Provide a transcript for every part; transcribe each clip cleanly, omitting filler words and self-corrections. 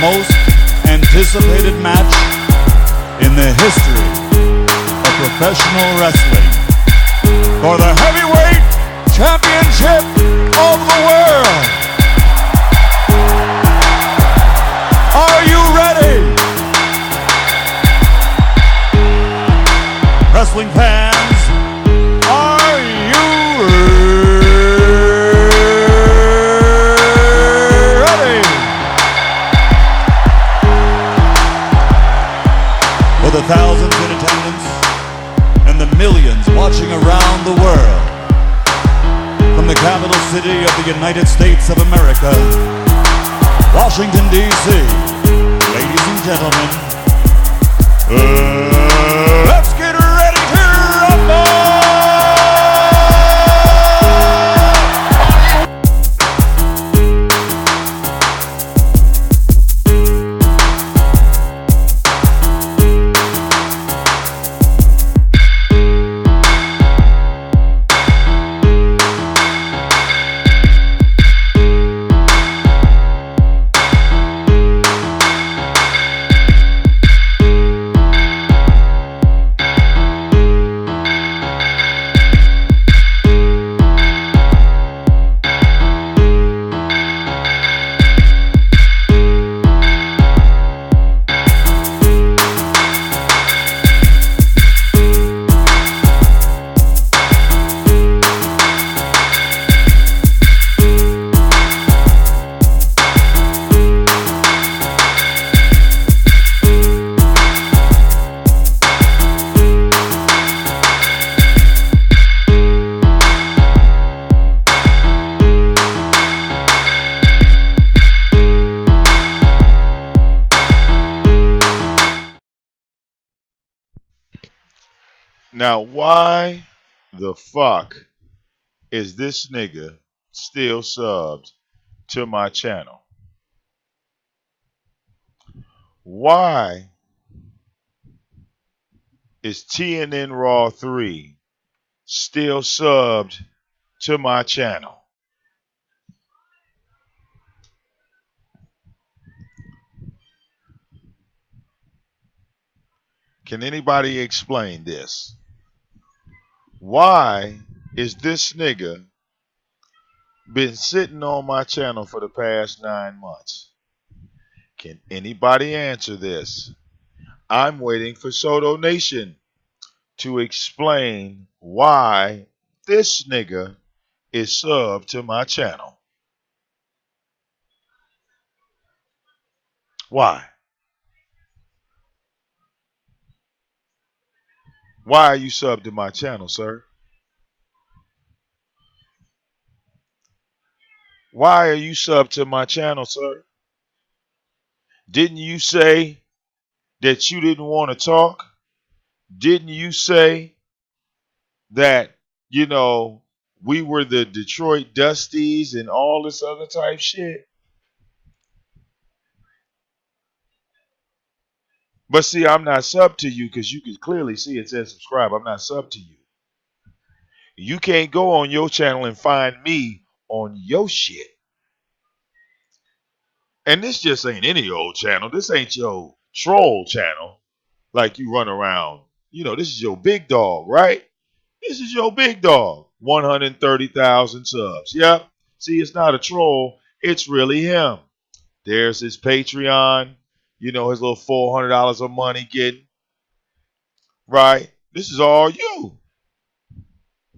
most anticipated match in the history of professional wrestling for the heavyweight championship of the world. Are you ready? Wrestling fans, are you ready? For the thousands in attendance and the millions watching around the world, from the capital city of the United States of America, Washington, D.C., ladies and gentlemen, let's get ready to rumble! Now, why the fuck is this nigga still subbed to my channel? Why is TNN Raw 3 still subbed to my channel? Can anybody explain this? Why is this nigga been sitting on my channel for the past 9 months? Can anybody answer this? I'm waiting for Sotonation to explain why this nigga is subbed to my channel. Why? Why are you subbed to my channel, sir? Why are you subbed to my channel, sir? Didn't you say that you didn't want to talk? Didn't you say that, we were the Detroit Dusties and all this other type shit? But see, I'm not subbed to you because you can clearly see it says subscribe. I'm not subbed to you. You can't go on your channel and find me on your shit. And this just ain't any old channel. This ain't your troll channel like you run around. This is your big dog, right? This is your big dog. 130,000 subs. Yep. See, it's not a troll. It's really him. There's his Patreon. His little $400 of money getting. Right? This is all you.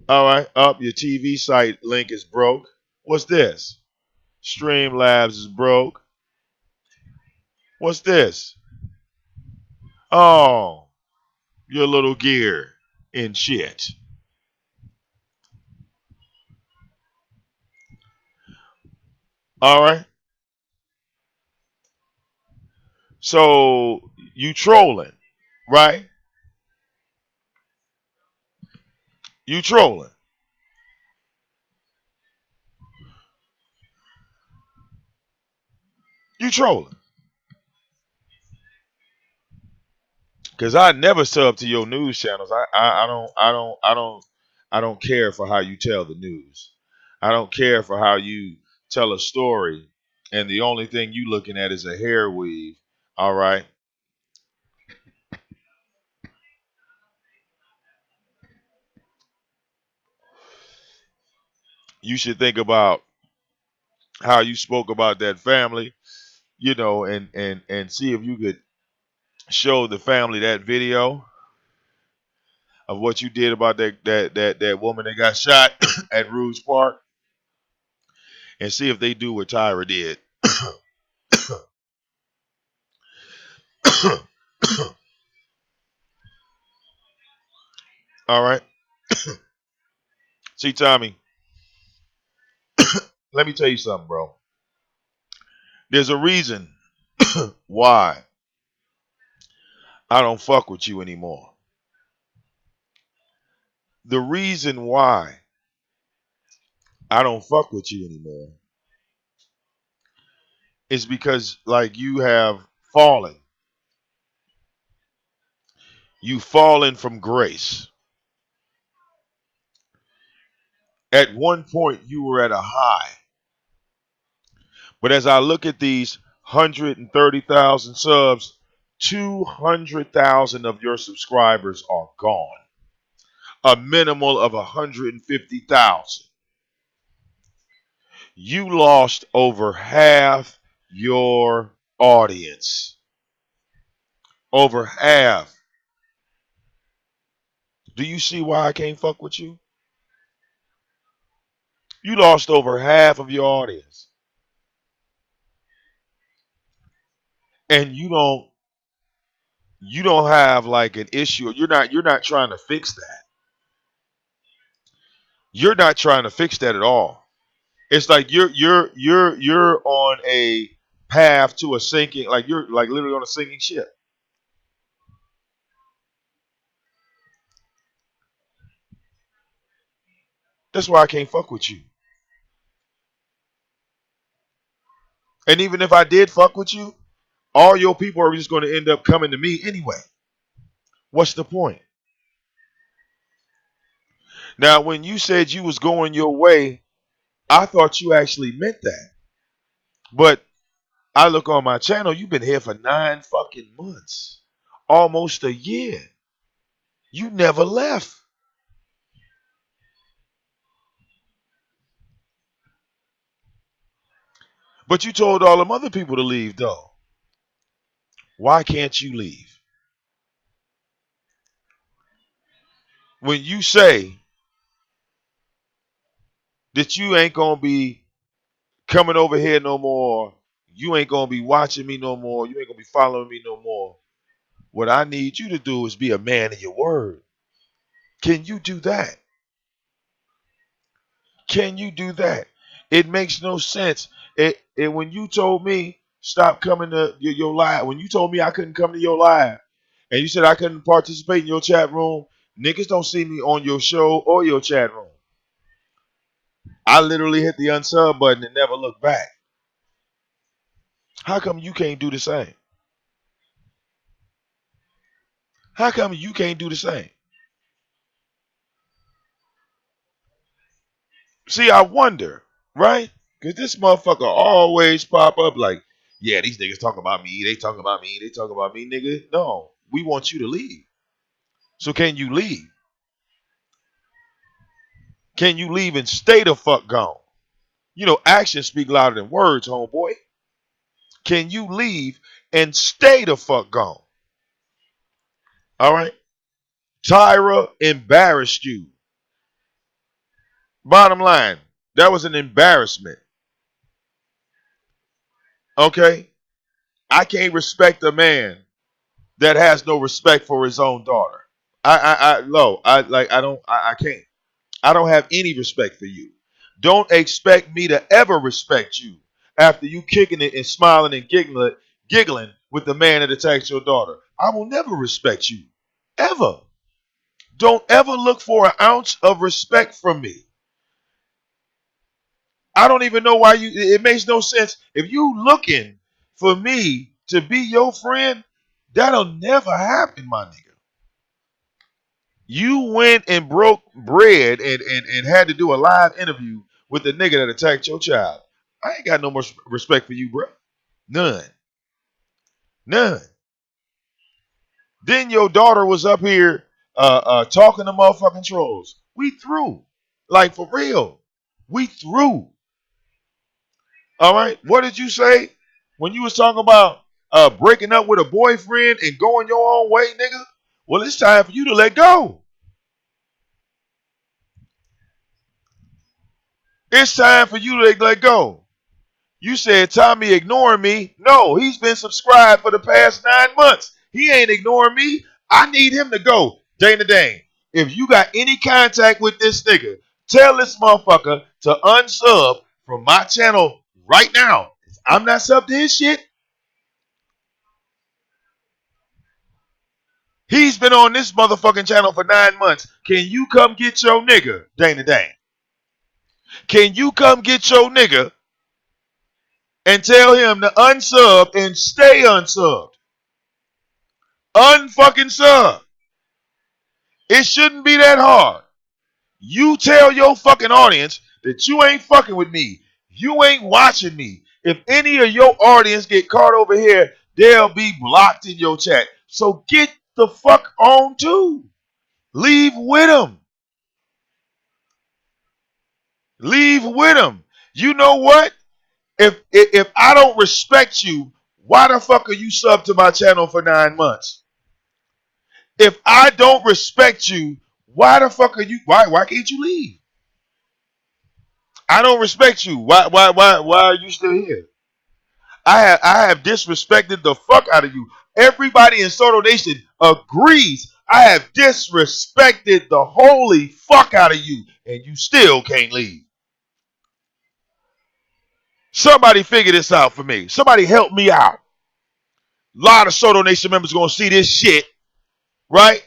All right. Up, your TV site link is broke. What's this? Streamlabs is broke. What's this? Oh, your little gear and shit. All right. So you trolling, right? You trolling. You trolling. Cause I never sub to your news channels. I don't care for how you tell the news. I don't care for how you tell a story and the only thing you looking at is a hair weave, all right, you should think about how you spoke about that family, and see if you could show the family that video of what you did about that woman that got shot at Rouge Park, and see if they do what Tyra did. All right. See, Tommy, let me tell you something, bro. There's a reason why I don't fuck with you anymore. The reason why I don't fuck with you anymore is because, like, you have fallen. You've fallen from grace. At one point, you were at a high. But as I look at these 130,000 subs, 200,000 of your subscribers are gone. A minimal of 150,000. You lost over half your audience. Over half. Do you see why I can't fuck with you? You lost over half of your audience. And you don't have like an issue. You're not trying to fix that. You're not trying to fix that at all. It's like you're on a path to a sinking, like you're like literally on a sinking ship. That's why I can't fuck with you. And even if I did fuck with you, all your people are just going to end up coming to me anyway. What's the point? Now, when you said you was going your way, I thought you actually meant that. But I look on my channel, you've been here for 9 fucking months. Almost a year. You never left. But you told all them other people to leave though. Why can't you leave? When you say that you ain't gonna be coming over here no more, you ain't gonna be watching me no more, you ain't gonna be following me no more. What I need you to do is be a man of your word. Can you do that? Can you do that? It makes no sense. It when you told me stop coming to your live, when you told me I couldn't come to your live, and you said I couldn't participate in your chat room, niggas don't see me on your show or your chat room. I literally hit the unsub button and never looked back. How come you can't do the same? How come you can't do the same? See, I wonder, right? Because this motherfucker always pop up like, yeah, these niggas talk about me. They talk about me. They talk about me, nigga. No, we want you to leave. So can you leave? Can you leave and stay the fuck gone? You know, actions speak louder than words, homeboy. Can you leave and stay the fuck gone? All right? Tyra embarrassed you. Bottom line, that was an embarrassment. Okay? I can't respect a man that has no respect for his own daughter. I can't. I don't have any respect for you. Don't expect me to ever respect you after you kicking it and smiling and giggling with the man that attacked your daughter. I will never respect you. Ever. Don't ever look for an ounce of respect from me. I don't even know why it makes no sense. If you looking for me to be your friend, that'll never happen, my nigga. You went and broke bread and had to do a live interview with the nigga that attacked your child. I ain't got no more respect for you, bro. None. None. Then your daughter was up here talking to motherfucking trolls. We through. Like, for real. We through. All right? What did you say when you was talking about breaking up with a boyfriend and going your own way, nigga? Well, it's time for you to let go. It's time for you to let go. You said Tommy ignoring me. No, he's been subscribed for the past 9 months. He ain't ignoring me. I need him to go. Dana Dane, if you got any contact with this nigga, tell this motherfucker to unsub from my channel right now. I'm not sub to his shit. He's been on this motherfucking channel for 9 months. Can you come get your nigga, Dana Dane? Can you come get your nigga and tell him to unsub and stay unsubbed? Unfucking sub. It shouldn't be that hard. You tell your fucking audience that you ain't fucking with me. You ain't watching me. If any of your audience get caught over here, they'll be blocked in your chat. So get the fuck on too. Leave with them. Leave with them. You know what? If I don't respect you, why the fuck are you sub to my channel for 9 months? If I don't respect you, why the fuck are you? Why can't you leave? I don't respect you. Why are you still here? I have disrespected the fuck out of you. Everybody in Sotonation agrees. I have disrespected the holy fuck out of you, and you still can't leave. Somebody figure this out for me. Somebody help me out. A lot of Sotonation members gonna see this shit, right?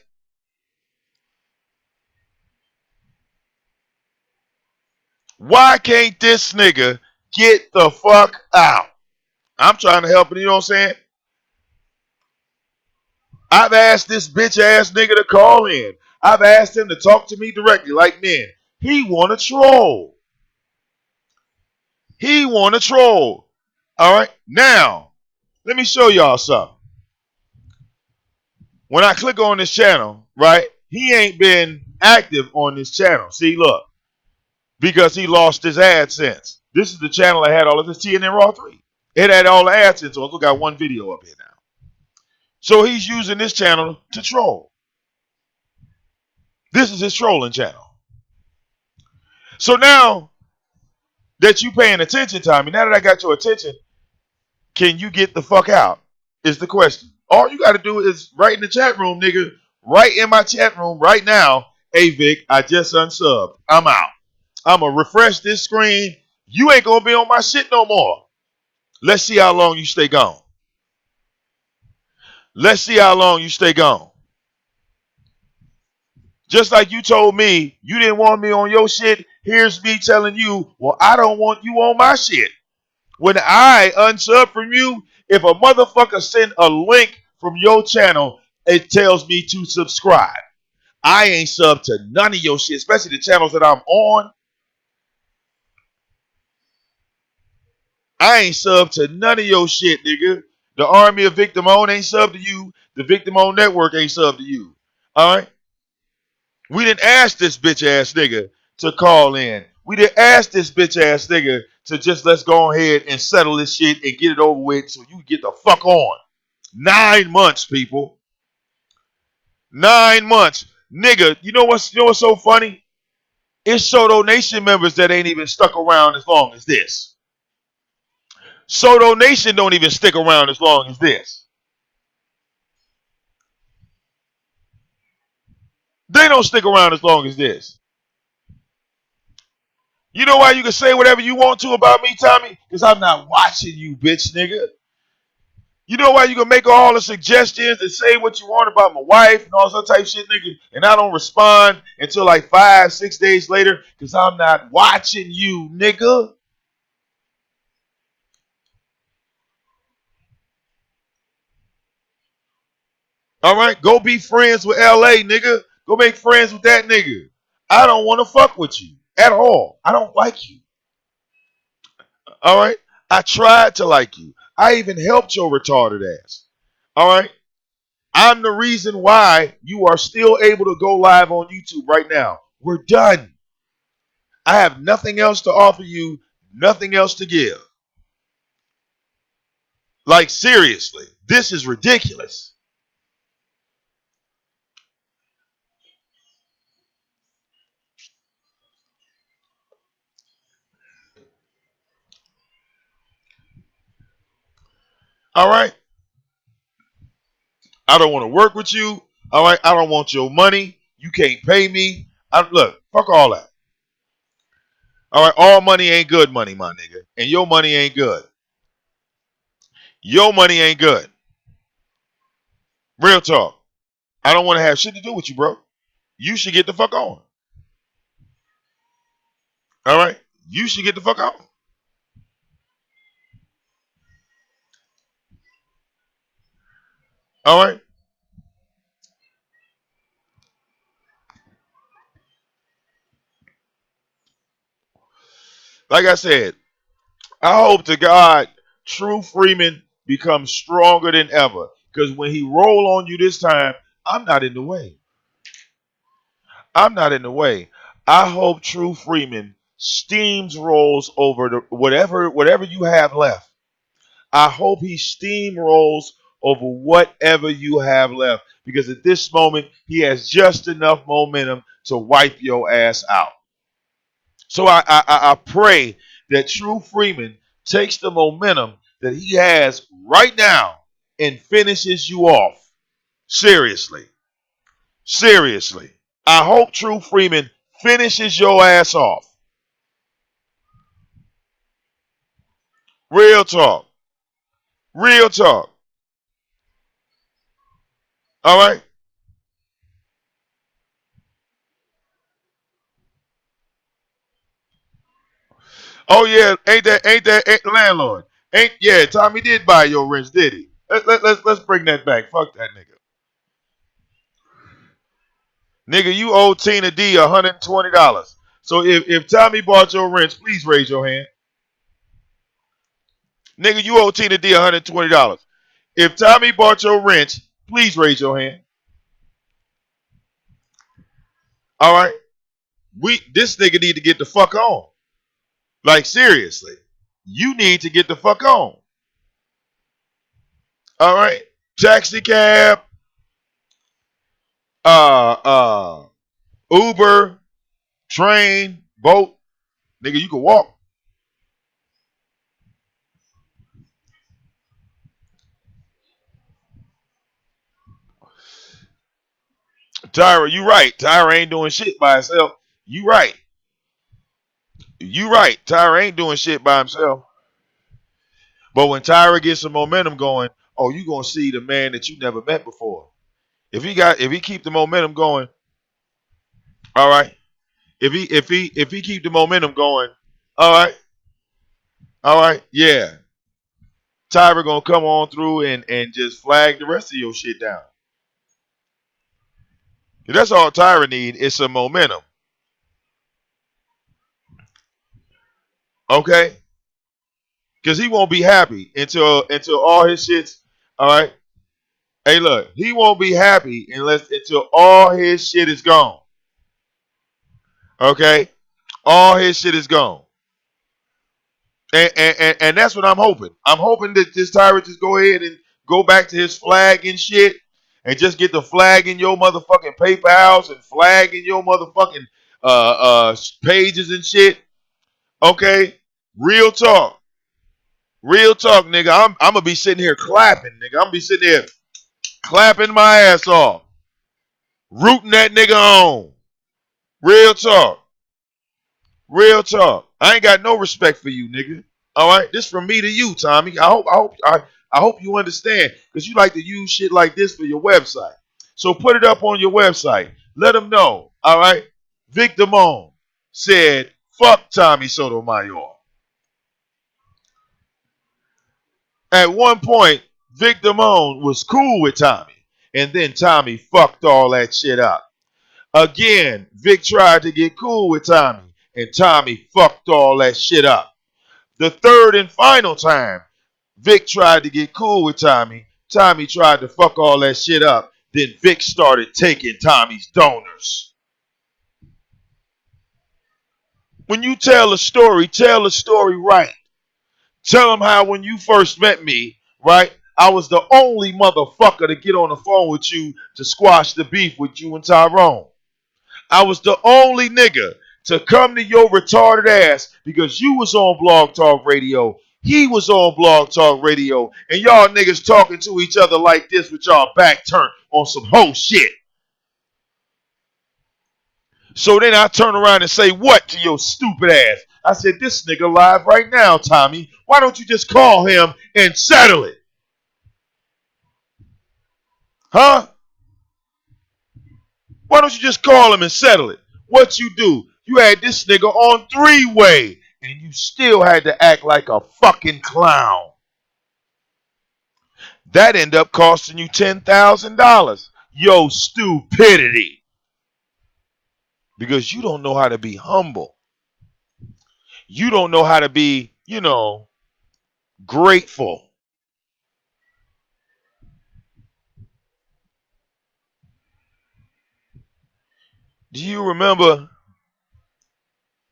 Why can't this nigga get the fuck out? I'm trying to help him, you know what I'm saying? I've asked this bitch ass nigga to call in. I've asked him to talk to me directly like men. He want to troll. He want to troll. All right. Now, let me show y'all something. When I click on this channel, right, he ain't been active on this channel. See, look, because he lost his AdSense. This is the channel that had all of this TNN Raw 3. It had all the AdSense, so I got one video up here now. So he's using this channel to troll. This is his trolling channel. So now that you paying attention, Tommy, now that I got your attention, can you get the fuck out? Is the question. All you got to do is write in the chat room, nigga. Right in my chat room right now. Hey, Vic, I just unsubbed. I'm out. I'm going to refresh this screen. You ain't going to be on my shit no more. Let's see how long you stay gone. Let's see how long you stay gone. Just like you told me you didn't want me on your shit, here's me telling you, well, I don't want you on my shit. When I unsub from you, if a motherfucker send a link from your channel, it tells me to subscribe. I ain't sub to none of your shit, especially the channels that I'm on. I ain't sub to none of your shit, nigga. The army of VicDamoane ain't sub to you. The VicDamoane network ain't sub to you. All right? We didn't ask this bitch ass nigga to call in. We didn't ask this bitch ass nigga to just let's go ahead and settle this shit and get it over with so you can get the fuck on. 9 months, people. 9 months. Nigga, you know what's so funny? It's Sotonation members that ain't even stuck around as long as this. Sotonation don't even stick around as long as this. They don't stick around as long as this. You know why you can say whatever you want to about me, Tommy? Because I'm not watching you, bitch, nigga. You know why you can make all the suggestions and say what you want about my wife and all that type of shit, nigga, and I don't respond until like 5, 6 days later? Because I'm not watching you, nigga. All right? Go be friends with LA, nigga. Go make friends with that nigga. I don't want to fuck with you at all. I don't like you. All right. I tried to like you. I even helped your retarded ass. All right. I'm the reason why you are still able to go live on YouTube right now. We're done. I have nothing else to offer you, nothing else to give. Like, seriously, this is ridiculous. All right. I don't want to work with you. All right. I don't want your money. You can't pay me. Look, fuck all that. All right. All money ain't good money, my nigga. And your money ain't good. Your money ain't good. Real talk. I don't want to have shit to do with you, bro. You should get the fuck on. All right. You should get the fuck on. All right. Like I said, I hope to God True Freeman becomes stronger than ever. Because when he roll on you this time, I'm not in the way. I'm not in the way. I hope True Freeman steams rolls over the whatever you have left. I hope he steamrolls over whatever you have left. Because at this moment, he has just enough momentum to wipe your ass out. So I pray that True Freeman takes the momentum that he has right now and finishes you off. Seriously. Seriously. I hope True Freeman finishes your ass off. Real talk. Real talk. All right. Oh yeah, ain't landlord? Ain't yeah? Tommy did buy your wrench, did he? Let's bring that back. Fuck that nigga. Nigga, you owe Tina D $120. So if Tommy bought your wrench, please raise your hand. Nigga, you owe Tina D $120. If Tommy bought your wrench, please raise your hand. All right. This nigga need to get the fuck on. Like seriously. You need to get the fuck on. All right. Taxi cab, uh Uber, train, boat. Nigga, you can walk. Tyra, you right. Tyra ain't doing shit by herself. You right. You right. Tyra ain't doing shit by himself. But when Tyra gets some momentum going, oh, you gonna see the man that you never met before. If he keep the momentum going, all right. If he keep the momentum going, all right, all right, yeah. Tyra gonna come on through and just flag the rest of your shit down. That's all Tyra need is some momentum. Okay? Because he won't be happy until all his shits, all right. Hey, look, he won't be happy until all his shit is gone. Okay? All his shit is gone. And that's what I'm hoping. I'm hoping that this Tyra just go ahead and go back to his flag and shit and just get the flag in your motherfucking PayPals and flag in your motherfucking pages and shit. Okay? Real talk. Real talk, nigga. I'm gonna be sitting here clapping, nigga. I'm gonna be sitting here clapping my ass off. Rooting that nigga on. Real talk. Real talk. I ain't got no respect for you, nigga. All right, this from me to you, Tommy. I hope you understand because you like to use shit like this for your website. So put it up on your website. Let them know. All right. VicDamoane said, "Fuck Tommy Sotomayor." At one point, VicDamoane was cool with Tommy, and then Tommy fucked all that shit up. Again, Vic tried to get cool with Tommy, and Tommy fucked all that shit up. The third and final time, Vic tried to get cool with Tommy. Tommy tried to fuck all that shit up. Then Vic started taking Tommy's donors. When you tell a story right. Tell them how when you first met me, right, I was the only motherfucker to get on the phone with you to squash the beef with you and Tyrone. I was the only nigga to come to your retarded ass because you was on Blog Talk Radio. He was on Blog Talk Radio. And y'all niggas talking to each other like this with y'all back turned on some whole shit. So then I turn around and say what to your stupid ass? I said, this nigga live right now, Tommy. Why don't you just call him and settle it? Huh? Why don't you just call him and settle it? What you do? You had this nigga on three-way, and you still had to act like a fucking clown. That ended up costing you $10,000. Yo, stupidity. Because you don't know how to be humble. You don't know how to be, grateful. Do you remember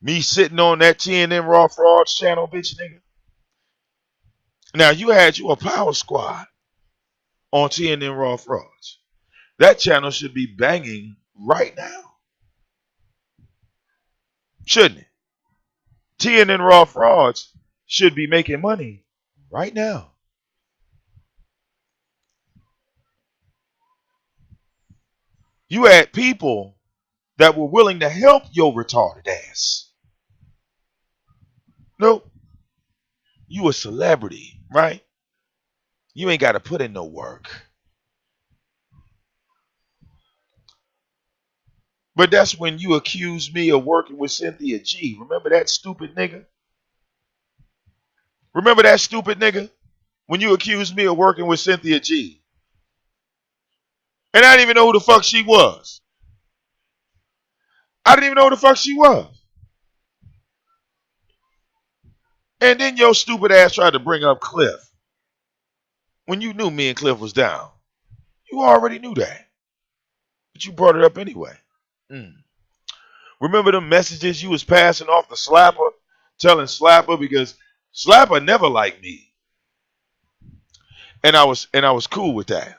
me sitting on that TNN Raw Frauds channel, bitch nigga? Now, you had you a power squad on TNN Raw Frauds. That channel should be banging right now. Shouldn't it? TNN Raw Frauds should be making money right now. You had people that were willing to help your retarded ass. Nope. You a celebrity, right? You ain't got to put in no work. But that's when you accused me of working with Cynthia G. Remember that stupid nigga? Remember that stupid nigga? When you accused me of working with Cynthia G. And I didn't even know who the fuck she was. I didn't even know who the fuck she was. And then your stupid ass tried to bring up Cliff. When you knew me and Cliff was down. You already knew that. But you brought it up anyway. Remember the messages you was passing off to Slapper? Telling Slapper because Slapper never liked me. And I was cool with that.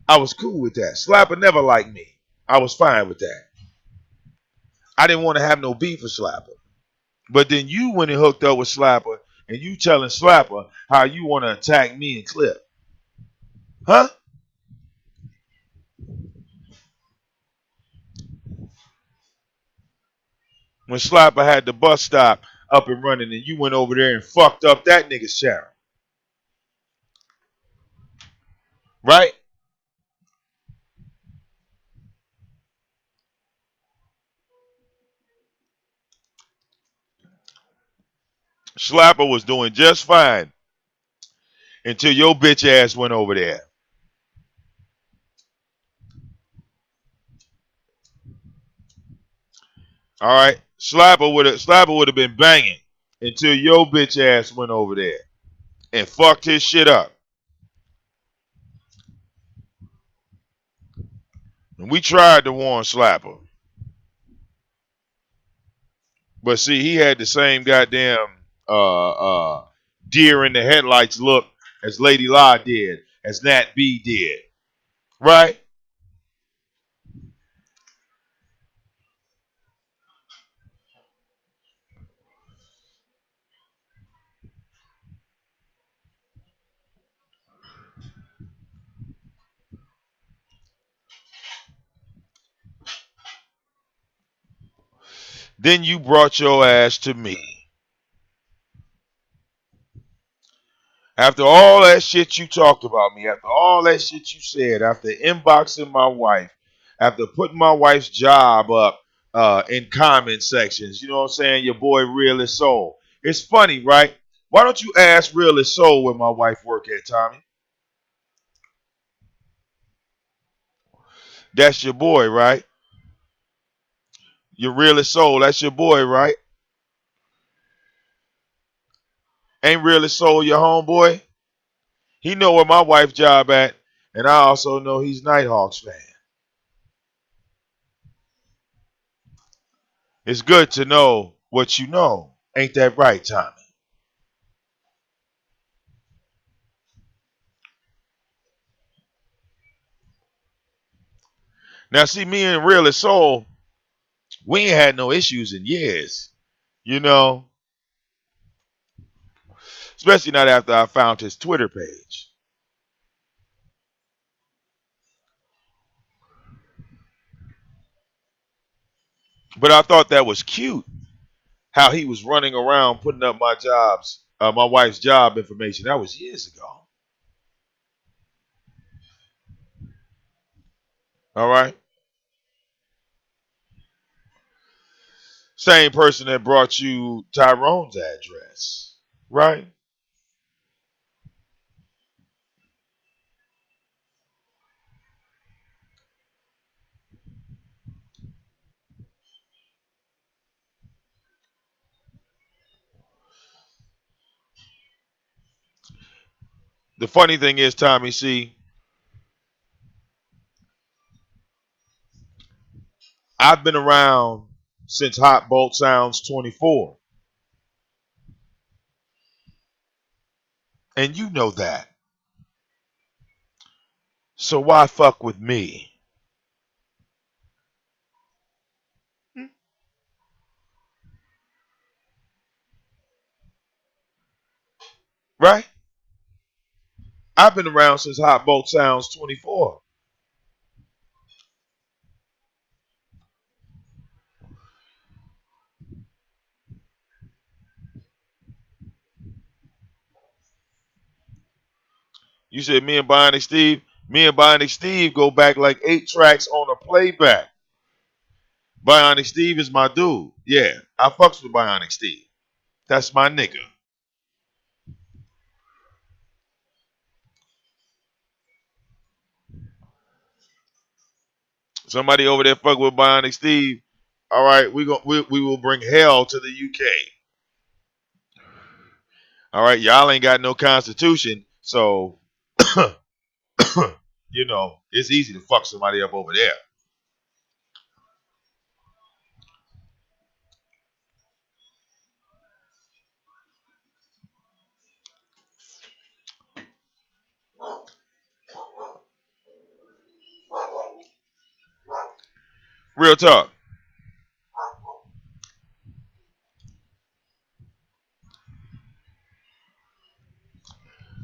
I was cool with that. Slapper never liked me. I was fine with that. I didn't want to have no beef with Slapper. But then you went and hooked up with Slapper and you telling Slapper how you want to attack me and Cliff. Huh? When Slapper had the bus stop up and running and you went over there and fucked up that nigga's channel. Right? Slapper was doing just fine until your bitch ass went over there. All right? Slapper would have been banging until your bitch ass went over there and fucked his shit up. And we tried to warn Slapper. But see, he had the same goddamn deer in the headlights look as Lady La did, as Nat B did. Right? Then you brought your ass to me. After all that shit you talked about me, after all that shit you said, after inboxing my wife, after putting my wife's job up in comment sections, you know what I'm saying? Your boy Real as Soul. It's funny, right? Why don't you ask Real as Soul where my wife work at, Tommy? That's your boy, right? Your Real as Soul, that's your boy, right? Ain't really sold your homeboy. He know where my wife's job at, and I also know he's Nighthawks fan. It's good to know what you know. Ain't that right, Tommy? Now, see, me and Real Soul, we ain't had no issues in years. You know, especially not after I found his Twitter page. But I thought that was cute how he was running around putting up my wife's job information. That was years ago. All right. Same person that brought you Tyrone's address. Right? The funny thing is, Tommy, see, I've been around since Hot Bolt Sounds 24. And you know that. So why fuck with me? Right? I've been around since Hot Bolt Sounds 24. You said me and Bionic Steve? Me and Bionic Steve go back like 8 tracks on a playback. Bionic Steve is my dude. Yeah, I fucks with Bionic Steve. That's my nigga. Somebody over there fuck with Bionic Steve. All right, we will bring hell to the UK. All right, y'all ain't got no constitution, so you know it's easy to fuck somebody up over there. Real talk.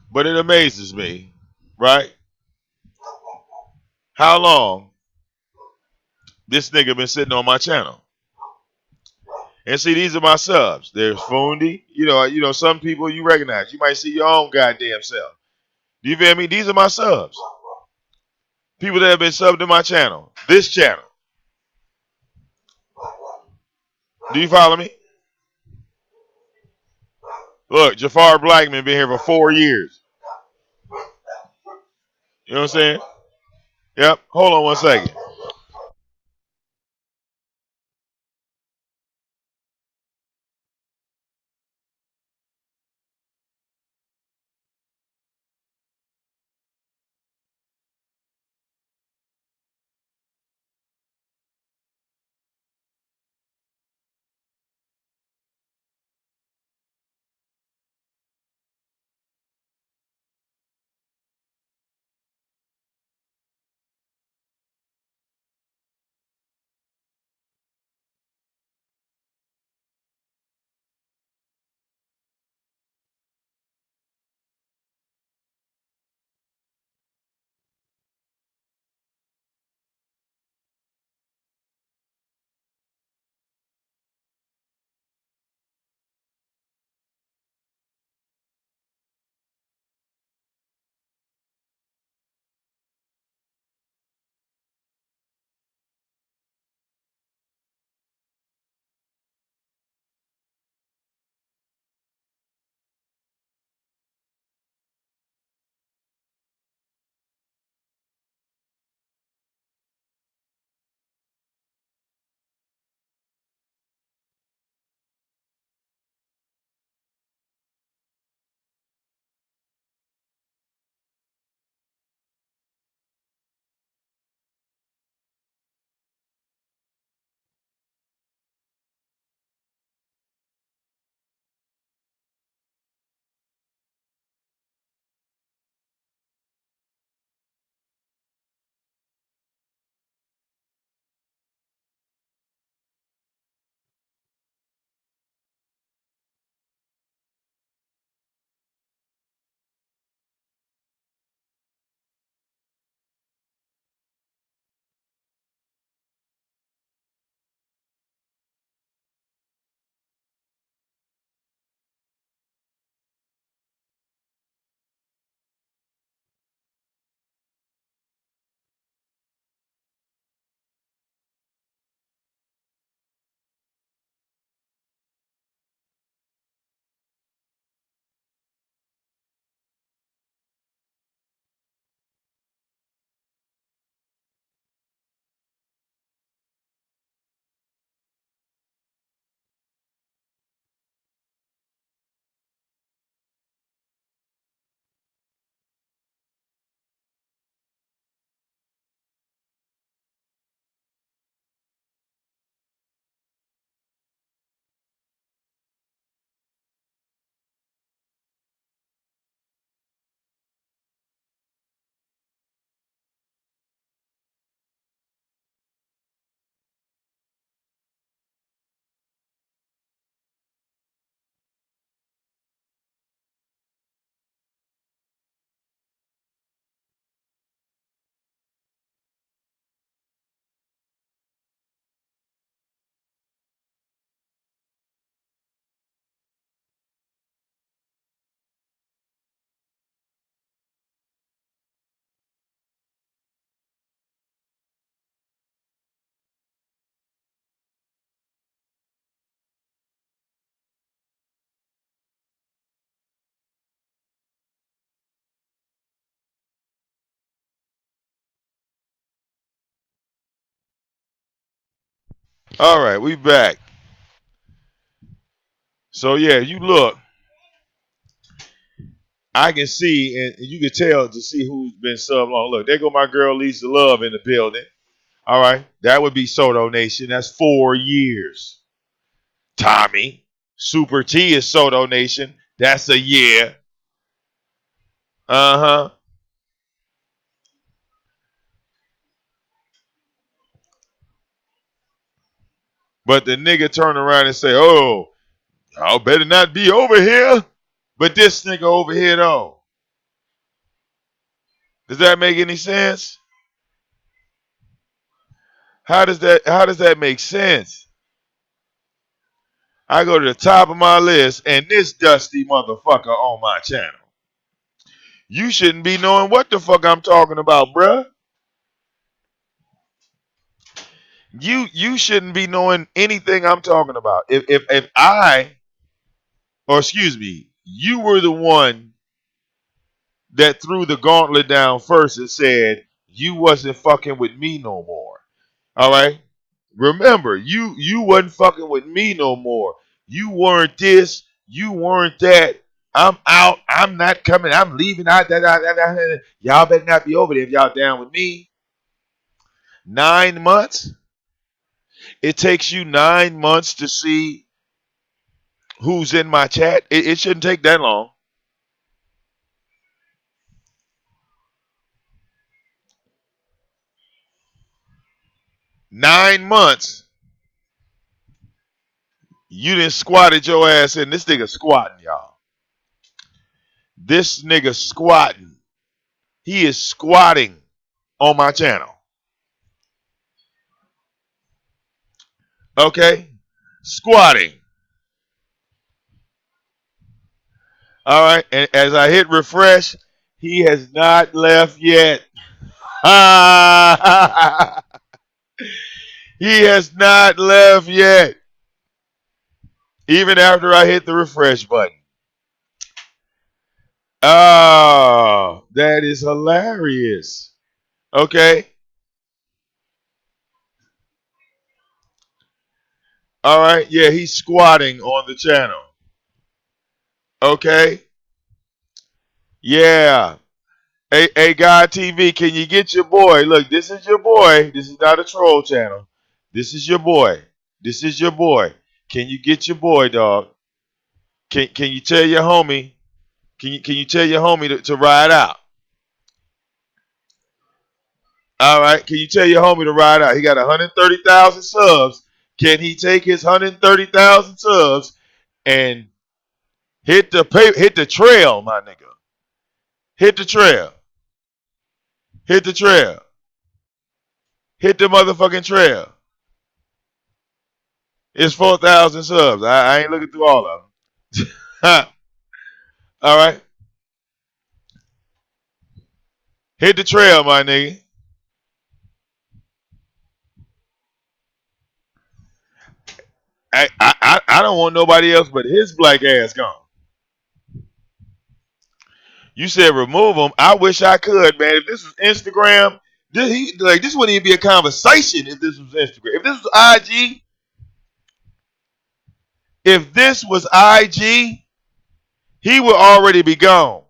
But it amazes me, right? How long this nigga been sitting on my channel? And see, these are my subs. There's Fundi. Some people you recognize. You might see your own goddamn self. Do you feel me? These are my subs. People that have been subbed to my channel. This channel. Do you follow me? Look, Jafar Blackman been here for 4 years. You know what I'm saying? Yep. Hold on 1 second. All right, we back. So yeah, you look, I can see, and you can tell to see who's been sub long. Look, there go my girl Lisa Love in the building. All right, that would be Sotonation. That's 4 years. Tommy, Super T is Sotonation. That's a year. Uh huh. But the nigga turn around and say, "Oh, I better not be over here." But this nigga over here though, does that make any sense? How does that make sense? I go to the top of my list and this dusty motherfucker on my channel. You shouldn't be knowing what the fuck I'm talking about, bruh. You shouldn't be knowing anything I'm talking about. If I, or excuse me, you were the one that threw the gauntlet down first and said you wasn't fucking with me no more. All right. Remember, you wasn't fucking with me no more. You weren't this. You weren't that. I'm out. I'm not coming. I'm leaving. Y'all better not be over there if y'all down with me. 9 months. It takes you 9 months to see who's in my chat. It shouldn't take that long. 9 months. You didn't squatted your ass in. This nigga squatting, y'all. This nigga squatting. He is squatting on my channel. Okay? Squatting. All right. And as I hit refresh, he has not left yet. He has not left yet. Even after I hit the refresh button. Oh, that is hilarious. Okay. All right. Yeah, he's squatting on the channel. Okay. Yeah. Hey, God TV, can you get your boy? Look, this is your boy. This is not a troll channel. This is your boy. This is your boy. Can you get your boy, dog? Can you tell your homie? Can you tell your homie to ride out? All right. Can you tell your homie to ride out? He got 130,000 subs. Can he take his 130,000 subs and hit the trail, my nigga? Hit the trail. Hit the trail. Hit the motherfucking trail. It's 4,000 subs. I ain't looking through all of them. All right. Hit the trail, my nigga. I don't want nobody else but his black ass gone. You said remove him. I wish I could, man. If this was Instagram, this wouldn't even be a conversation if this was Instagram. If this was IG, he would already be gone.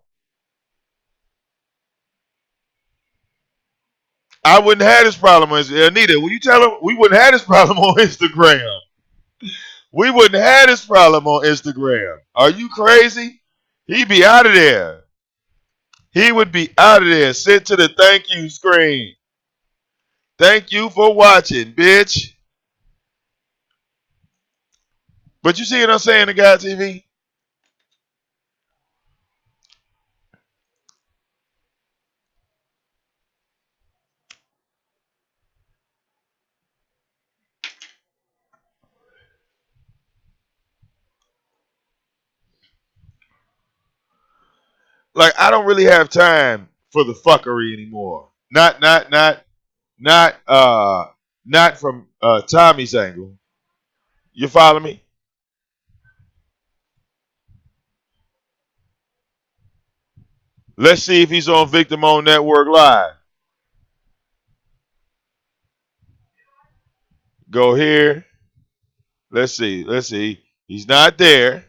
I wouldn't have this problem on Instagram. Anita, will you tell him we wouldn't have this problem on Instagram? We wouldn't have this problem on Instagram. Are you crazy? He'd be out of there. He would be out of there. Sent to the thank you screen. Thank you for watching, bitch. But you see what I'm saying to God TV? Like I don't really have time for the fuckery anymore. Not from Tommy's angle. You follow me? Let's see if he's on VicDamoane Network Live. Go here. Let's see. Let's see. He's not there.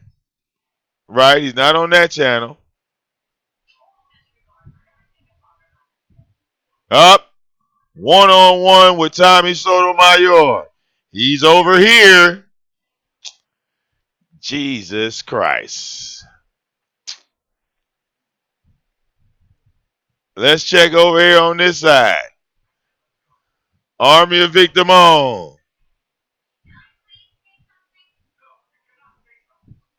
Right? He's not on that channel. Up. One-on-one with Tommy Sotomayor. He's over here. Jesus Christ. Let's check over here on this side. Army of VicDamoane.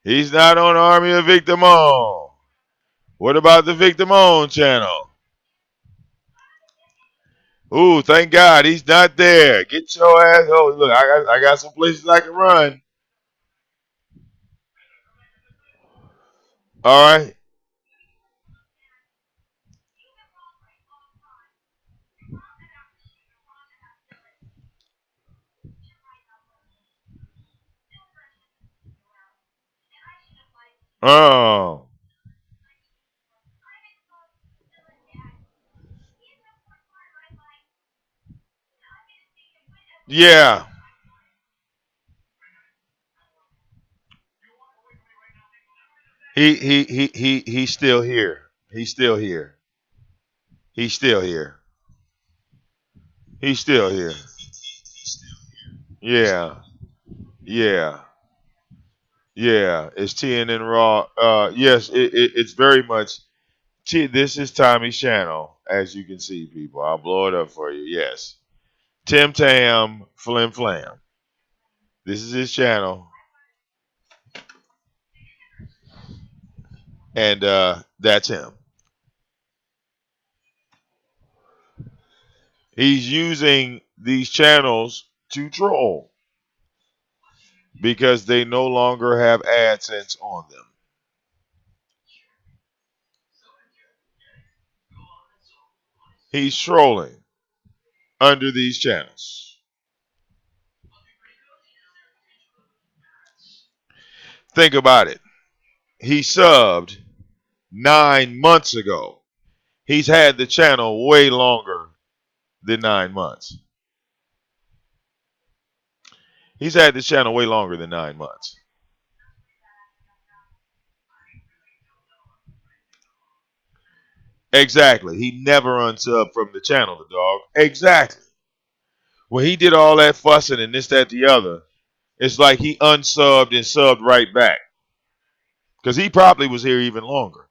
He's not on Army of VicDamoane. What about the VicDamoane channel? Ooh, thank God he's not there. Get your ass. Oh, look, I got some places I can run. All right. Oh, yeah. He's still here. He's still here. He's still here. He's still here. Yeah. Yeah. Yeah. It's TNN Raw. Yes, it's very much. This is Tommy's channel, as you can see, people. I'll blow it up for you. Yes. Tim Tam Flim Flam. This is his channel. And that's him. He's using these channels to troll because they no longer have AdSense on them. He's trolling under these channels. Think about it. He subbed 9 months ago. He's had the channel way longer than 9 months. He's had this channel way longer than 9 months. Exactly. He never unsubbed from the channel, the dog. Exactly. When he did all that fussing and this, that, the other, it's like he unsubbed and subbed right back. Because he probably was here even longer.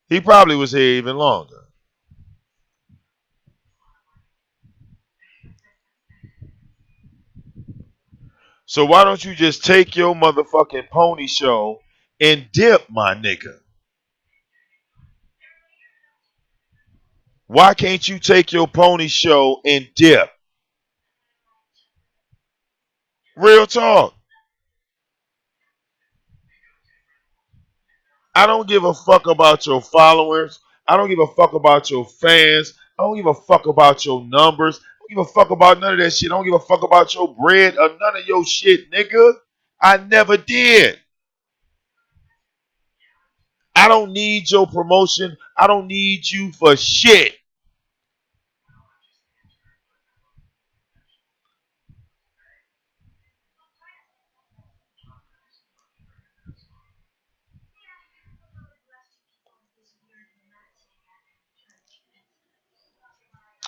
He probably was here even longer. So why don't you just take your motherfucking pony show and dip, my nigga? Why can't you take your pony show and dip? Real talk. I don't give a fuck about your followers. I don't give a fuck about your fans. I don't give a fuck about your numbers. I don't give a fuck about none of that shit. I don't give a fuck about your bread or none of your shit, nigga. I never did. I don't need your promotion. I don't need you for shit.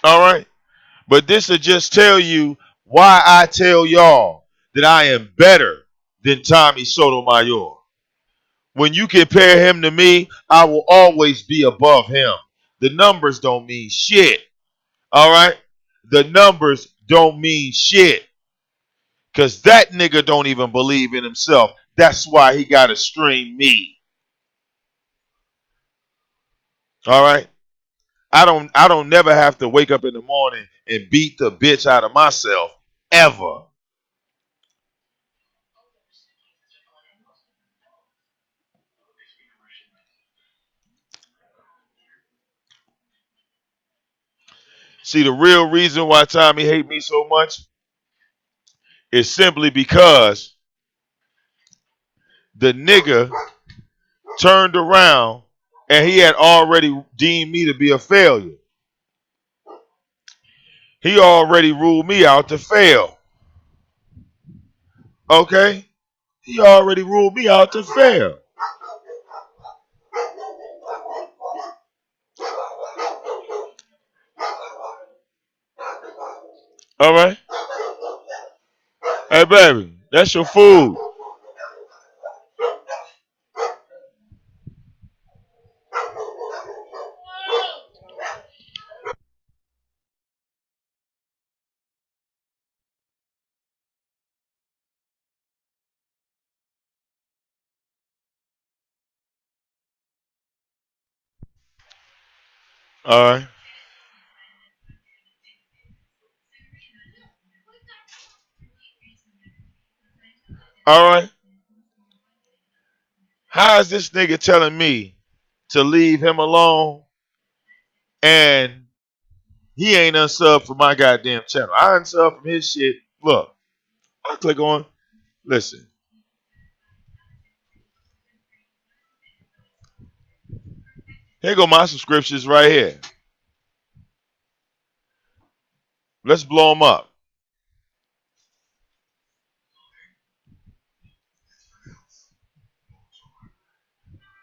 All right. But this will just tell you why I tell y'all that I am better than Tommy Sotomayor. When you compare him to me, I will always be above him. The numbers don't mean shit. All right? The numbers don't mean shit. Because that nigga don't even believe in himself. That's why he got to stream me. All right? I don't never have to wake up in the morning and beat the bitch out of myself ever. See, the real reason why Tommy hate me so much is simply because the nigga turned around and he had already deemed me to be a failure. He already ruled me out to fail. Okay? He already ruled me out to fail. All right? Hey, baby, that's your food. All right? All right? How is this nigga telling me to leave him alone and he ain't unsubbed for my goddamn channel? I unsubbed from his shit. Look, I click on, listen. Here go my subscriptions right here. Let's blow them up.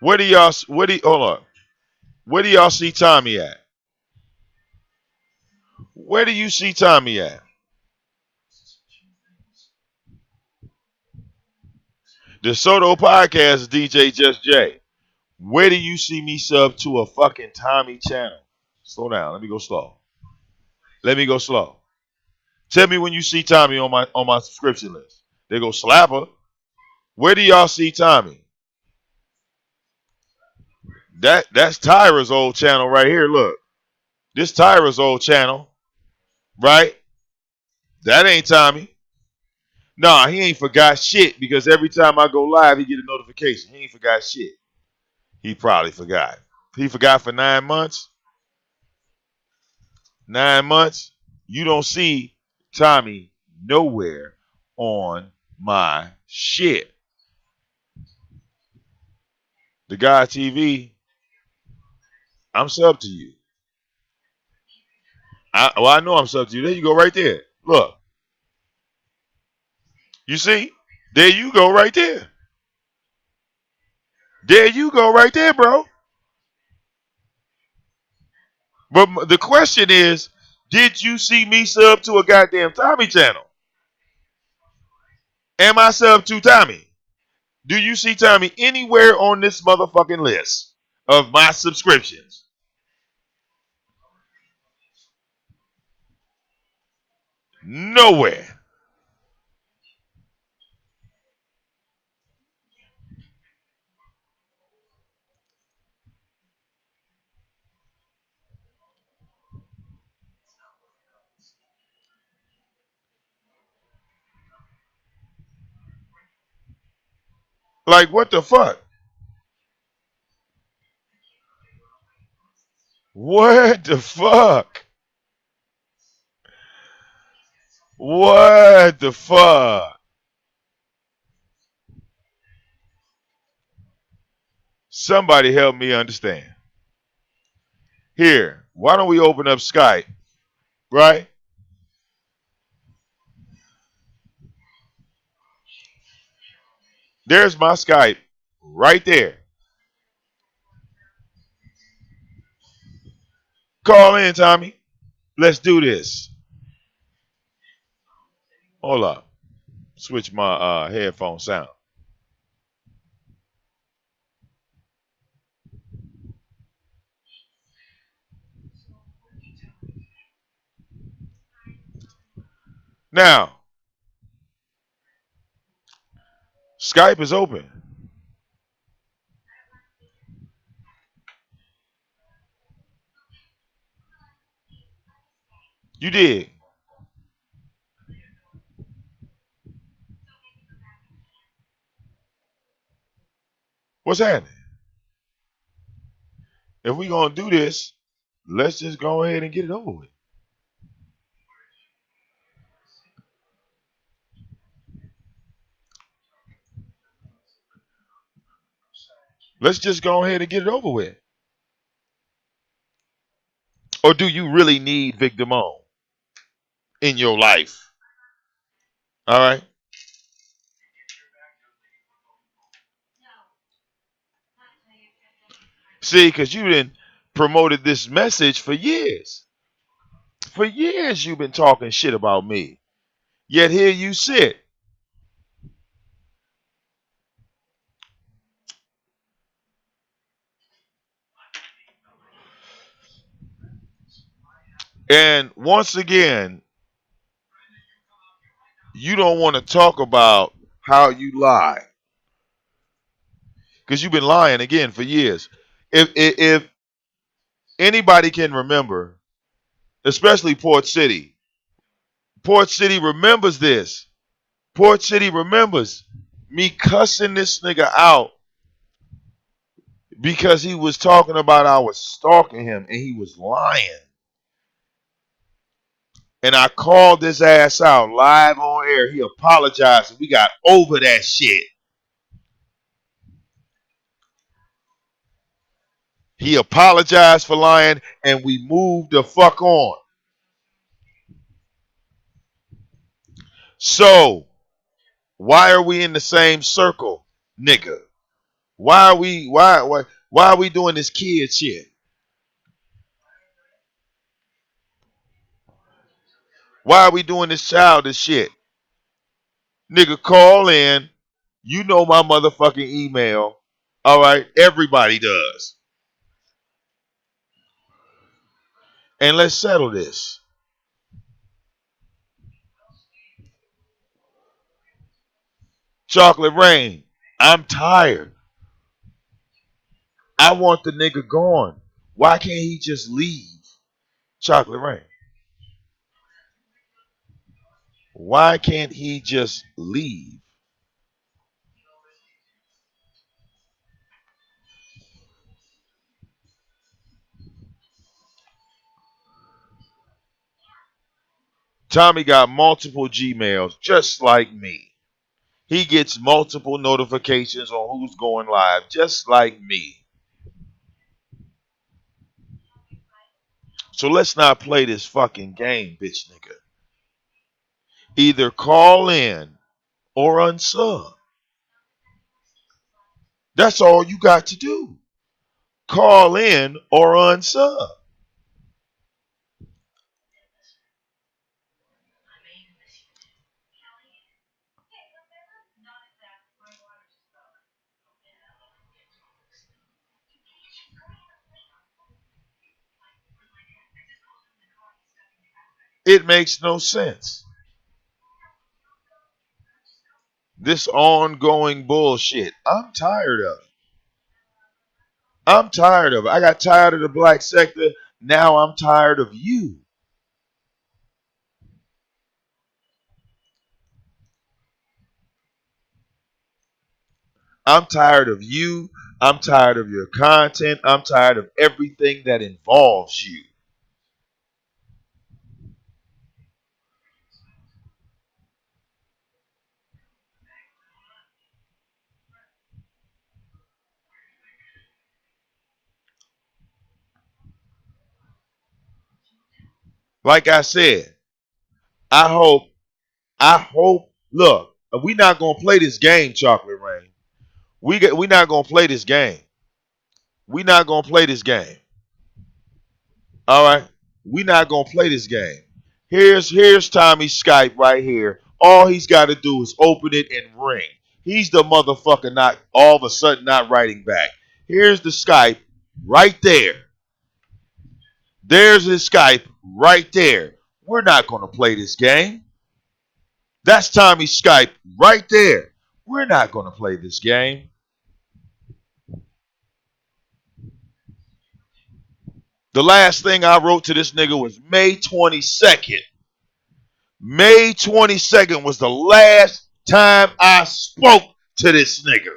Hold on. Where do y'all see Tommy at? Where do you see Tommy at? The Soto Podcast, DJ Just J. Where do you see me sub to a fucking Tommy channel? Slow down. Let me go slow. Let me go slow. Tell me when you see Tommy on my subscription list. They go Slapper. Where do y'all see Tommy? That's Tyra's old channel right here. Look. This Tyra's old channel. Right? That ain't Tommy. Nah, he ain't forgot shit because every time I go live, he get a notification. He ain't forgot shit. He probably forgot. He forgot for 9 months. 9 months. You don't see Tommy nowhere on my shit. The guy TV, I'm sub to you. I know I'm sub to you. There you go right there. Look. You see? There you go right there. There you go right there, bro. But the question is, did you see me sub to a goddamn Tommy channel? Am I sub to Tommy? Do you see Tommy anywhere on this motherfucking list of my subscriptions? Nowhere. Like, what the fuck? What the fuck? What the fuck? Somebody help me understand. Here, why don't we open up Skype, right? There's my Skype right there. Call in, Tommy. Let's do this. Hold up. Switch my headphone sound. Now, Skype is open. You did. What's happening? If we gonna do this, let's just go ahead and get it over with. Let's just go ahead and get it over with. Or do you really need VicDamoane in your life? All right. See, because you done promoted this message for years. For years you've been talking shit about me. Yet here you sit. And once again, you don't want to talk about how you lie. Because you've been lying again for years. If anybody can remember, especially Port City, Port City remembers this. Port City remembers me cussing this nigga out because he was talking about I was stalking him and he was lying. And I called his ass out live on air. He apologized and we got over that shit. He apologized for lying and we moved the fuck on. So, why are we in the same circle, nigga? Why are we doing this kid shit? Why are we doing this childish shit? Nigga, call in. You know my motherfucking email. All right, everybody does. And let's settle this. Chocolate Rain, I'm tired. I want the nigga gone. Why can't he just leave? Chocolate Rain. Why can't he just leave? Tommy got multiple Gmails just like me. He gets multiple notifications on who's going live just like me. So let's not play this fucking game, bitch nigga. Either call in or unsub. That's all you got to do. Call in or unsub. It makes no sense. This ongoing bullshit. I'm tired of it. I'm tired of it. I got tired of the black sector. Now I'm tired of you. I'm tired of you. I'm tired of your content. I'm tired of everything that involves you. Like I said, I hope, look, we not gonna play this game, Chocolate Rain. We not gonna play this game. We not gonna play this game. All right. We not gonna play this game. Here's Tommy's Skype right here. All he's got to do is open it and ring. He's the motherfucker not all of a sudden not writing back. Here's the Skype right there. There's his Skype right there. We're not gonna play this game. That's Tommy's Skype right there. We're not gonna play this game. The last thing I wrote to this nigga was May 22nd. May 22nd was the last time I spoke to this nigga.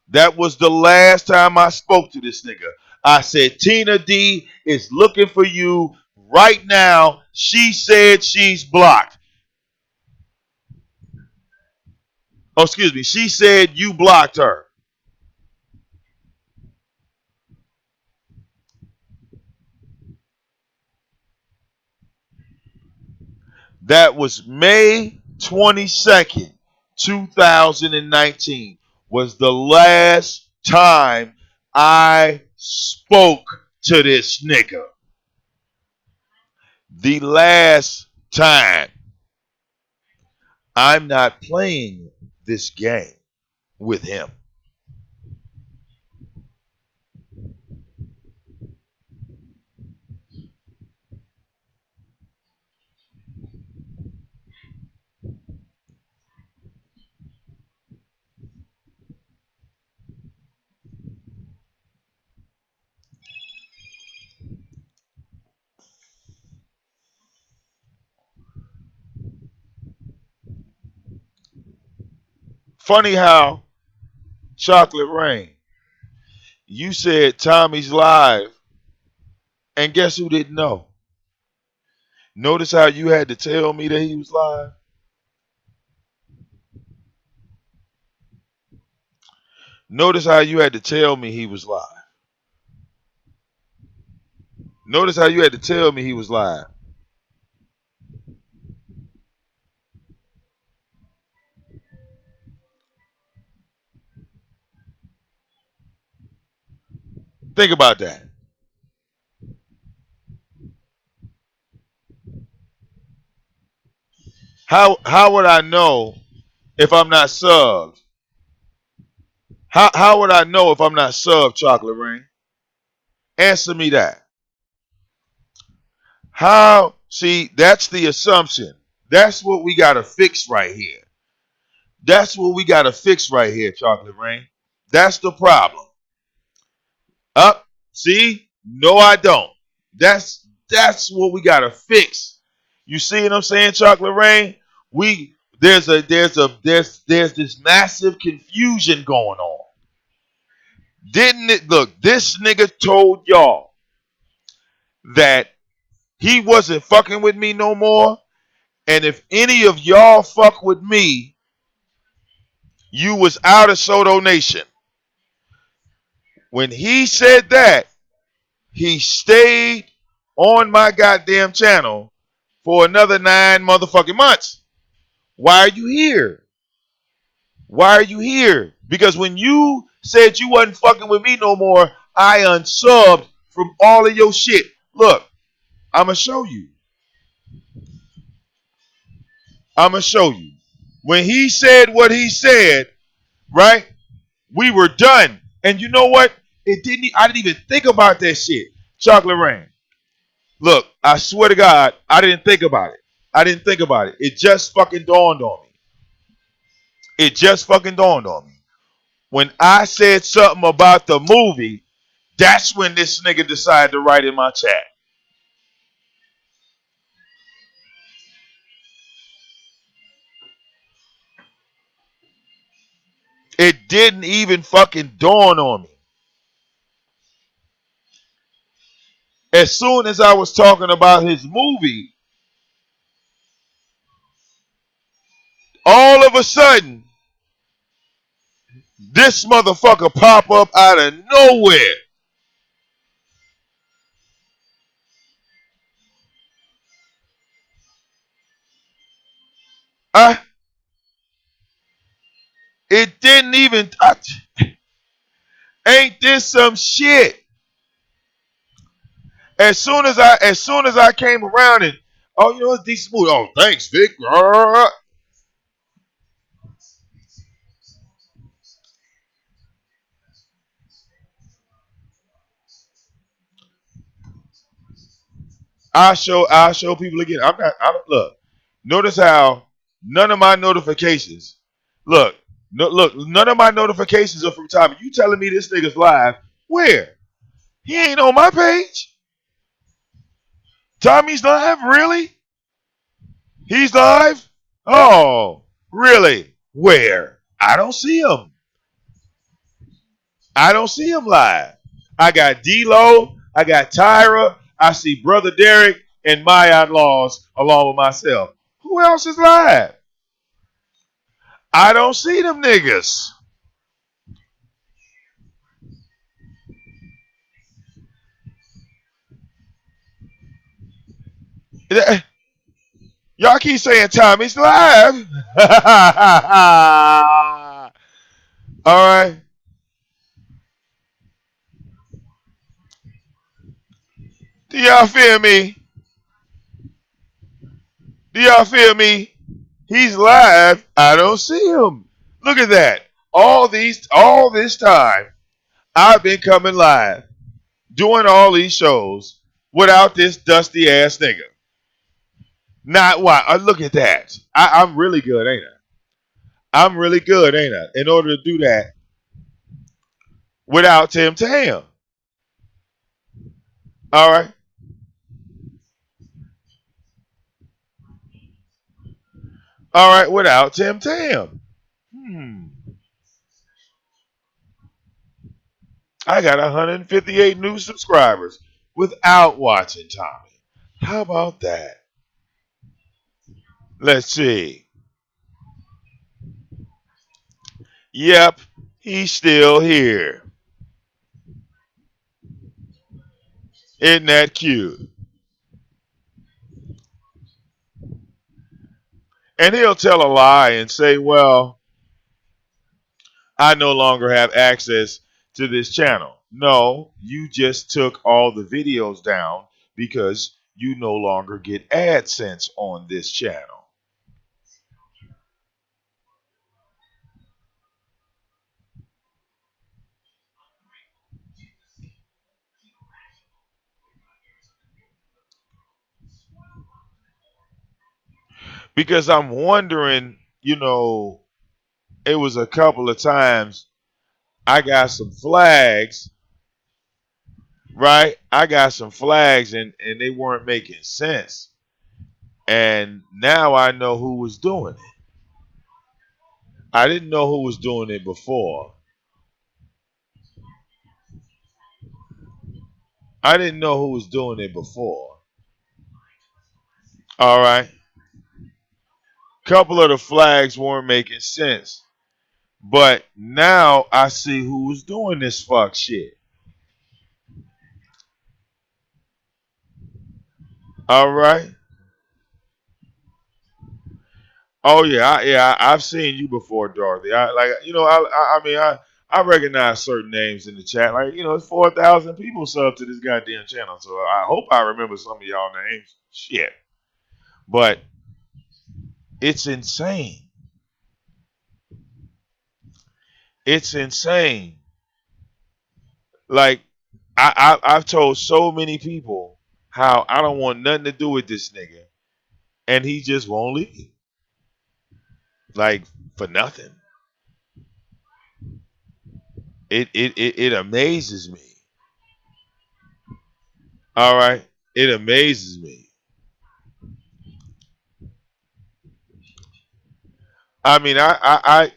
That was the last time I spoke to this nigga. I said, Tina D is looking for you right now. She said she's blocked. Oh, excuse me. She said you blocked her. That was May 22nd, 2019 was the last time I spoke to this nigga. The last time. I'm not playing this game with him. Funny how, Chocolate Rain, you said Tommy's live, and guess who didn't know? Notice how you had to tell me that he was live? Notice how you had to tell me he was live. Notice how you had to tell me he was live. Think about that. How would I know if I'm not subbed? How would I know if I'm not subbed, Chocolate Rain? Answer me that. How? See, that's the assumption. That's what we got to fix right here. That's what we got to fix right here, Chocolate Rain. That's the problem. Up, see? No, I don't. That's what we got to fix. You see what I'm saying, Chocolate Rain? There's this massive confusion going on. Didn't it? Look, this nigga told y'all that he wasn't fucking with me no more. And if any of y'all fuck with me, you was out of Sotonation. When he said that, he stayed on my goddamn channel for another 9 motherfucking months. Why are you here? Why are you here? Because when you said you wasn't fucking with me no more, I unsubbed from all of your shit. Look, I'ma show you. I'ma show you. When he said what he said, right? We were done. And you know what? I didn't even think about that shit. Chocolate Rain. Look, I swear to God, I didn't think about it. I didn't think about it. It just fucking dawned on me. It just fucking dawned on me. When I said something about the movie, that's when this nigga decided to write in my chat. It didn't even fucking dawn on me. As soon as I was talking about his movie, all of a sudden, this motherfucker pop up out of nowhere. It didn't even touch. Ain't this some shit? As soon as I came around and you know it's decent smooth. Oh, thanks, Vic. I'll show people again. I don't look. Notice how none of my notifications look. No, look, none of my notifications are from Tommy. You telling me this nigga's live? Where? He ain't on my page. Tommy's live? Really? He's live? Oh, really? Where? I don't see him. I don't see him live. I got D-Lo. I got Tyra. I see Brother Derek and my outlaws along with myself. Who else is live? I don't see them niggas. Y'all keep saying Tommy's live. All right. Do y'all feel me? Do y'all feel me? He's live. I don't see him. Look at that. All this time, I've been coming live, doing all these shows without this dusty ass nigga. Not why. Look at that. I'm really good, ain't I? I'm really good, ain't I? In order to do that without Tim Tam. All right. All right, without Tim Tam. Hmm. I got 158 new subscribers without watching Tommy. How about that? Let's see. Yep, he's still here. Isn't that cute? And he'll tell a lie and say, well, I no longer have access to this channel. No, you just took all the videos down because you no longer get AdSense on this channel. Because I'm wondering, it was a couple of times I got some flags, right? I got some flags and they weren't making sense. And now I know who was doing it. I didn't know who was doing it before. I didn't know who was doing it before. All right. Couple of the flags weren't making sense. But now I see who was doing this fuck shit. All right. Oh yeah, I've seen you before, Dorothy. I recognize certain names in the chat. Like, it's 4,000 people sub to this goddamn channel. So I hope I remember some of y'all names. Shit. But it's insane. It's insane. Like I've told so many people how I don't want nothing to do with this nigga, and he just won't leave. Like, for nothing. It amazes me. All right, it amazes me. I mean, I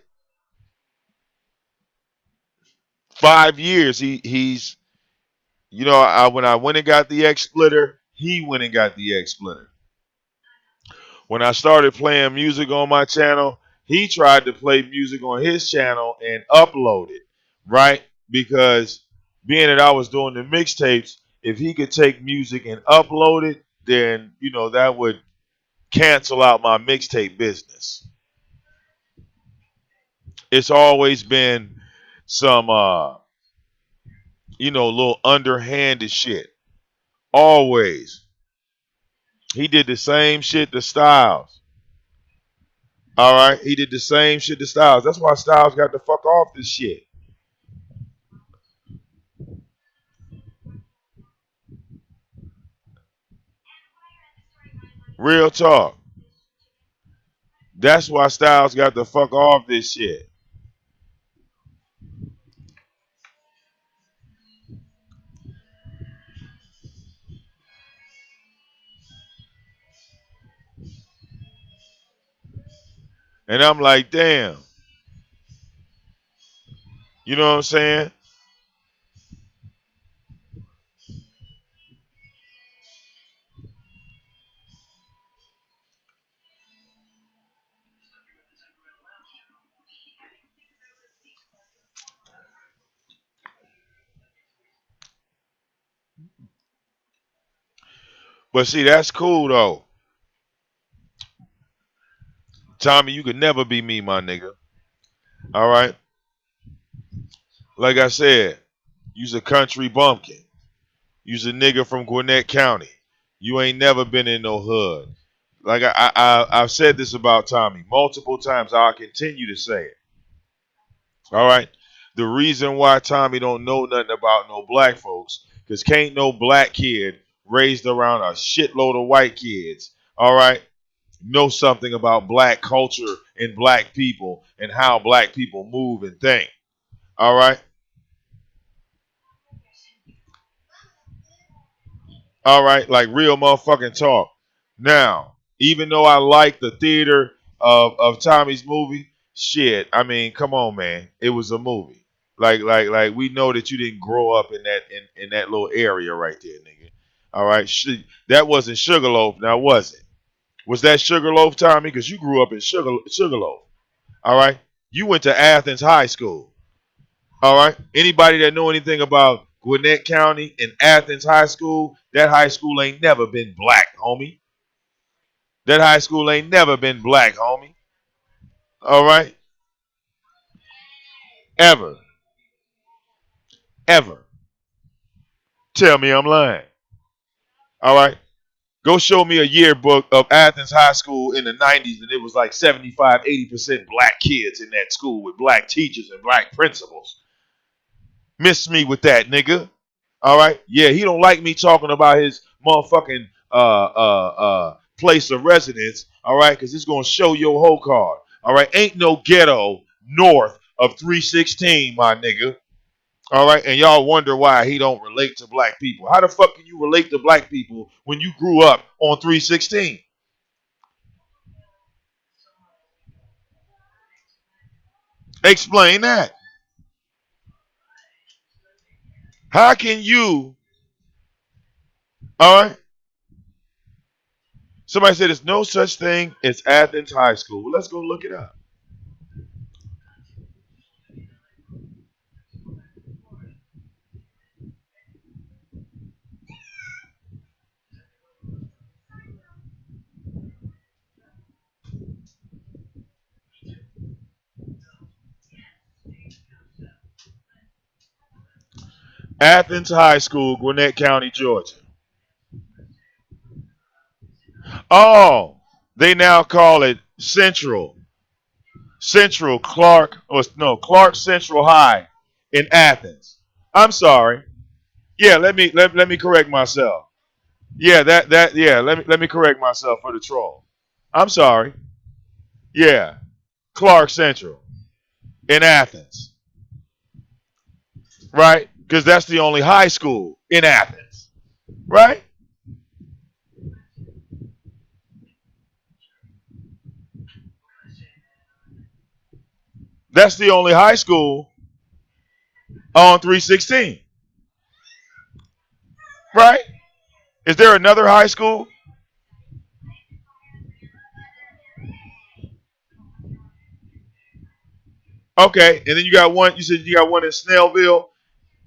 5 years he's when I went and got the X splitter, he went and got the X splitter. When I started playing music on my channel, he tried to play music on his channel and upload it, right? Because being that I was doing the mixtapes, if he could take music and upload it, then that would cancel out my mixtape business. It's always been some little underhanded shit. Always. He did the same shit to Styles. All right, he did the same shit to Styles. That's why Styles got the fuck off this shit. Real talk. That's why Styles got the fuck off this shit. And I'm like, damn. You know what I'm saying? But see, that's cool though. Tommy, you could never be me, my nigga. All right. Like I said, you's a country bumpkin. You's a nigga from Gwinnett County. You ain't never been in no hood. Like I've said this about Tommy multiple times. I'll continue to say it. All right. The reason why Tommy don't know nothing about no black folks, because can't no black kid raised around a shitload of white kids, all right, know something about black culture and black people and how black people move and think. All right. All right, like real motherfucking talk. Now, even though I like the theater of Tommy's movie, shit, I mean, come on, man. It was a movie. Like we know that you didn't grow up in that little area right there, nigga. All right, that wasn't Sugarloaf, now was it? Was that Sugarloaf, Tommy? Because you grew up in Sugarloaf. All right, you went to Athens High School. All right. Anybody that know anything about Gwinnett County and Athens High School, that high school ain't never been black, homie. That high school ain't never been black, homie. All right. Ever. Ever. Tell me I'm lying. All right. Go show me a yearbook of Athens High School in the 90s and it was like 75, 80% black kids in that school with black teachers and black principals. Miss me with that, nigga. All right. Yeah, he don't like me talking about his motherfucking place of residence. All right, because it's gonna show your whole card. All right, ain't no ghetto north of 316, my nigga. All right, and y'all wonder why he don't relate to black people. How the fuck can you relate to black people when you grew up on 316? Explain that. How can you? All right. Somebody said there's no such thing as Athens High School. Well, let's go look it up. Athens High School, Gwinnett County, Georgia. Oh, they now call it Central Clark, or no, Clark Central High in Athens. I'm sorry. Yeah, let me correct myself. Yeah, let me correct myself for the troll. I'm sorry. Yeah, Clark Central in Athens, right? Because that's the only high school in Athens, right? That's the only high school on 316, right? Is there another high school? Okay, and then you got one. You said you got one in Snellville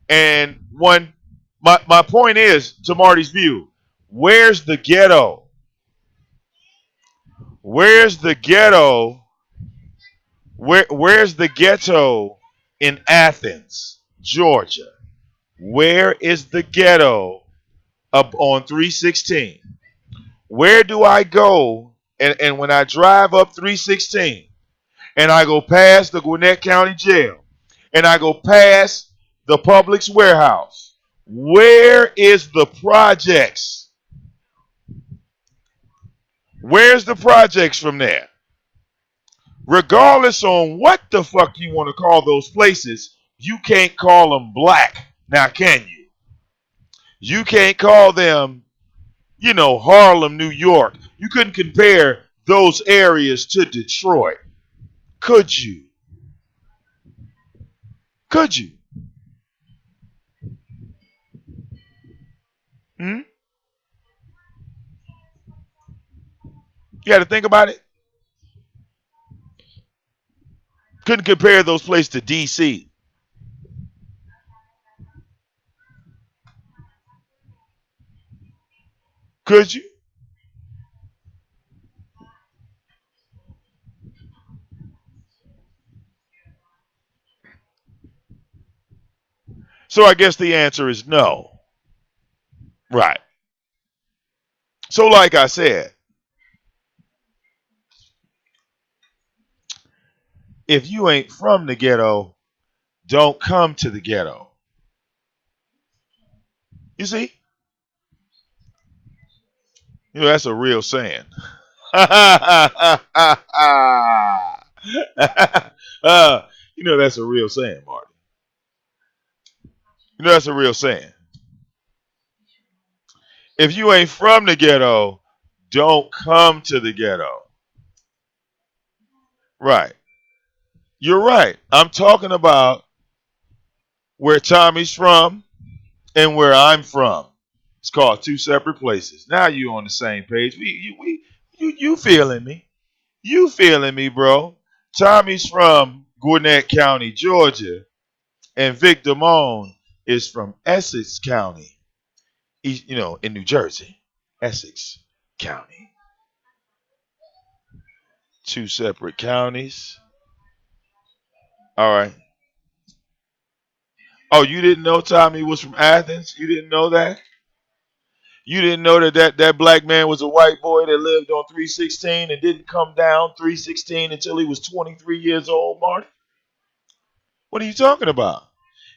and one. My point is to Marty's view. Where's the ghetto? Where's the ghetto? Where's the ghetto in Athens, Georgia? Where is the ghetto up on 316? Where do I go? And when I drive up 316 and I go past the Gwinnett County Jail and I go past the Publix warehouse, where is the projects? Where's the projects from there? Regardless on what the fuck you want to call those places, you can't call them black. Now, can you? You can't call them, Harlem, New York. You couldn't compare those areas to Detroit. Could you? Could you? Hmm? You got to think about it. Couldn't compare those places to D.C. Could you? So I guess the answer is no. Right. So like I said, if you ain't from the ghetto, don't come to the ghetto. You see? That's a real saying. That's a real saying, Marty. That's a real saying. If you ain't from the ghetto, don't come to the ghetto. Right. You're right. I'm talking about where Tommy's from and where I'm from. It's called two separate places. Now you on the same page. You feeling me? You feeling me, bro? Tommy's from Gwinnett County, Georgia, and VicDamoane is from Essex County, in New Jersey. Essex County. Two separate counties. All right. Oh, you didn't know Tommy was from Athens? You didn't know that? You didn't know that black man was a white boy that lived on 316 and didn't come down 316 until he was 23 years old, Marty? What are you talking about?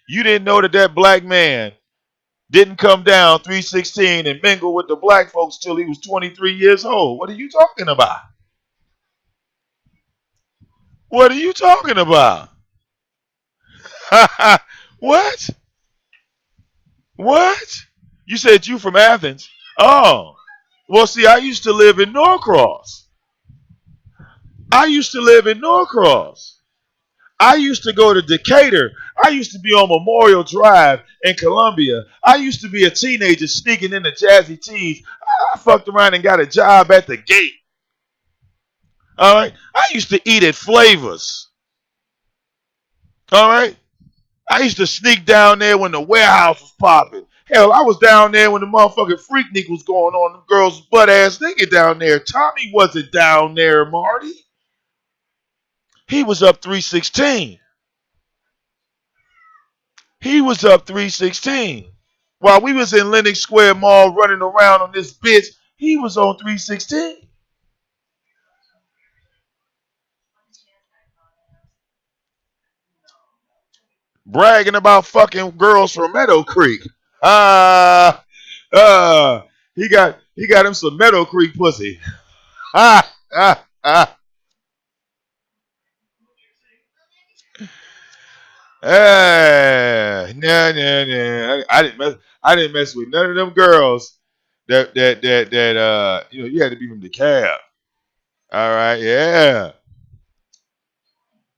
You didn't know that black man didn't come down 316 and mingle with the black folks till he was 23 years old. What are you talking about? What are you talking about? What? What? You said you from Athens. Oh. Well, see, I used to live in Norcross. I used to live in Norcross. I used to go to Decatur. I used to be on Memorial Drive in Columbia. I used to be a teenager sneaking into Jazzy T's. I fucked around and got a job at the gate. All right. I used to eat at Flavors. All right. I used to sneak down there when the warehouse was popping. Hell, I was down there when the motherfucking Freaknik was going on. The girls butt ass naked down there. Tommy wasn't down there, Marty. He was up 316. He was up 316. While we was in Lenox Square Mall running around on this bitch, he was on 316. Bragging about fucking girls from Meadow Creek. Ah, he got him some Meadow Creek pussy. Ah, ah, ah. Nah, nah, nah. I didn't mess with none of them girls that you had to be from the cab. All right, yeah.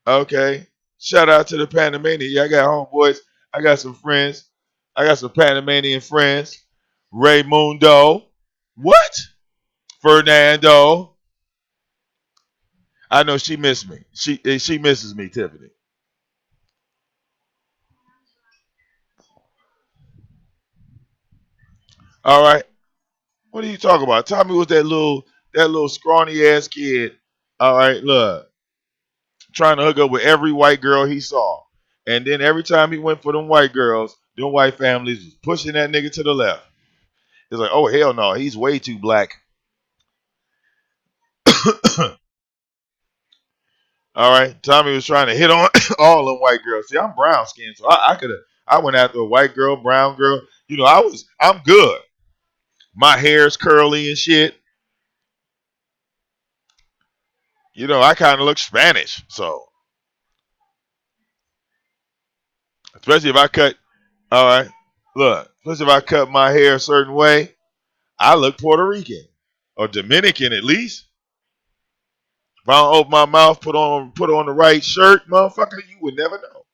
Okay. Shout out to the Panamanian. Yeah, I got homeboys. I got some friends. I got some Panamanian friends. Raymundo. What? Fernando. I know she missed me. She misses me, Tiffany. All right. What are you talking about? Tommy was that little scrawny ass kid. All right, look, trying to hook up with every white girl he saw, and then every time he went for them white girls, them white families was pushing that nigga to the left. It's like, oh hell no, he's way too black. All right, Tommy was trying to hit on all them white girls. See, I'm brown skinned, so I could have. I went after a white girl, brown girl. I'm good. My hair's curly and shit. I kind of look Spanish, so especially if I cut. All right, look, especially if I cut my hair a certain way, I look Puerto Rican or Dominican at least. If I don't open my mouth, put on the right shirt, motherfucker, you would never know.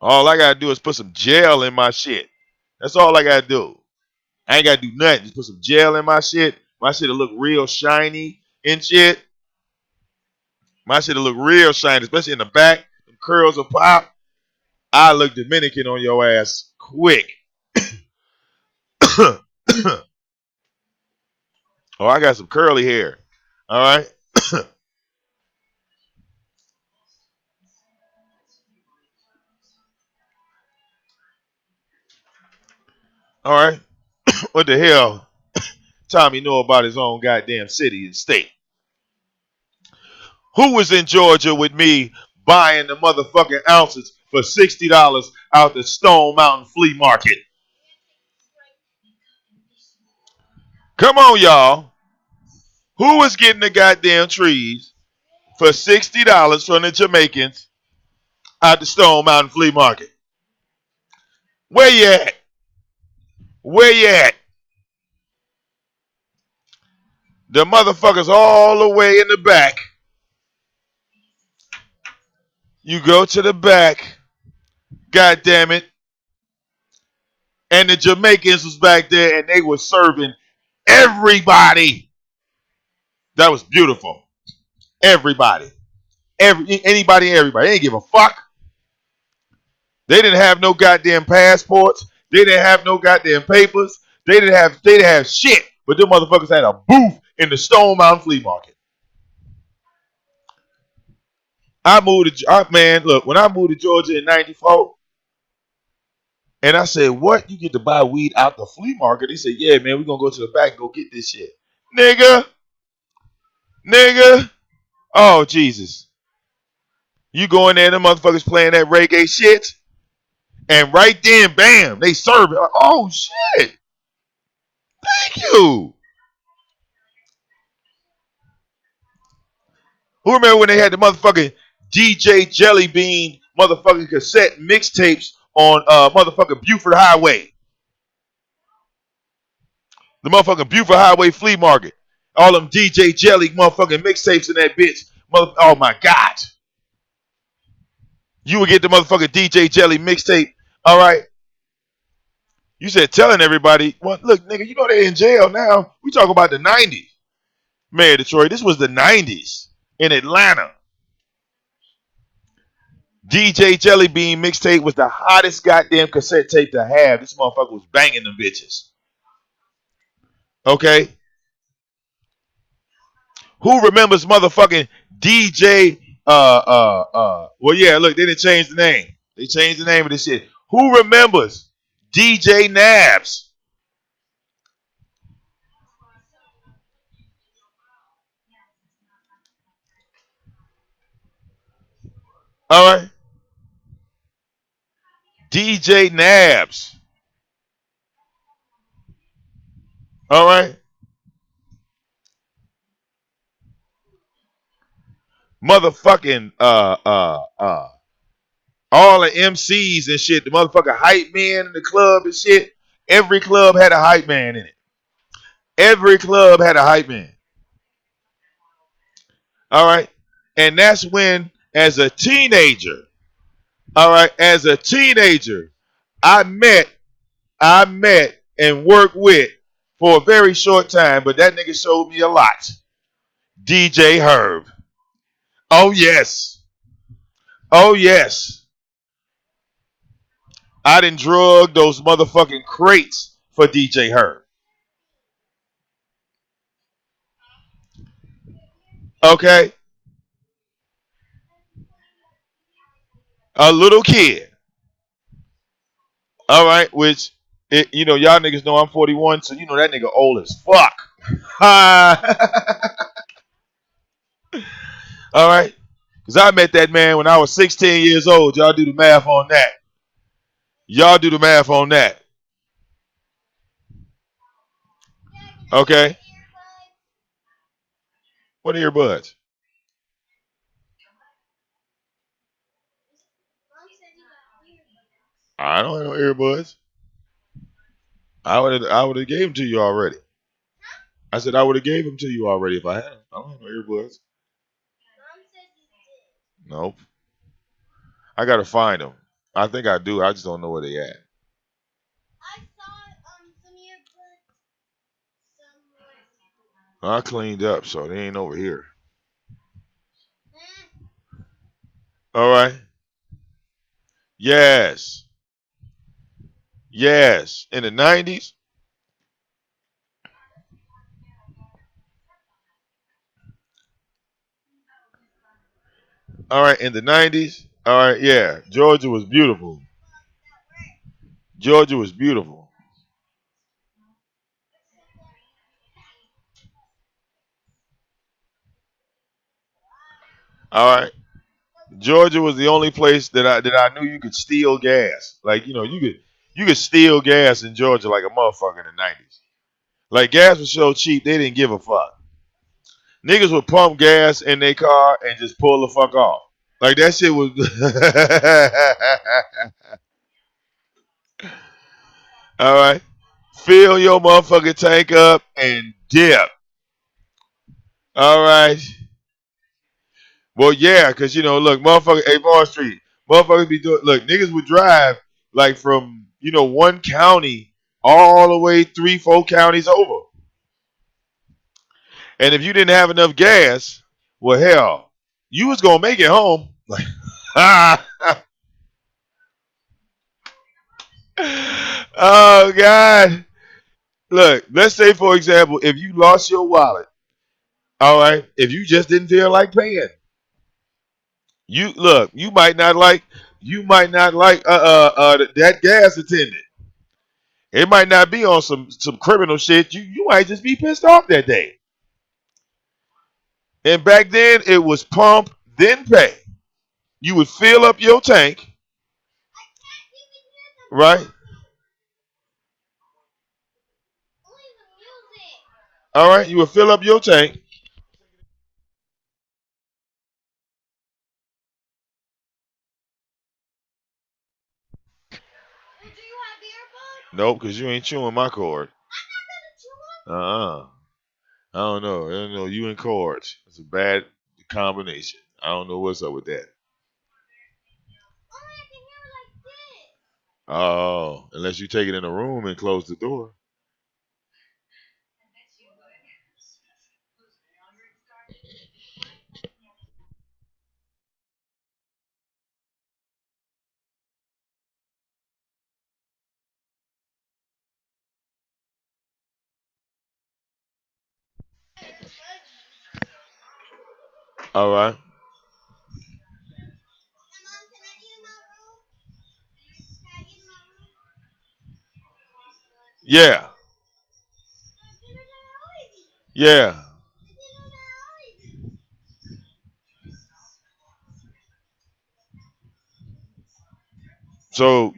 All I gotta do is put some gel in my shit. That's all I gotta do. I ain't gotta do nothing. Just put some gel in my shit. My shit'll look real shiny and shit. My shit'll look real shiny, especially in the back. The curls will pop. I look Dominican on your ass quick. Oh, I got some curly hair. All right. All right. What the hell? Tommy know about his own goddamn city and state. Who was in Georgia with me buying the motherfucking ounces for $60 out the Stone Mountain Flea Market? Come on, y'all. Who was getting the goddamn trees for $60 from the Jamaicans out the Stone Mountain Flea Market? Where you at? Where you at? The motherfuckers all the way in the back. You go to the back, god damn it, and the Jamaicans was back there and they were serving everybody. That was beautiful. Everybody. Anybody, everybody. They didn't give a fuck. They didn't have no goddamn passports. They didn't have no goddamn papers. They didn't have shit. But them motherfuckers had a booth in the Stone Mountain Flea Market. Man, look, when I moved to Georgia in 94, and I said, what? You get to buy weed out the flea market? They said, yeah, man, we're going to go to the back and go get this shit. Nigga. Oh, Jesus. You go in there, them motherfuckers playing that reggae shit, and right then, bam, they serve it. Like, oh, shit. Thank you. Who remember when they had the motherfucking DJ Jelly Bean motherfucking cassette mixtapes on motherfucking Buford Highway? The motherfucking Buford Highway flea market. All them DJ Jelly motherfucking mixtapes in that bitch. Oh my God. You would get the motherfucking DJ Jelly mixtape. All right. You said telling everybody. Well, look, nigga, you know they're in jail now. We talk about the 90s. Man, Detroit, this was the 90s in Atlanta. DJ Jelly Bean mixtape was the hottest goddamn cassette tape to have. This motherfucker was banging them bitches. Okay? Who remembers motherfucking DJ well yeah, look, they didn't change the name. They changed the name of this shit. Who remembers DJ Nabs? All right. DJ Nabs. All right. Motherfucking all the MCs and shit, the motherfucking hype man in the club and shit. Every club had a hype man in it. Every club had a hype man. All right. And that's when, as a teenager, all right, as a teenager, I met and worked with for a very short time, but that nigga showed me a lot. DJ Herb. Oh, yes. Oh, yes. I done drug those motherfucking crates for DJ Herb. Okay? A little kid. All right, which, y'all niggas know I'm 41, so you know that nigga old as fuck. All right? Because I met that man when I was 16 years old. Y'all do the math on that. Y'all do the math on that. Okay? What are earbuds? I don't have no earbuds. I would have gave them to you already. I said I would have gave them to you already if I had them. I don't have no earbuds. Nope. I gotta find them. I think I do. I just don't know where they at. I cleaned up, so they ain't over here. All right. Yes. Yes. In the 90s. All right. In the 90s. All right. Yeah. Georgia was beautiful. Georgia was beautiful. All right. Georgia was the only place that I knew you could steal gas. Like, you could steal gas in Georgia like a motherfucker in the 90s. Like, gas was so cheap they didn't give a fuck. Niggas would pump gas in their car and just pull the fuck off. Like, that shit was all right. Fill your motherfucking tank up and dip. All right. Well, yeah, because look, motherfucker, Avon Street, motherfuckers be doing. Look, niggas would drive like from one county all the way 3, 4 counties over, and if you didn't have enough gas, well, hell, you was gonna make it home. Like, oh God. Look, let's say for example, if you lost your wallet, all right, if you just didn't feel like paying, you might not like that gas attendant. It might not be on some criminal shit. You might just be pissed off that day. And back then it was pump then pay. You would fill up your tank, right? All right, you would fill up your tank. Nope, because you ain't chewing my cord. Uh-uh. I don't know. I don't know. You and cords. It's a bad combination. I don't know what's up with that. Oh, unless you take it in a room and close the door. All right. Yeah. Yeah. So,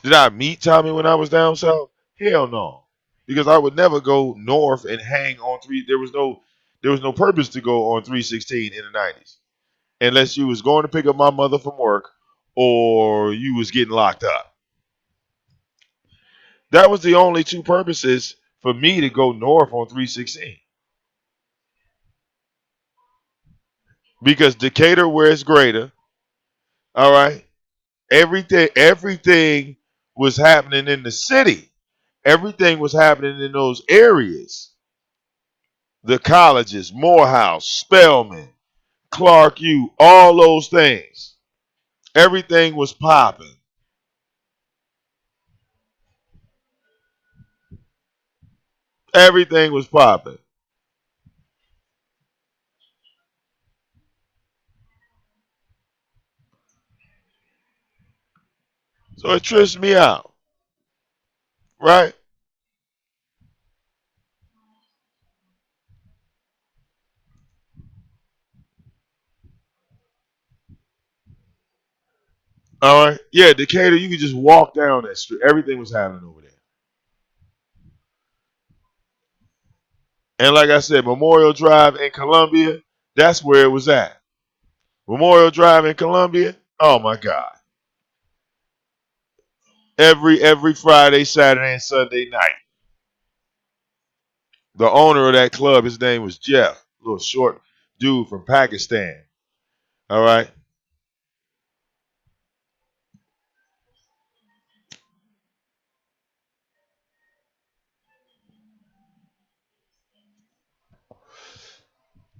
did I meet Tommy when I was down south? Hell no. Because I would never go north and hang on three. There was no purpose to go on 316 in the 90s. Unless you was going to pick up my mother from work or you was getting locked up. That was the only two purposes for me to go north on 316. Because Decatur, where it's greater, all right, everything was happening in the city. Everything was happening in those areas. The colleges, Morehouse, Spelman, Clark U, all those things. Everything was popping. Everything was popping. So it trips me out, right? All right. Yeah, Decatur, you could just walk down that street. Everything was happening over there. And like I said, Memorial Drive in Columbia, that's where it was at. Memorial Drive in Columbia, oh my God. Every Friday, Saturday, and Sunday night. The owner of that club, his name was Jeff, a little short dude from Pakistan. All right.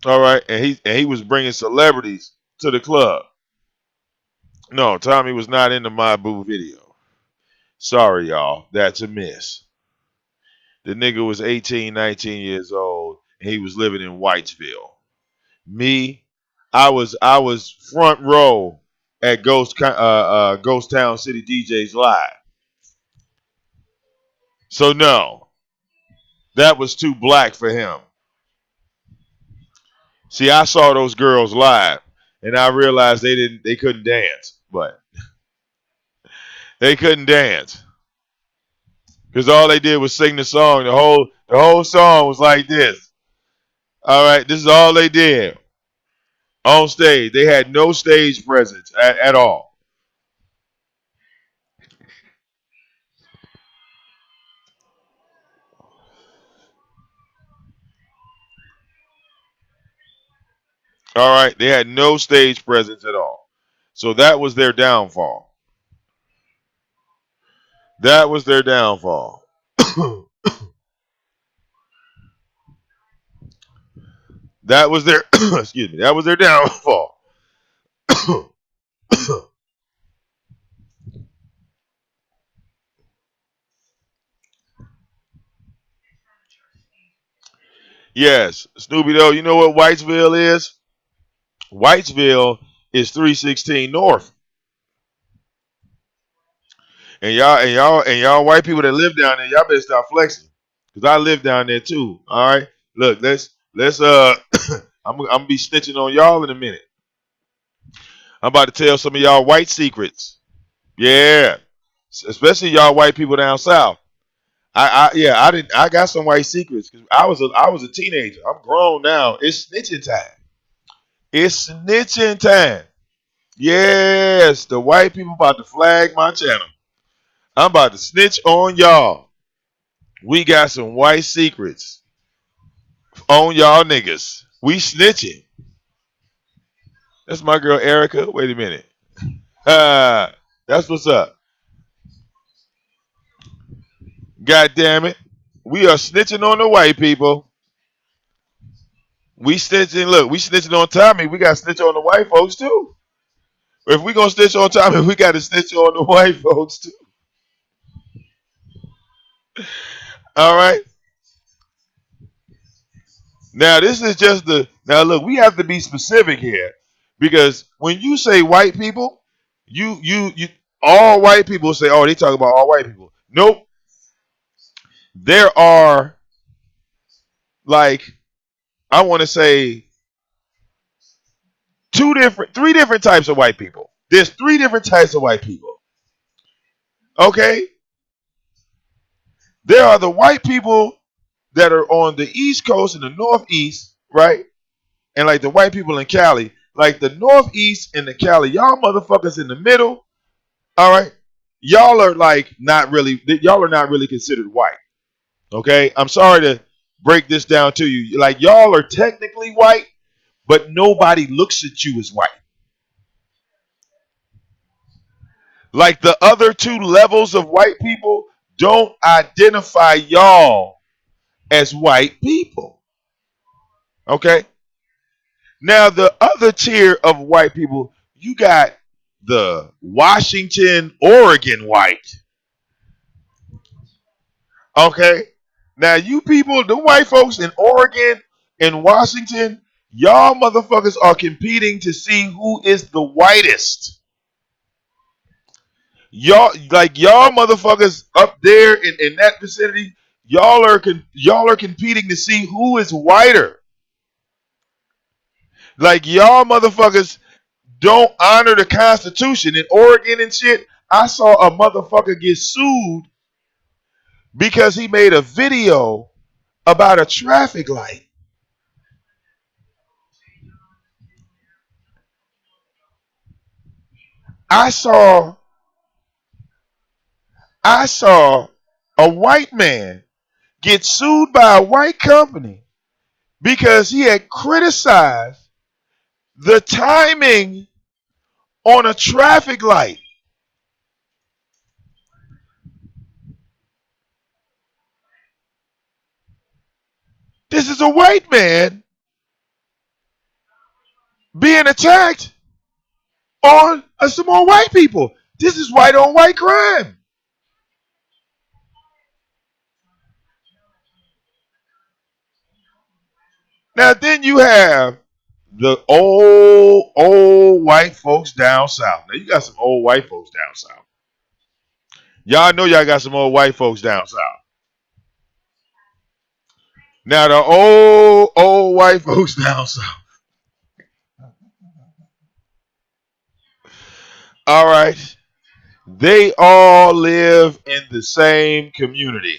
All right. And he was bringing celebrities to the club. No, Tommy was not in the My Boo video. Sorry, y'all. That's a miss. The nigga was 18, 19 years old, and he was living in Whitesville. Me, I was front row at Ghost Town City DJs live. So no, that was too black for him. See, I saw those girls live, and I realized they couldn't dance, but they couldn't dance because all they did was sing the song. The whole song was like this. All right, this is all they did on stage. They had no stage presence at all. All right, they had no stage presence at all. So that was their downfall. That was their downfall. That was their excuse me. That was their downfall. Yes, Snoopy though. You know what Whitesville is? Whitesville is 316 North, and y'all white people that live down there, y'all better stop flexing, cause I live down there too. All right, look, let's I'm gonna be snitching on y'all in a minute. I'm about to tell some of y'all white secrets. Yeah, especially y'all white people down south. I got some white secrets because I was a teenager. I'm grown now. It's snitching time. It's snitching time. Yes, the white people about to flag my channel. I'm about to snitch on y'all. We got some white secrets on y'all niggas. We snitching. That's my girl Erica. Wait a minute. That's what's up. God damn it. We are snitching on the white people. We snitching. Look, we snitching on Tommy. We got to snitch on the white folks too. If we gonna snitch on Tommy, we got to snitch on the white folks too. All right. Now this is just the. Now look, we have to be specific here because when you say white people, you all white people say, oh, they talk about all white people. Nope. There are like I want to say three different types of white people. There's three different types of white people. Okay? There are the white people that are on the East Coast and the Northeast, right? And like the white people in Cali, like the Northeast and the Cali, y'all motherfuckers in the middle, all right? Y'all are like not really, y'all are not really considered white. Okay? I'm sorry to break this down to you. Like y'all are technically white, but nobody looks at you as white. Like the other two levels of white people don't identify y'all as white people. Okay? Now, the other tier of white people, you got the Washington, Oregon white. Okay? Now, you people, the white folks in Oregon and Washington, y'all motherfuckers are competing to see who is the whitest. Y'all motherfuckers up there in that vicinity, y'all are competing to see who is whiter. Like y'all motherfuckers don't honor the Constitution in Oregon and shit. I saw a motherfucker get sued because he made a video about a traffic light. I saw I saw a white man get sued by a white company because he had criticized the timing on a traffic light. This is a white man being attacked on some more white people. This is white on white crime. Now then you have the old white folks down south. Now you got some old white folks down south. Y'all know y'all got some old white folks down south. Now the old white folks down south. All right. They all live in the same community.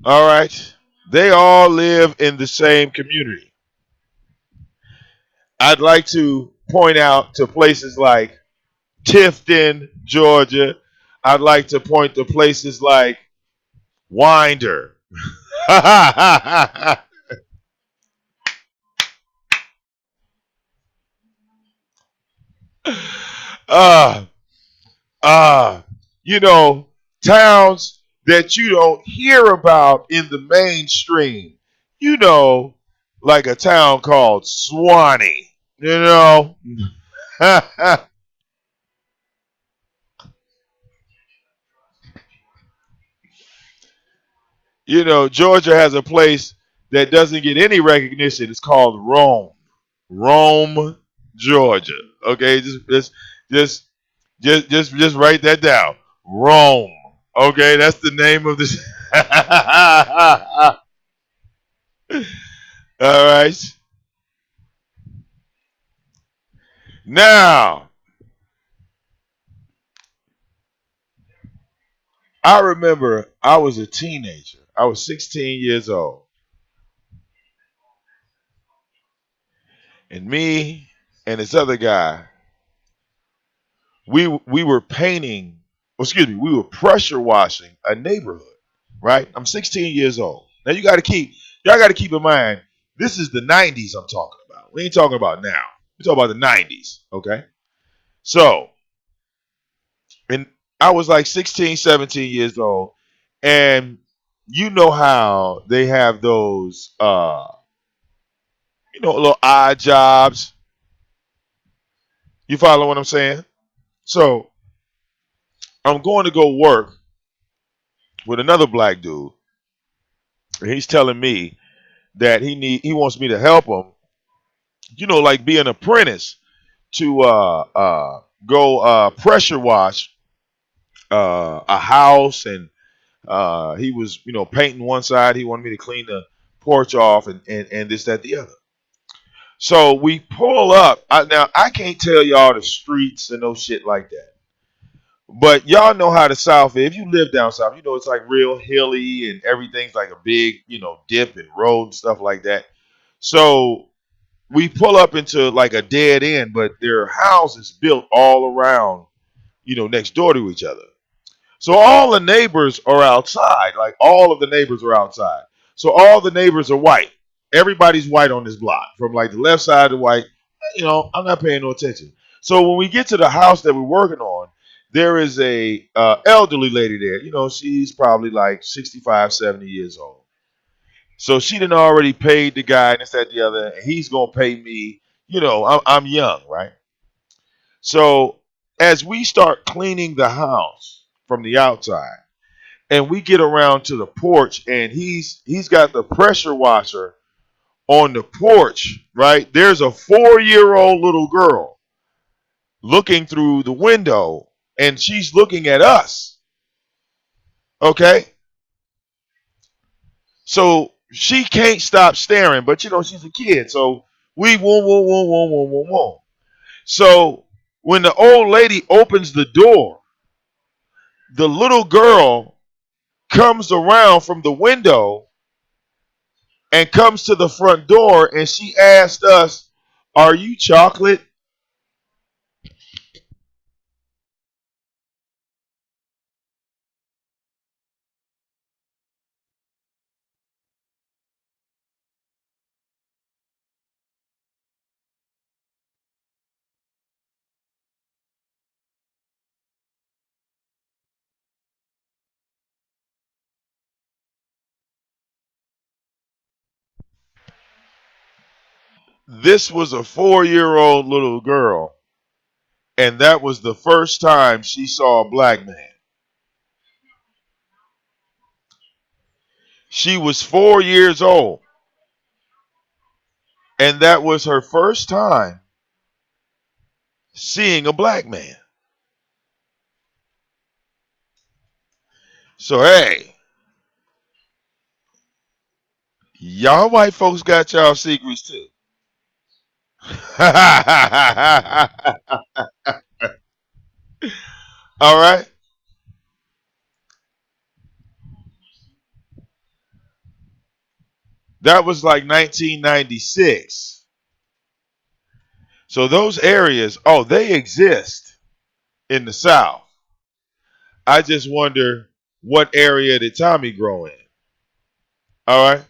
All right. They all live in the same community. I'd like to point out to places like Tifton, Georgia. I'd like to point to places like Winder. uh, uh, you know, towns that you don't hear about in the mainstream. You know, like a town called Swanee. You know, Georgia has a place that doesn't get any recognition. It's called Rome. Rome, Georgia. Okay, just, just write that down. Rome. Okay, that's the name of this. All right. Now, I remember I was a teenager. I was 16 years old, and me and this other guy, we were painting. Excuse me, we were pressure washing a neighborhood. Right? I'm 16 years old. Now y'all got to keep in mind, this is the 90s I'm talking about. We ain't talking about now. We're talking about the 90s. Okay. So, and I was like 16, 17 years old, and you know how they have those, little odd jobs. You follow what I'm saying? So I'm going to go work with another black dude, and he's telling me that he wants me to help him. Like be an apprentice to go pressure wash a house, and he was painting one side. He wanted me to clean the porch off, and this, that, the other. So we pull up. Now I can't tell y'all the streets and no shit like that, but y'all know how the South is. If you live down south, it's like real hilly and everything's like a big dip and road and stuff like that. So we pull up into like a dead end, but there are houses built all around, next door to each other. So all the neighbors are outside. Like all of the neighbors are outside. So all the neighbors are white. Everybody's white on this block. From like the left side to white. I'm not paying no attention. So when we get to the house that we're working on, there is a elderly lady there. She's probably like 65, 70 years old. So she done already paid the guy and this, that, the other. And he's gonna pay me. I'm young, right? So as we start cleaning the house from the outside, and we get around to the porch, and he's got the pressure washer on the porch, right? There's a 4-year-old little girl looking through the window, and she's looking at us. Okay? So she can't stop staring, but she's a kid. So we whoom, whoom, whoom, whoom, whoom, whoom, whoom. So when the old lady opens the door, the little girl comes around from the window and comes to the front door, and she asked us, "Are you chocolate?" This was a 4-year-old little girl, and that was the first time she saw a black man. She was 4 years old, and that was her first time seeing a black man. So, hey, y'all white folks got y'all secrets too. All right. That was like 1996. So those areas, oh, they exist in the South. I just wonder what area did Tommy grow in? All right.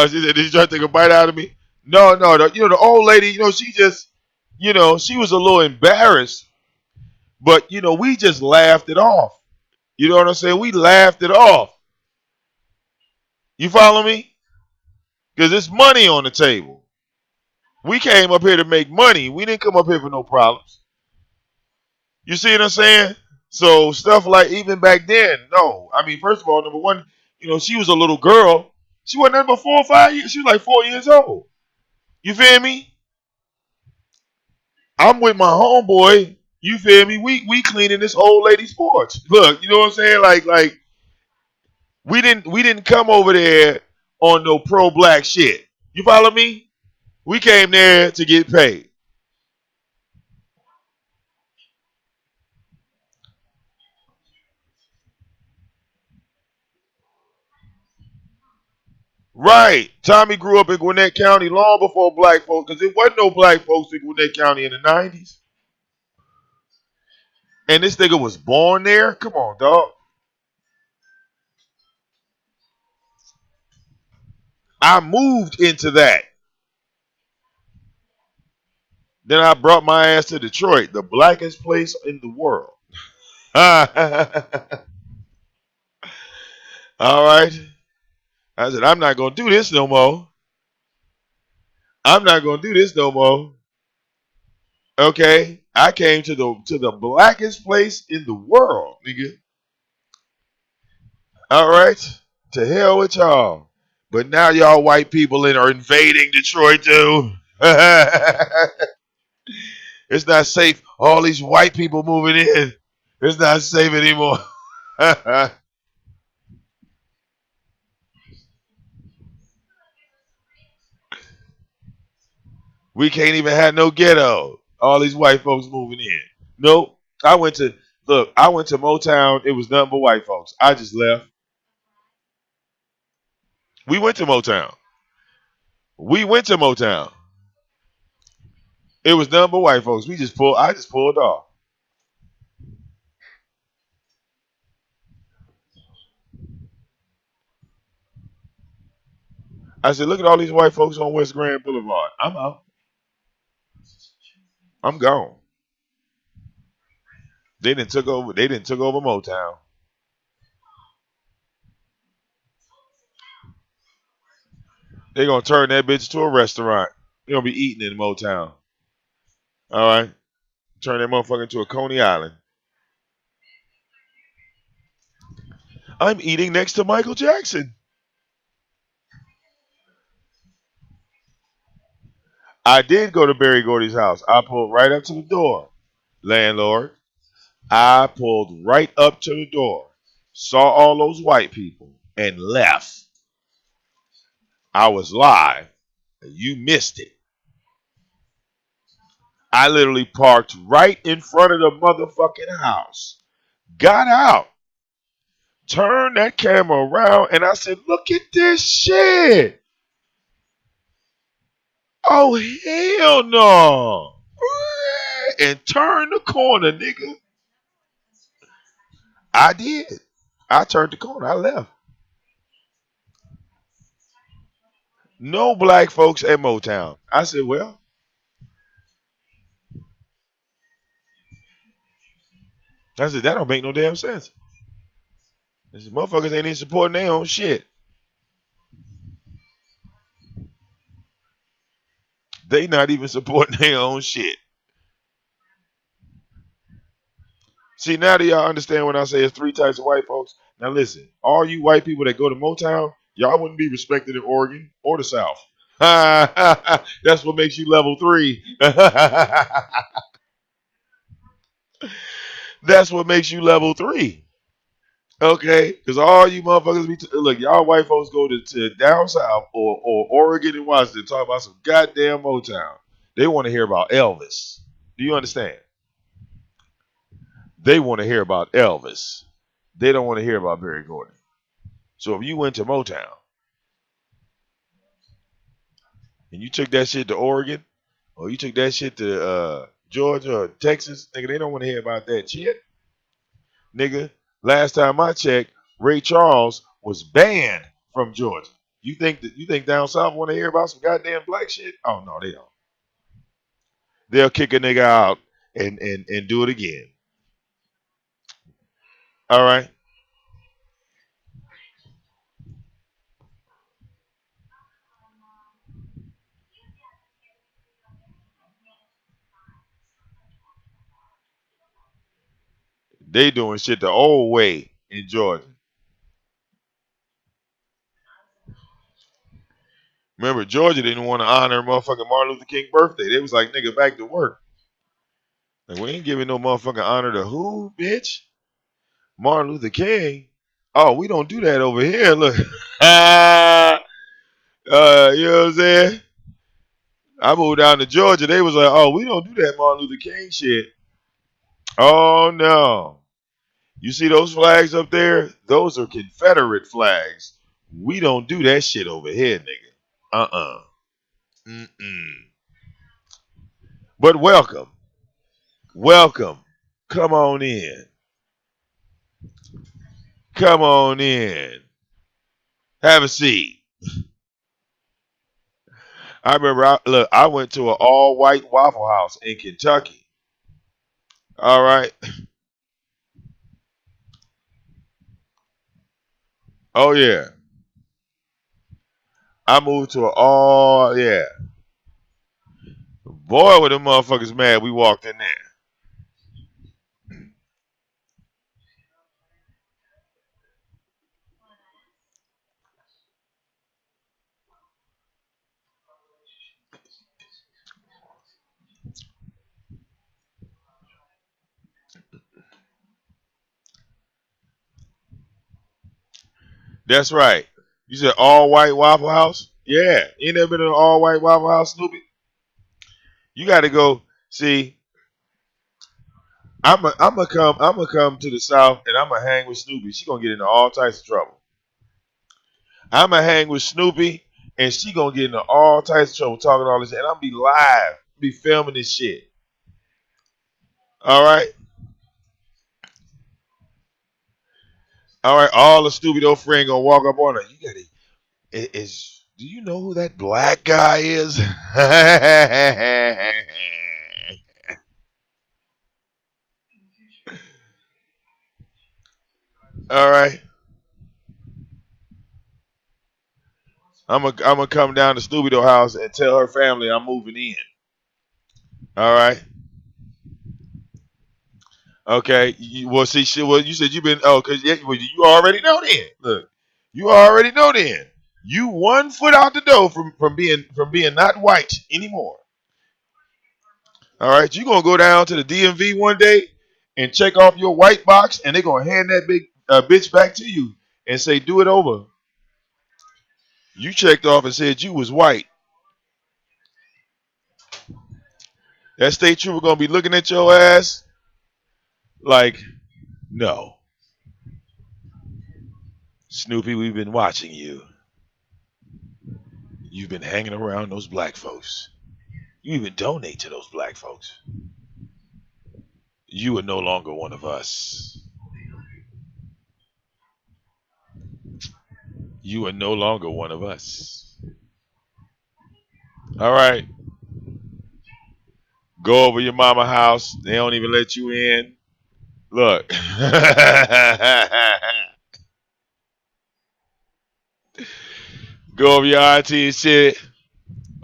She said, "Did you try to take a bite out of me?" No, no. The old lady. She just, she was a little embarrassed, but we just laughed it off. You know what I'm saying? We laughed it off. You follow me? Because it's money on the table. We came up here to make money. We didn't come up here for no problems. You see what I'm saying? So stuff like even back then, no. I mean, first of all, number one, she was a little girl. She wasn't nothing but 4 or 5 years. She was like 4 years old. You feel me? I'm with my homeboy. You feel me? We cleaning this old lady's porch. Look, you know what I'm saying? Like we didn't come over there on no pro black shit. You follow me? We came there to get paid. Right. Tommy grew up in Gwinnett County long before black folks, because there wasn't no black folks in Gwinnett County in the 90s. And this nigga was born there? Come on, dog. I moved into that. Then I brought my ass to Detroit, the blackest place in the world. All right. I said, I'm not going to do this no more. I'm not going to do this no more. Okay. I came to the blackest place in the world, nigga. All right. To hell with y'all. But now y'all white people are invading Detroit too. It's not safe. All these white people moving in. It's not safe anymore. We can't even have no ghetto. All these white folks moving in. Nope. I went to Motown. It was nothing but white folks. I just left. We went to Motown. We went to Motown. It was nothing but white folks. I just pulled off. I said, look at all these white folks on West Grand Boulevard. I'm out. I'm gone. They didn't took over Motown. They gonna turn that bitch to a restaurant. They gonna be eating in Motown. All right. Turn that motherfucker into a Coney Island. I'm eating next to Michael Jackson. I did go to Barry Gordy's house. I pulled right up to the door. Landlord. I pulled right up to the door. Saw all those white people and left. I was live. You missed it. I literally parked right in front of the motherfucking house. Got out. Turned that camera around and I said, look at this shit. Oh, hell no. And turn the corner, nigga. I did. I turned the corner. I left. No black folks at Motown. I said, well, I said, that don't make no damn sense. I said, motherfuckers ain't even supporting their own shit. They not even supporting their own shit. See, now do y'all understand when I say it's three types of white folks? Now listen, all you white people that go to Motown, y'all wouldn't be respected in Oregon or the South. That's what makes you level 3. That's what makes you level 3. Okay, because all you motherfuckers look, y'all white folks go to down south or Oregon and Washington talk about some goddamn Motown. They want to hear about Elvis. Do you understand? They want to hear about Elvis. They don't want to hear about Berry Gordy. So if you went to Motown and you took that shit to Oregon or you took that shit to Georgia or Texas, nigga, they don't want to hear about that shit. Nigga, last time I checked, Ray Charles was banned from Georgia. You think down south want to hear about some goddamn black shit? Oh no, they don't. They'll kick a nigga out and do it again. All right. They doing shit the old way in Georgia. Remember, Georgia didn't want to honor motherfucking Martin Luther King birthday. They was like, nigga, back to work. Like, we ain't giving no motherfucking honor to who, bitch? Martin Luther King? Oh, we don't do that over here. Look. You know what I'm saying? I moved down to Georgia. They was like, oh, we don't do that Martin Luther King shit. Oh, no. You see those flags up there? Those are Confederate flags. We don't do that shit over here, nigga. Uh-uh. Mm-mm. But welcome. Welcome. Come on in. Come on in. Have a seat. I remember, I went to an all-white Waffle House in Kentucky. All right. Oh, yeah. I moved to an all, yeah. Boy, were them motherfuckers mad we walked in there. That's right. You said all white Waffle House? Yeah. You ain't never been to an all white Waffle House, Snoopy? You got to go. See, I'm gonna come to the South and I'm gonna hang with Snoopy. She gonna get into all types of trouble. I'm gonna hang with Snoopy and she gonna get into all types of trouble talking all this, and I'm be live, be filming this shit. All right, all right. All the stupid old friend gonna walk up on her. You gotta is. Do you know who that black guy is? All right. I'm gonna come down to Stupido house and tell her family I'm moving in. All right. Okay. Well, see, well, you said you've been. Oh, cause yeah, well, you already know then. Look, you already know then. You 1 foot out the door from being not white anymore. All right. You gonna go down to the DMV one day and check off your white box, and they're gonna hand that big bitch back to you and say, "Do it over." You checked off and said you was white. That state trooper gonna be looking at your ass like, no, Snoopy, we've been watching you. You've been hanging around those black folks. You even donate to those black folks. You are no longer one of us. You are no longer one of us. All right. Go over your mama house. They don't even let you in. Look. Go over your auntie and shit.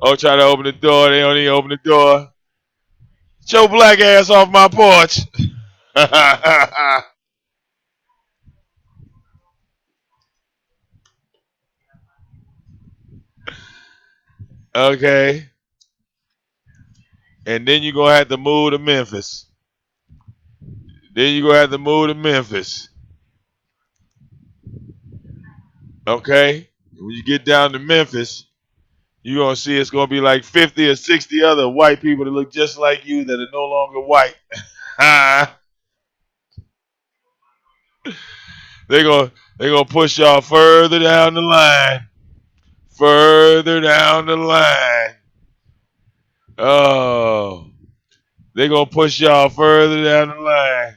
Oh, try to open the door. They don't even open the door. Get your black ass off my porch. Okay. And then you're going to have to move to Memphis. Then you gonna have to move to Memphis. Okay? When you get down to Memphis, you're gonna see it's gonna be like 50 or 60 other white people that look just like you that are no longer white. They're gonna push y'all further down the line. Further down the line. Oh. They're gonna push y'all further down the line.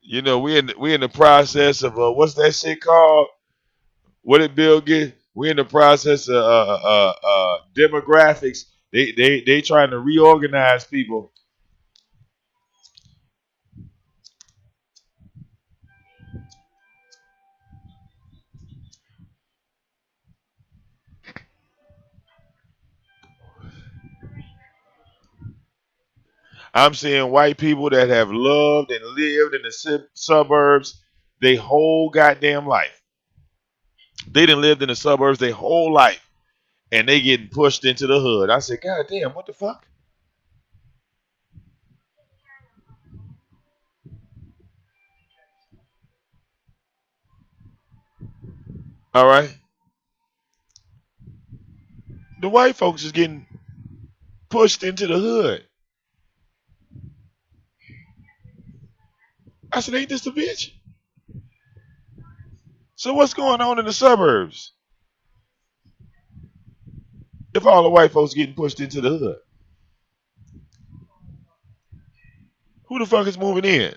You know, we in the process of what's that shit called? What did Bill get? We in the process of demographics. They trying to reorganize people. I'm seeing white people that have loved and lived in the suburbs their whole goddamn life. They done lived in the suburbs their whole life, and they getting pushed into the hood. I said, God damn, what the fuck? All right, the white folks is getting pushed into the hood. I said, ain't this the bitch? So what's going on in the suburbs if all the white folks getting pushed into the hood? Who the fuck is moving in?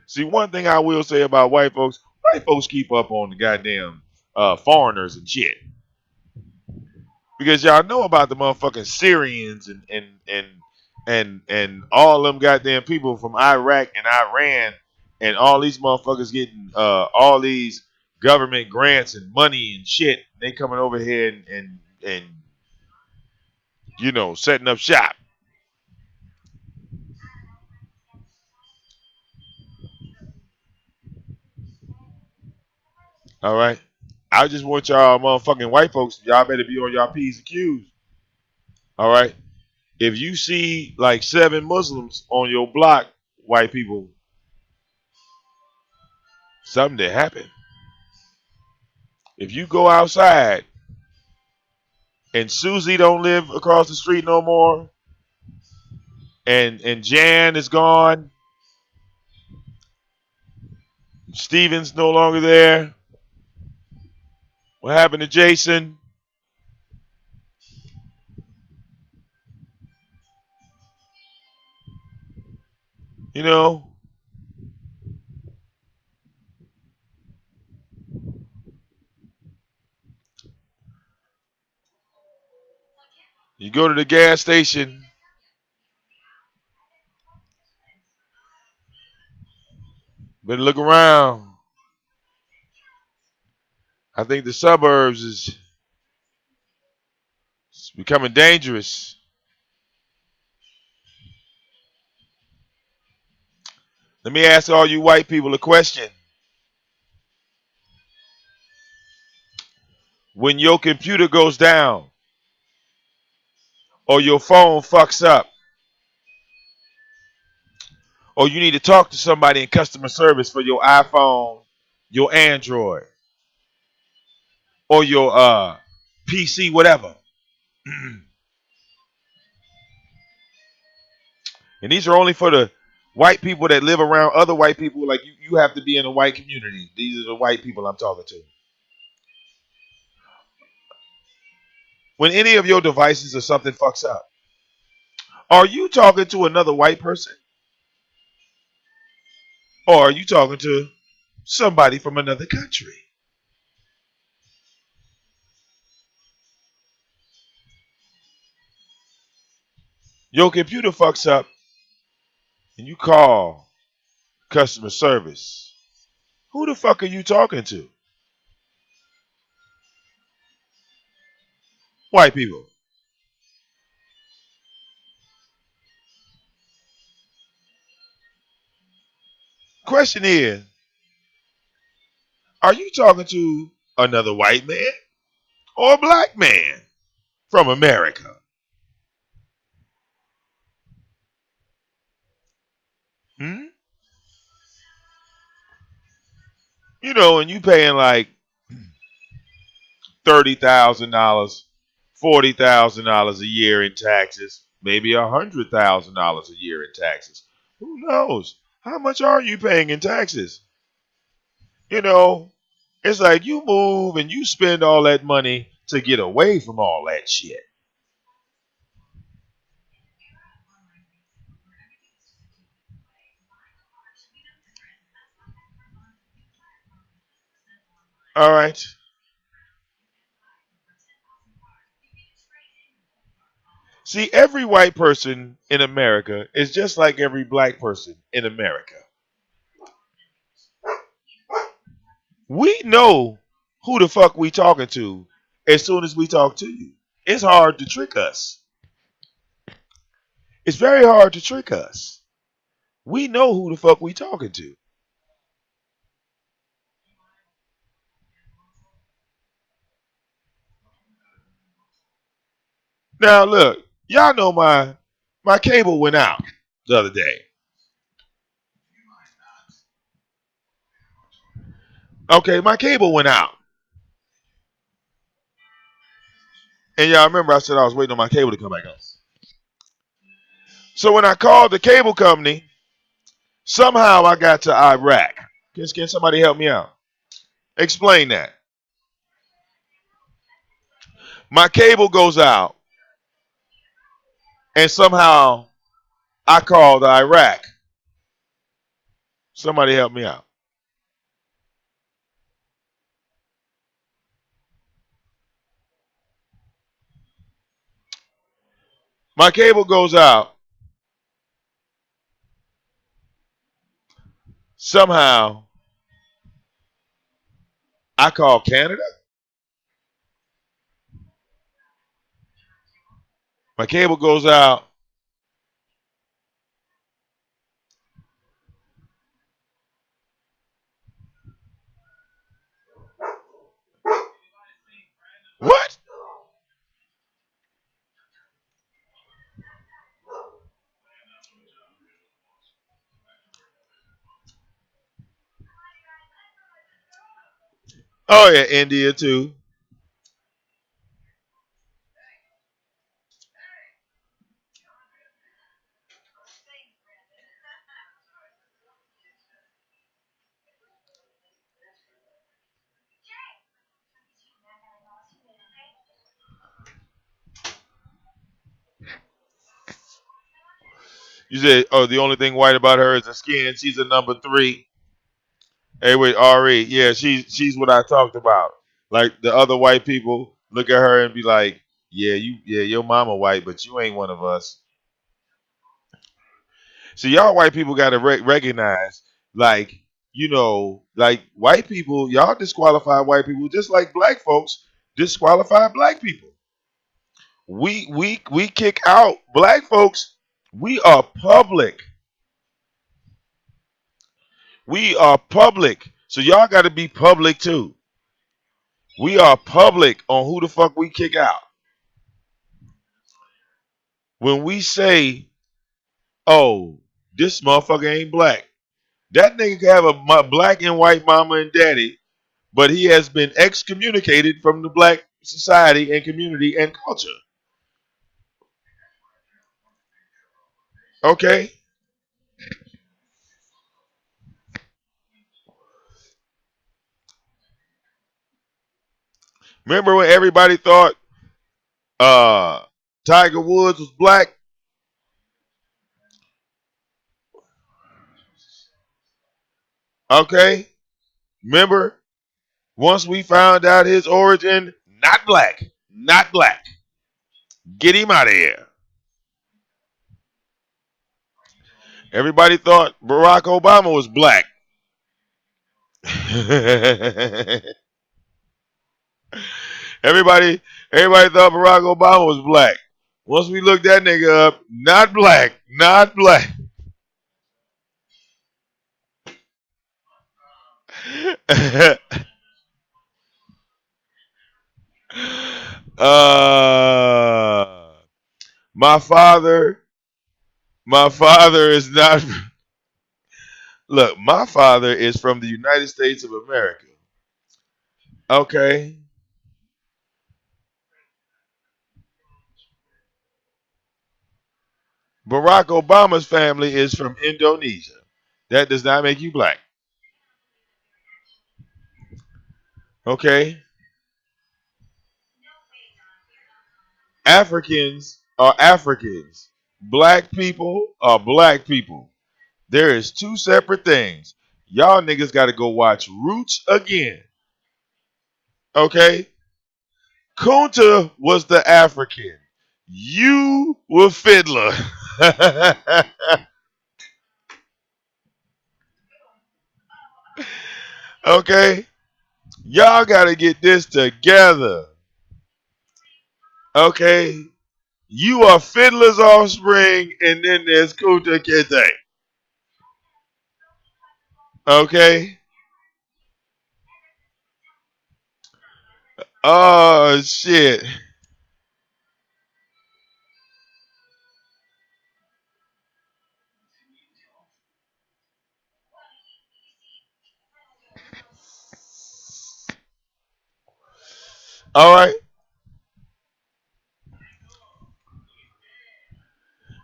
See, one thing I will say about white folks keep up on the goddamn foreigners and shit. Because y'all know about the motherfucking Syrians and all them goddamn people from Iraq and Iran and all these motherfuckers getting all these government grants and money and shit. They coming over here and you know setting up shop. All right. I just want y'all motherfucking white folks, y'all better be on y'all P's and Q's. All right. If you see like 7 Muslims on your block, white people, something that happened. If you go outside and Susie don't live across the street no more, and Jan is gone, Steven's no longer there. What happened to Jason? You know, you go to the gas station, better look around. I think the suburbs is becoming dangerous. Let me ask all you white people a question. When your computer goes down or your phone fucks up or you need to talk to somebody in customer service for your iPhone, your Android, or your PC, whatever. And these are only for the white people that live around other white people. Like you have to be in a white community. These are the white people I'm talking to. When any of your devices or something fucks up, are you talking to another white person? Or are you talking to somebody from another country? Your computer fucks up and you call customer service. Who the fuck are you talking to? White people. Question is, are you talking to another white man or a black man? from America. Hmm? You know, and you paying like $30,000, $40,000 a year in taxes, maybe $100,000 a year in taxes. Who knows? How much are you paying in taxes? You know, it's like you move and you spend all that money to get away from all that shit. All right. See, every white person in America is just like every black person in America. We know who the fuck we talking to as soon as we talk to you. It's hard to trick us. It's very hard to trick us. We know who the fuck we talking to. Now look, y'all know my cable went out the other day. Okay, my cable went out. And y'all remember I said I was waiting on my cable to come back on. So when I called the cable company, somehow I got to Iraq. Can somebody help me out? Explain that. My cable goes out, and somehow I called Iraq. Somebody help me out. My cable goes out. Somehow I call Canada. My cable goes out. What? Oh yeah, India too. You said, oh, the only thing white about her is the skin. She's a number three. Hey, wait, Re, yeah, she's what I talked about. Like the other white people look at her and be like, yeah, your mama white, but you ain't one of us. So y'all white people got to recognize, like, like white people, y'all disqualify white people just like black folks disqualify black people. We kick out black folks. We are public. We are public. So y'all got to be public too. We are public on who the fuck we kick out. When we say, "Oh, this motherfucker ain't black," that nigga can have a black and white mama and daddy, but he has been excommunicated from the black society and community and culture. Okay? Remember when everybody thought uh Tiger Woods was black? Okay? Remember? Once we found out his origin, not black. Not black. Get him out of here. Everybody thought Barack Obama was black. everybody everybody thought Barack Obama was black. Once we looked that nigga up, not black. Not black. Uh, my father, my father is not. Look, my father is from the United States of America. Okay. Barack Obama's family is from Indonesia. That does not make you black. Okay. Africans are Africans. Black people are black people. There is two separate things. Y'all niggas got to go watch Roots again. Okay? Kunta was the African. You were Fiddler. Okay? Y'all got to get this together. Okay? You are Fiddler's offspring, and then there's Kunta Kinte. Okay? Oh, shit. All right.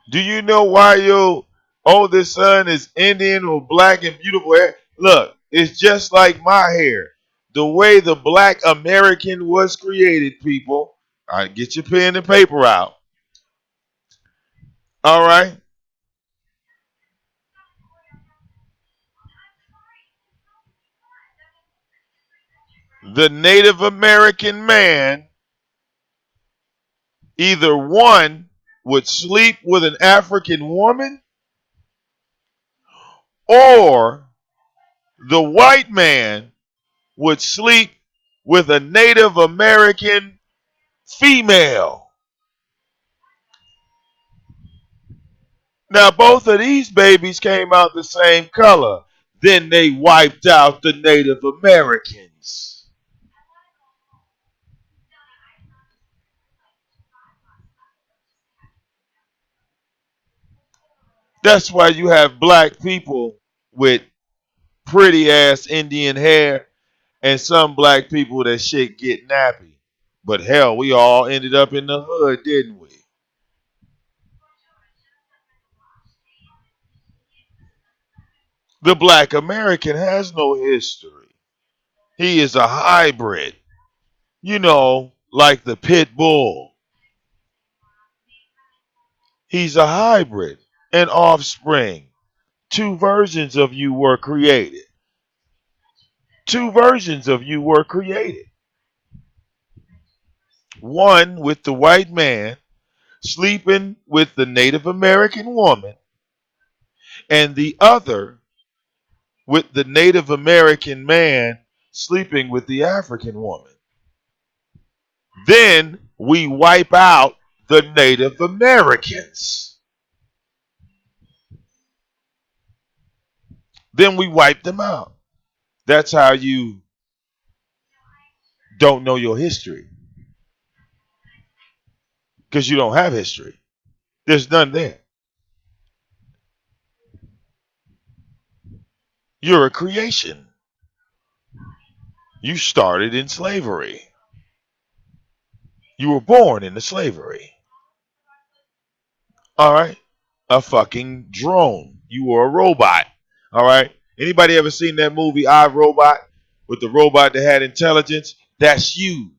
Do you know why your oldest son is Indian with black and beautiful hair? Look, it's just like my hair. The way the black American was created, people. All right, get your pen and paper out. All right. The Native American man, either one, would sleep with an African woman, or the white man would sleep with a Native American female. Now, both of these babies came out the same color. Then they wiped out the Native Americans. That's why you have black people with pretty ass Indian hair and some black people that shit get nappy. But hell, we all ended up in the hood, didn't we? The black American has no history. He is a hybrid. You know, like the pit bull. He's a hybrid, an offspring. Two versions of you were created. Two versions of you were created. One with the white man sleeping with the Native American woman, and the other with the Native American man sleeping with the African woman. Then we wipe out the Native Americans. Then we wipe them out. That's how you don't know your history. Because you don't have history. There's none there. You're a creation. You started in slavery. You were born into slavery. All right? A fucking drone. You were a robot. All right? Anybody ever seen that movie I, Robot, with the robot that had intelligence? That's you.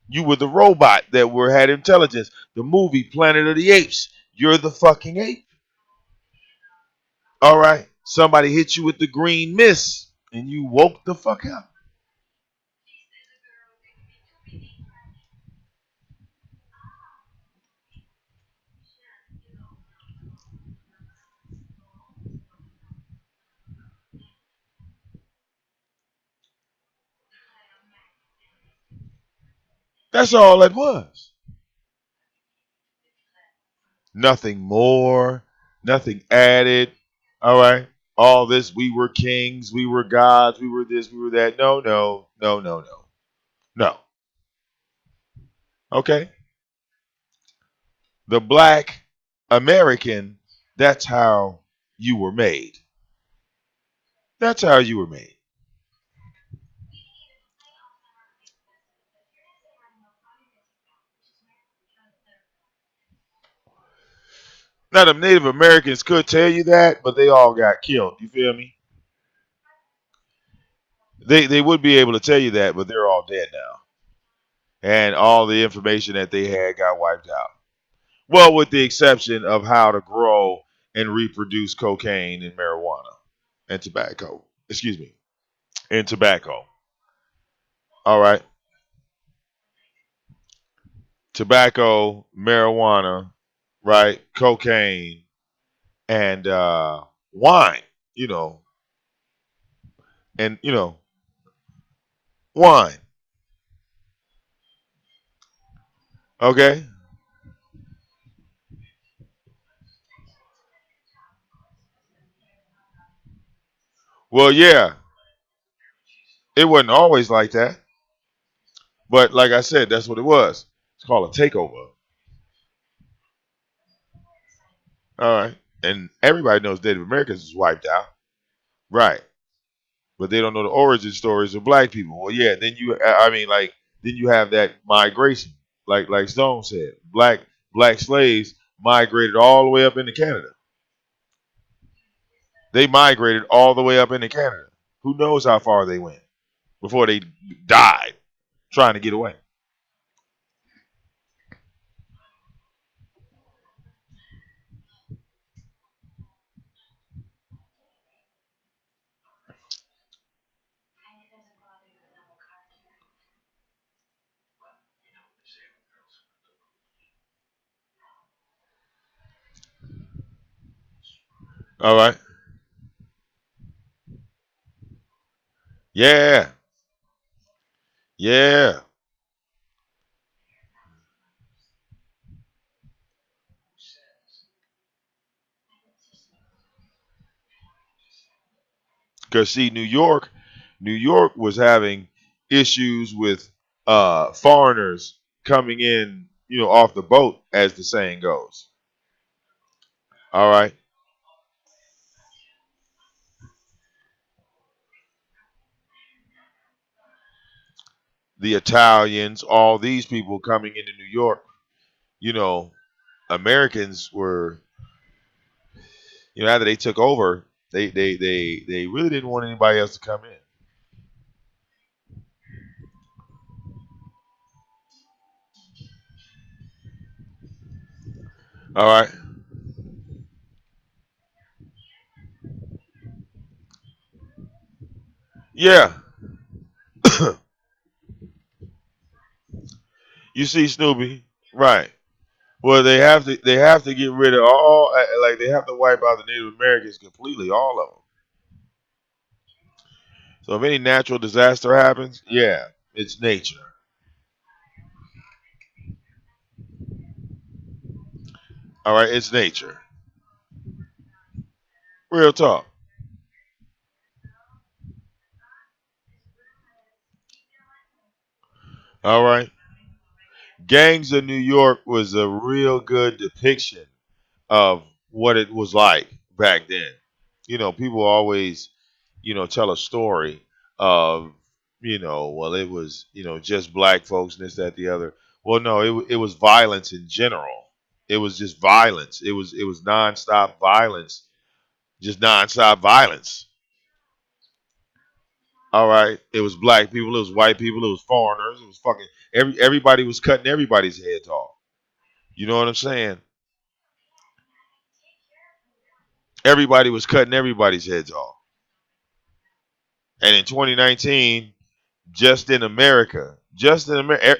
You were the robot that had intelligence. The movie Planet of the Apes. You're the fucking ape. All right? Somebody hit you with the green mist and you woke the fuck up. That's all it was. Nothing more, nothing added. All right. All this, we were kings, we were gods, we were this, we were that. No, no, no, no, no. No. Okay? The black American, that's how you were made. That's how you were made. Now, the Native Americans could tell you that, but they all got killed. You feel me? They would be able to tell you that, but they're all dead now. And all the information that they had got wiped out. Well, with the exception of how to grow and reproduce cocaine and marijuana and tobacco. Excuse me. And tobacco. All right. Tobacco, marijuana, right? Cocaine, and wine, you know, and, wine. Okay. Well, yeah, it wasn't always like that. But like I said, that's what it was. It's called a takeover. All right. And everybody knows Native Americans was wiped out. Right. But they don't know the origin stories of black people. Well, yeah, then then you have that migration. Like Stone said, black slaves migrated all the way up into Canada. They migrated all the way up into Canada. Who knows how far they went before they died trying to get away. All right. Yeah. Yeah. Because see, New York was having issues with foreigners coming in, off the boat, as the saying goes. All right. The Italians, all these people coming into New York, you know, Americans were, after they took over, they really didn't want anybody else to come in. All right. Yeah. You see Snoopy, right? Well, they have to get rid of all, like they have to wipe out the Native Americans completely, all of them. So if any natural disaster happens, yeah, it's nature. All right, it's nature. Real talk. All right. Gangs of New York was a real good depiction of what it was like back then. People always, tell a story of, well, it was, just black folks and this, that, the other. Well, no, it was violence in general. It was just violence. It was nonstop violence, just nonstop violence. All right, it was black people, it was white people, it was foreigners, it was fucking everybody was cutting everybody's heads off. You know what I'm saying? Everybody was cutting everybody's heads off. And in 2019, just in America,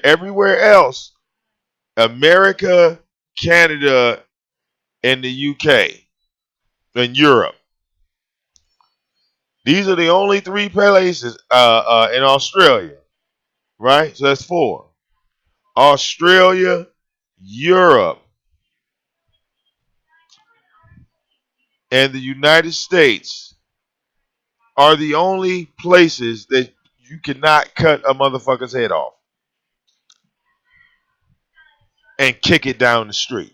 everywhere else, America, Canada, and the UK, and Europe. These are the only three places in Australia, right? So that's four. Australia, Europe, and the United States are the only places that you cannot cut a motherfucker's head off. and kick it down the street.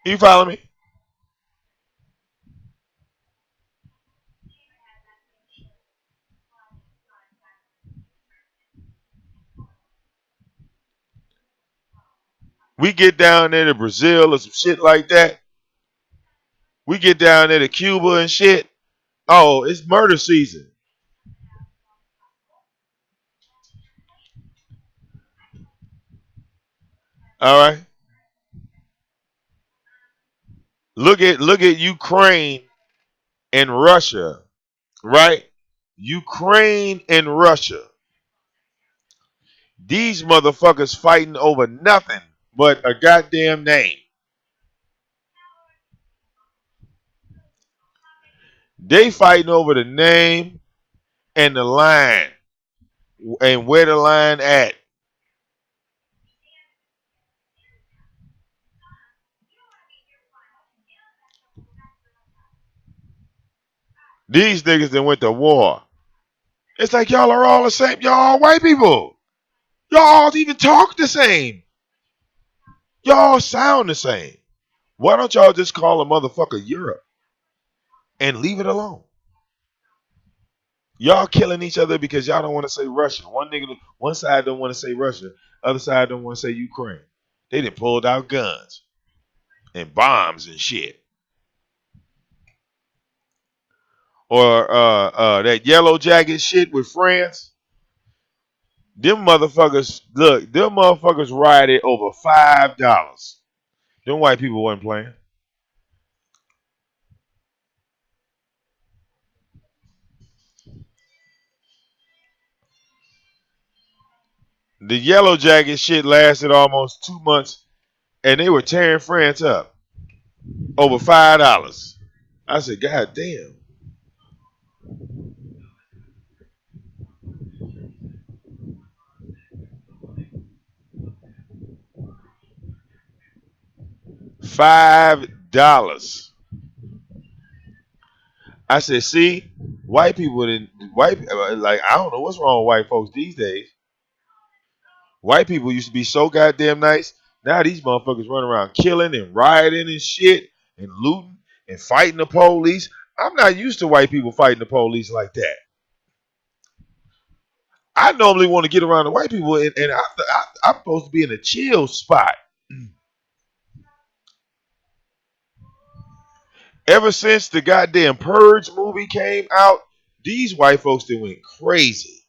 You follow me? We get down there to Brazil or some shit like that. We get down there to Cuba and shit. Oh, it's murder season. All right. Look at Ukraine and Russia, right? Ukraine and Russia. These motherfuckers fighting over nothing but a goddamn name. They fighting over the name and the line and where the line at. These niggas that went to war. It's like y'all are all the same. Y'all all white people. Y'all all even talk the same. Y'all all sound the same. Why don't y'all just call a motherfucker Europe and leave it alone? Y'all killing each other because y'all don't want to say Russia. One side don't want to say Russia, other side don't want to say Ukraine. They done pulled out guns and bombs and shit. Or that yellow jacket shit with France. Them motherfuckers, look, them motherfuckers rioted over $5. Them white people wasn't playing. The yellow jacket shit lasted almost 2 months, and they were tearing France up over $5. I said, God damn. $5. I said, see, white people didn't like. I don't know what's wrong with white folks these days. White people used to be so goddamn nice. Now these motherfuckers run around killing and rioting and shit and looting and fighting the police. I'm not used to white people fighting the police like that. I normally want to get around the white people, and I'm supposed to be in a chill spot. Ever since the goddamn Purge movie came out, these white folks they went crazy.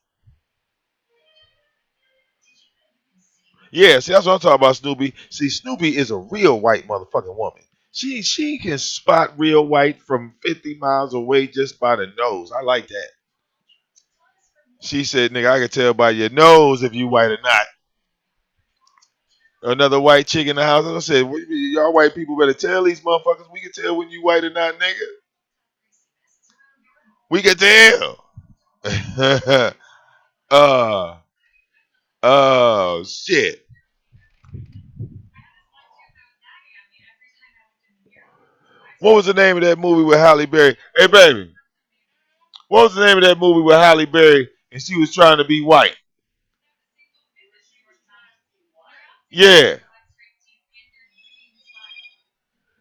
Yeah, see, that's what I'm talking about, Snoopy. See, Snoopy is a real white motherfucking woman. She can spot real white from 50 miles away just by the nose. I like that. She said, nigga, I can tell by your nose if you white or not. Another white chick in the house. I said, y'all white people better tell these motherfuckers we can tell when you white or not, nigga. We can tell. uh, oh, shit. What was the name of that movie with Halle Berry? Hey, baby. What was the name of that movie with Halle Berry and she was trying to be white? Yeah.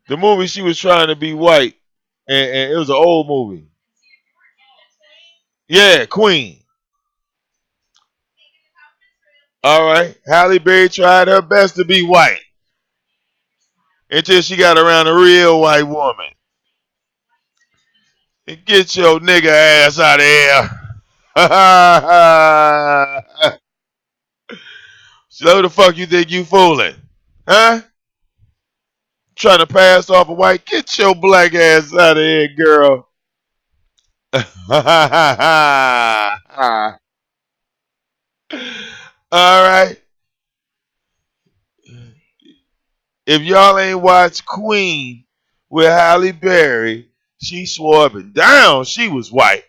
The movie she was trying to be white, and it was an old movie. Yeah, Queen. All right. Halle Berry tried her best to be white until she got around a real white woman. And get your nigga ass out of here. So who the fuck you think you fooling? Huh? Trying to pass off a white? Get your black ass out of here, girl. All right. If y'all ain't watched Queen with Halle Berry, she swore up and down she was white.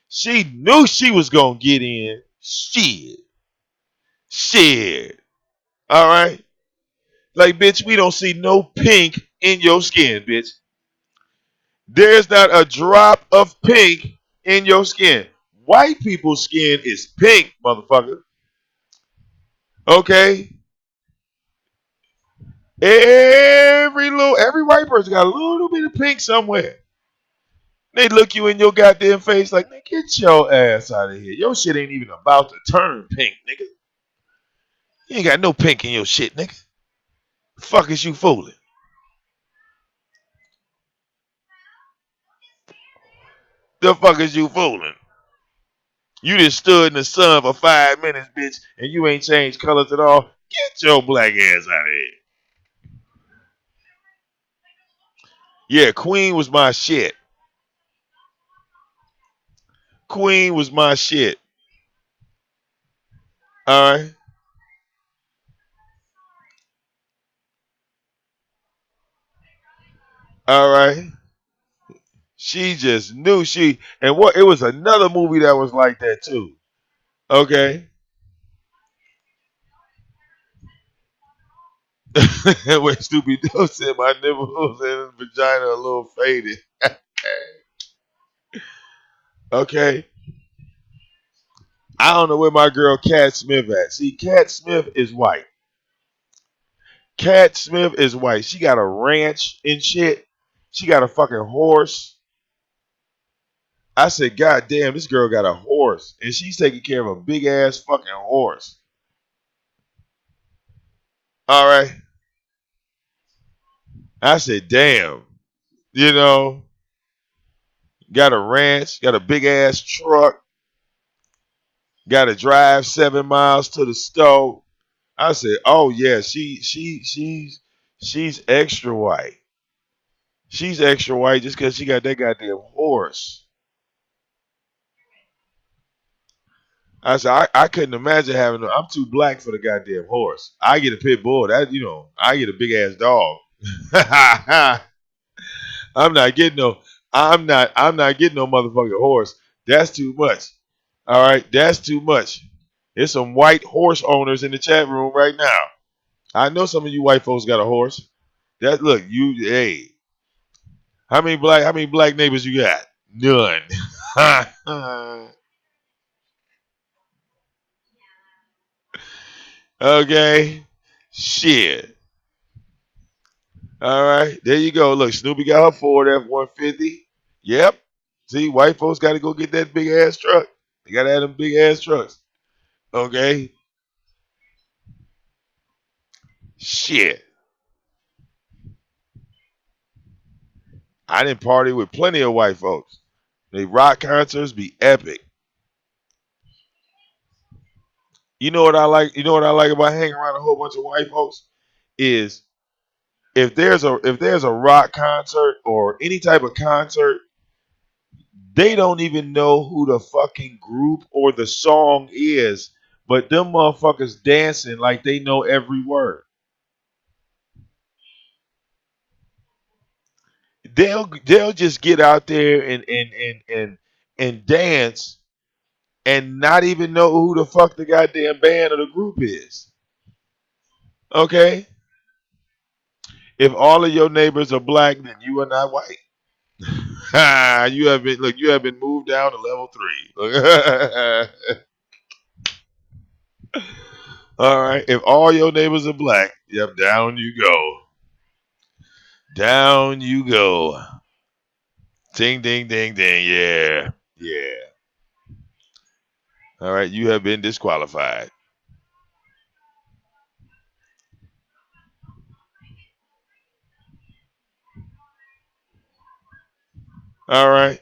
She knew she was gonna get in. Shit. Shit. All right. Like, bitch, we don't see no pink in your skin, bitch. There's not a drop of pink in your skin. White people's skin is pink, motherfucker. Okay? Every white person got a little bit of pink somewhere. They look you in your goddamn face like, nigga, get your ass out of here. Your shit ain't even about to turn pink, nigga. You ain't got no pink in your shit, nigga. Fuck is you fooling? The fuck is you fooling? You just stood in the sun for 5 minutes, bitch, and you ain't changed colors at all. Get your black ass out of here. Yeah, Queen was my shit. Queen was my shit. All right. All right. She just knew and what it was another movie that was like that too. Okay. When Stupid Joe said my nipples and his vagina a little faded. Okay. I don't know where my girl Cat Smith at. See, Cat Smith is white. Cat Smith is white. She got a ranch and shit. She got a fucking horse. I said, God damn, this girl got a horse. And she's taking care of a big ass fucking horse. All right. I said, damn. You know, got a ranch, got a big ass truck, got to drive 7 miles to the store. I said, oh yeah, she's extra white. She's extra white just because she got that goddamn horse. I said, I couldn't imagine having. I'm too black for the goddamn horse. I get a pit bull. I get a big ass dog. I'm not getting no. I'm not getting no motherfucking horse. That's too much. All right, that's too much. There's some white horse owners in the chat room right now. I know some of you white folks got a horse. That look, hey, how many black neighbors you got? None. Okay. Shit. All right. There you go. Look, Snoopy got her Ford F-150. Yep. See, white folks got to go get that big ass truck. They got to have them big ass trucks. Okay. Shit. I didn't party with plenty of white folks. They rock concerts be epic. You know what I like? You know what I like about hanging around a whole bunch of white folks is if there's a rock concert or any type of concert, they don't even know who the fucking group or the song is, but them motherfuckers dancing like they know every word. They'll just get out there and dance and not even know who the fuck the goddamn band or the group is. Okay? If all of your neighbors are black, then you are not white. You have been moved down to level 3. All right. If all your neighbors are black, yep, down you go. Down you go. Ding ding ding ding. Yeah. Yeah. All right, you have been disqualified. All right.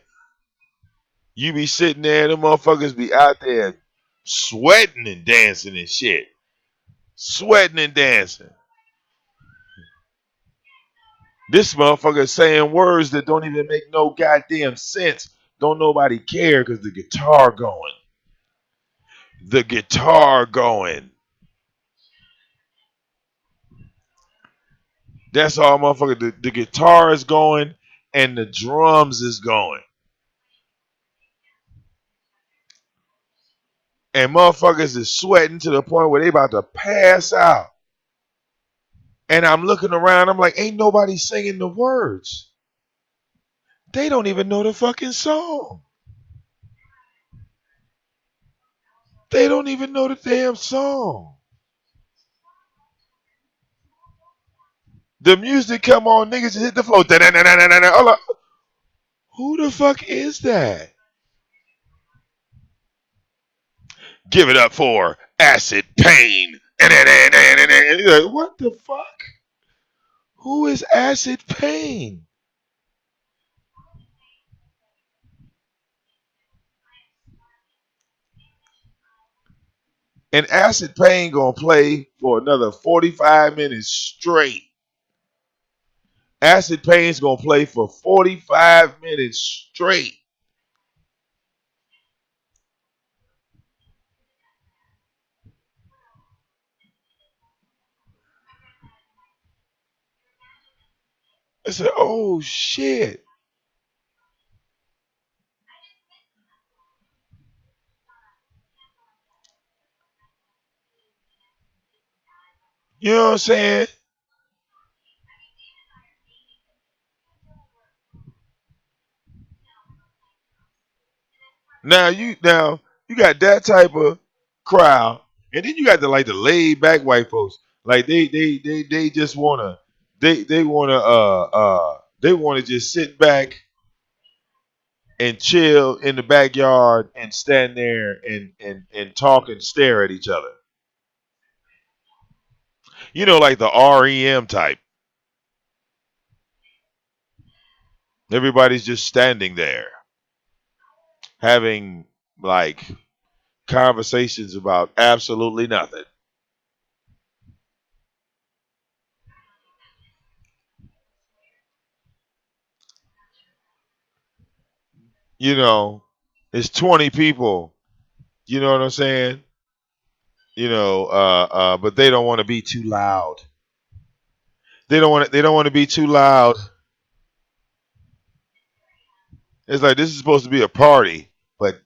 You be sitting there, them motherfuckers be out there sweating and dancing and shit. Sweating and dancing. This motherfucker saying words that don't even make no goddamn sense. Don't nobody care because the guitar going. The guitar going. That's all motherfucker. The guitar is going and the drums is going. And motherfuckers is sweating to the point where they about to pass out. And I'm looking around, I'm like, ain't nobody singing the words. They don't even know the fucking song. They don't even know the damn song. The music come on, niggas just hit the floor. Hold up. Who the fuck is that? Give it up for Acid Pain. You're like, what the fuck? Who is Acid Pain? And Acid Pain gonna play for another 45 minutes straight. Acid Pain's gonna play for 45 minutes straight. I said, oh shit. You know what I'm saying? Now you got that type of crowd, and then you got the laid back white folks. Like they just wanna they wanna just sit back and chill in the backyard and stand there and talk and stare at each other. You know, like the REM type. Everybody's just standing there having like conversations about absolutely nothing. You know, it's 20 people. You know what I'm saying? But they don't want to be too loud. They don't want to be too loud. It's like this is supposed to be a party, but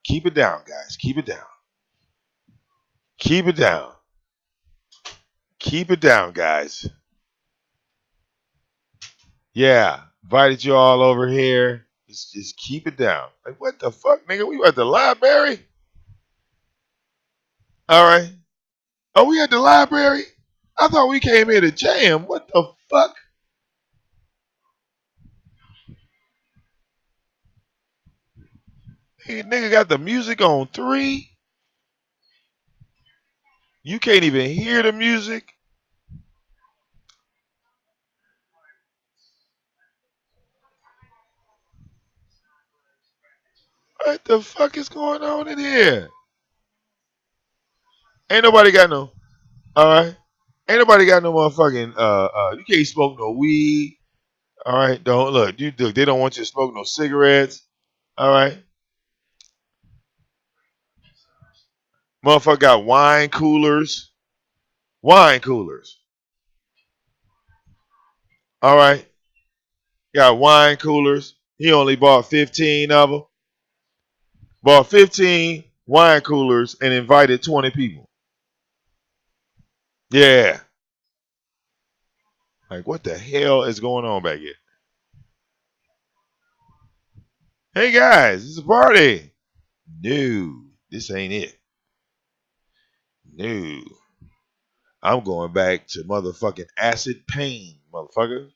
keep it down, guys. Keep it down. Keep it down. Keep it down, guys. Yeah, invited you all over here. Just keep it down. Like what the fuck, nigga? We at the library? All right. Oh, we at the library? I thought we came here to jam. What the fuck? Hey, nigga got the music on 3. You can't even hear the music. What the fuck is going on in here? Ain't nobody got no. All right. Ain't nobody got no motherfucking. You can't smoke no weed. All right. Don't look. They don't want you to smoke no cigarettes. All right. Motherfucker got wine coolers. Wine coolers. All right. Got wine coolers. He only bought 15 of them. Bought 15 wine coolers and invited 20 people. Yeah. Like, what the hell is going on back here? Hey guys, it's a party. No, this ain't it. No. I'm going back to motherfucking acid pain, motherfucker.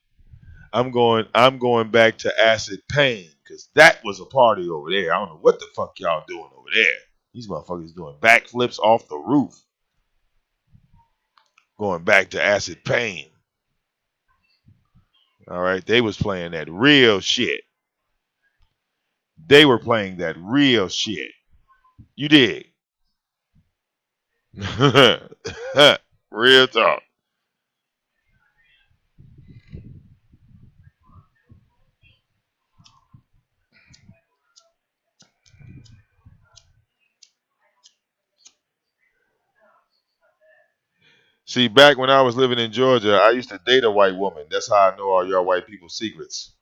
I'm going back to acid pain. Cause that was a party over there. I don't know what the fuck y'all doing over there. These motherfuckers doing backflips off the roof. Going back to acid pain. All right. They was playing that real shit. They were playing that real shit. You did. Real talk. See, back when I was living in Georgia, I used to date a white woman. That's how I know all y'all white people's secrets.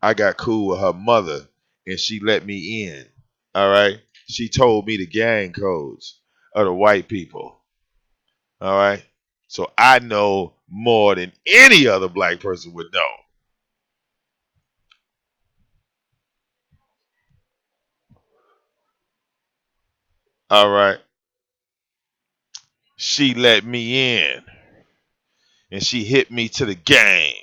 I got cool with her mother, and she let me in. All right. She told me the gang codes of the white people. All right. So I know more than any other black person would know. All right. She let me in and she hit me to the game.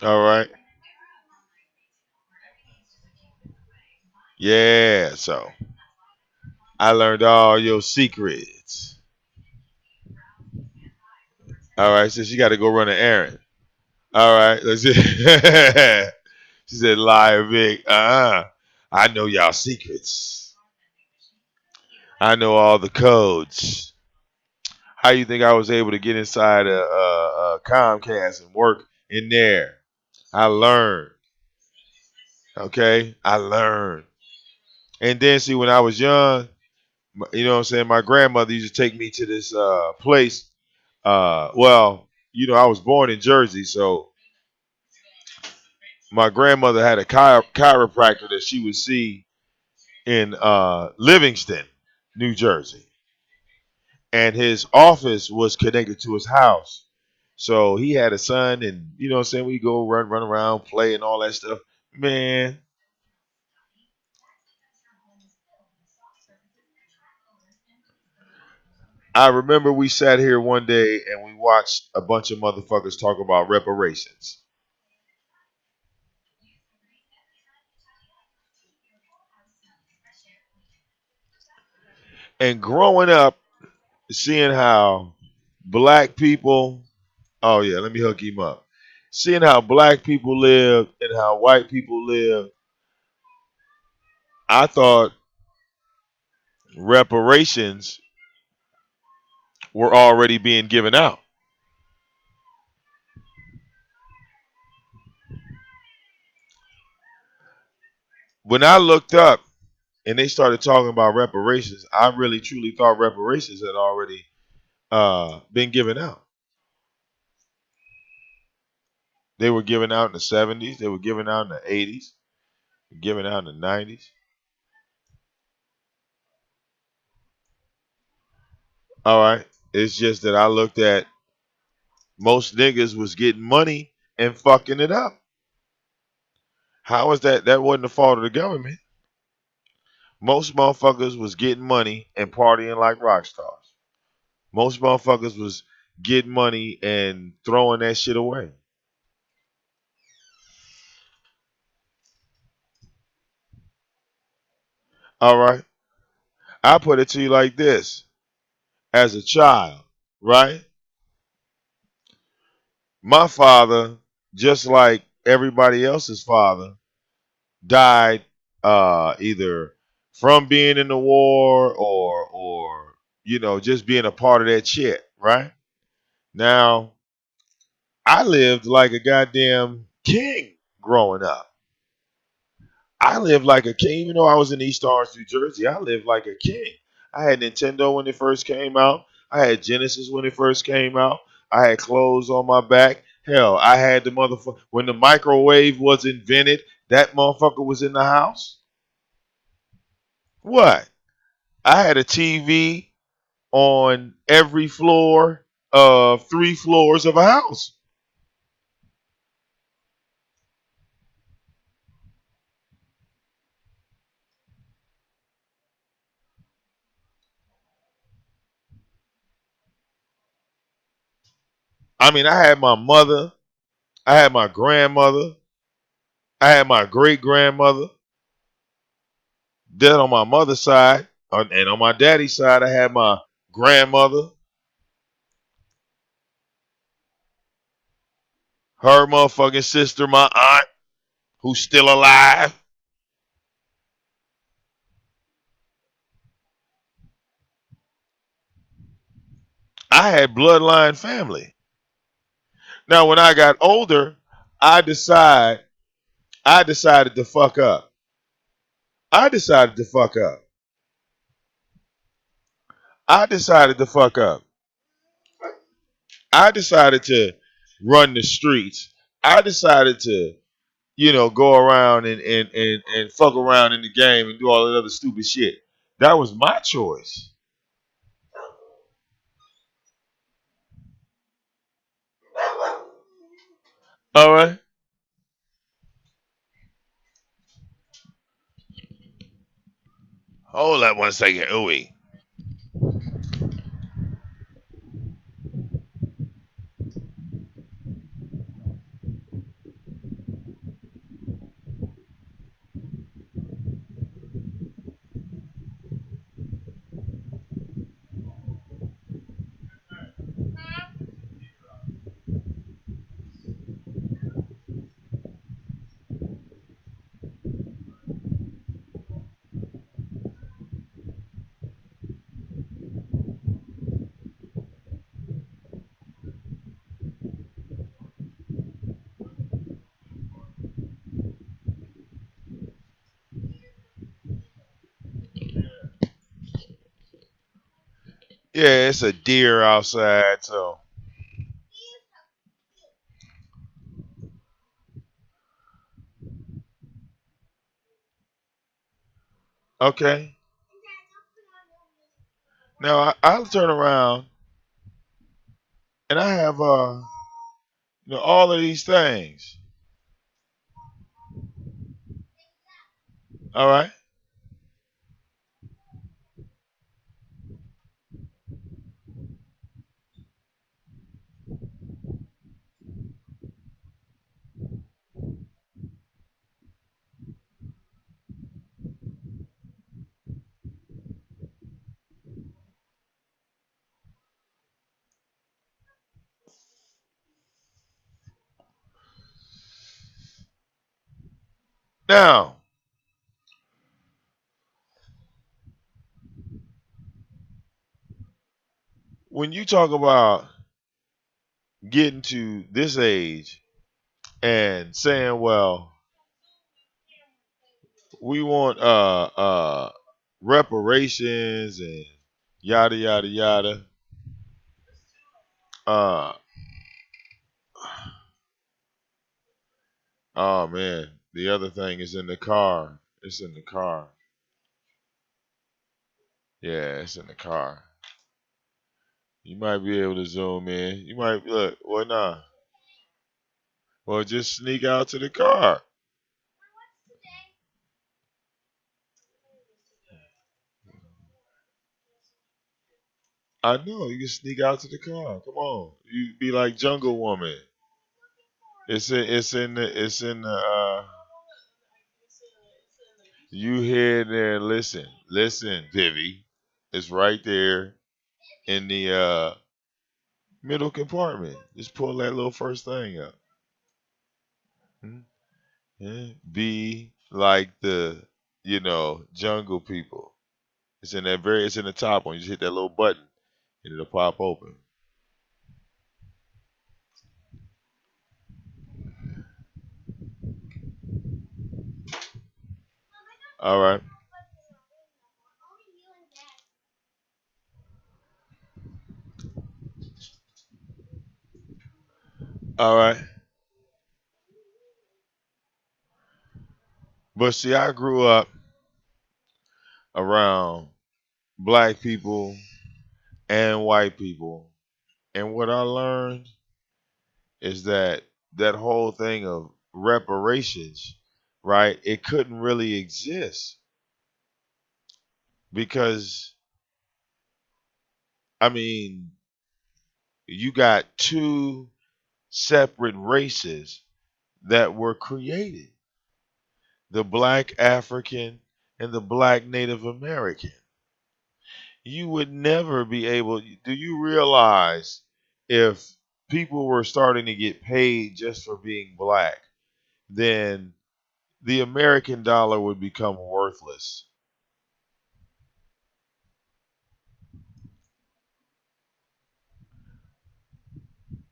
All right. Yeah. So I learned all your secrets. All right. So she got to go run an errand. All right. Let's see. She said, "Liar, Vic. I know y'all secrets. I know all the codes. How you think I was able to get inside a Comcast and work in there? I learned. Okay, I learned. And then see, when I was young, you know what I'm saying, my grandmother used to take me to this place. Well, I was born in Jersey, so my grandmother had a chiropractor that she would see in Livingston, New Jersey, and his office was connected to his house. So he had a son, and you know what I'm saying, we go run around, play, and all that stuff. Man, I remember we sat here one day and we watched a bunch of motherfuckers talk about reparations. And growing up, seeing how black people, oh yeah, let me hook him up. Seeing how black people live and how white people live, I thought reparations were already being given out. When I looked up and they started talking about reparations, I really truly thought reparations had already been given out. They were given out in the 70s, they were given out in the 80s, given out in the 90s. All right. It's just that I looked at most niggas was getting money and fucking it up. How is that? That wasn't the fault of the government. Most motherfuckers was getting money and partying like rock stars. Most motherfuckers was getting money and throwing that shit away. All right. I put it to you like this. As a child, right? My father, just like everybody else's father, died either from being in the war or just being a part of that shit, right? Now, I lived like a goddamn king growing up. I lived like a king, even though I was in East Orange, New Jersey. I lived like a king. I had Nintendo when it first came out. I had Genesis when it first came out. I had clothes on my back. Hell, I had the motherfucker when the microwave was invented. That motherfucker was in the house. What? I had a TV on every floor of 3 floors of a house. I mean, I had my mother, I had my grandmother, I had my great grandmother. Then on my mother's side, and on my daddy's side, I had my grandmother, her motherfucking sister, my aunt, who's still alive. I had bloodline family. Now, when I got older, I decide I decided to fuck up. I decided to fuck up. I decided to fuck up. I decided to run the streets. I decided to, go around and fuck around in the game and do all that other stupid shit. That was my choice. All right. Hold that 1 second. Ooey. Yeah, it's a deer outside, so okay. Now I'll turn around and I have all of these things. All right. Now, when you talk about getting to this age and saying, well, we want reparations and yada yada yada. Uh oh man, the other thing is in the car. It's in the car. Yeah, it's in the car. You might be able to zoom in. You might look. Well, nah. Well, just sneak out to the car. I know you can sneak out to the car. Come on, you be like Jungle Woman. It's in the. You head there and listen, Vivi. It's right there in the middle compartment. Just pull that little first thing up. Hmm? Yeah. Be like the jungle people. It's in the top one. You just hit that little button and it'll pop open. All right. All right. But see, I grew up around black people and white people. And what I learned is that that whole thing of reparations, right? It couldn't really exist because I mean, you got two separate races that were created. The black African and the black Native American. You would never be able, do you realize if people were starting to get paid just for being black, then the American dollar would become worthless.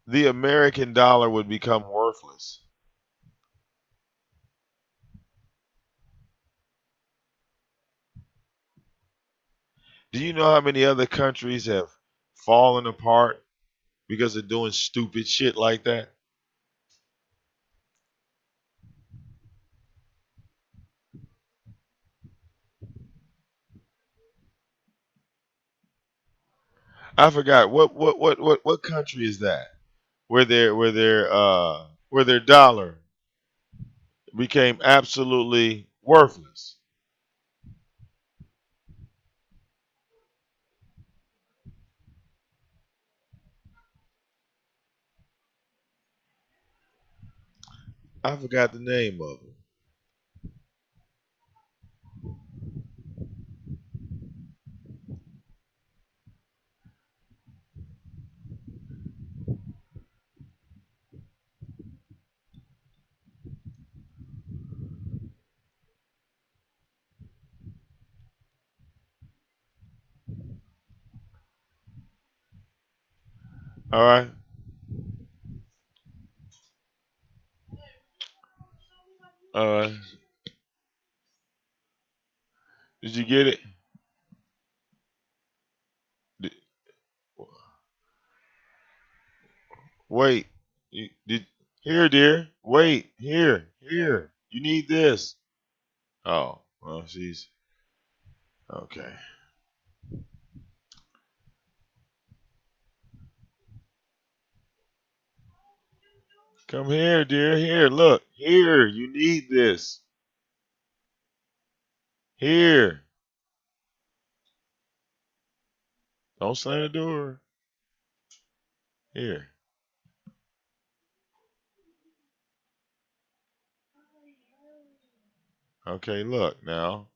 The American dollar would become worthless. Do you know how many other countries have fallen apart because of doing stupid shit like that? I forgot what country is that? Where their dollar became absolutely worthless. I forgot the name of it. All right. All right. Did you get it? Did, wait. Did here, dear? Wait. Here. Here. You need this. Oh. Well, she's okay. Come here, dear. Here. Look. Here. You need this. Here. Don't slam the door. Here. Okay. Look now.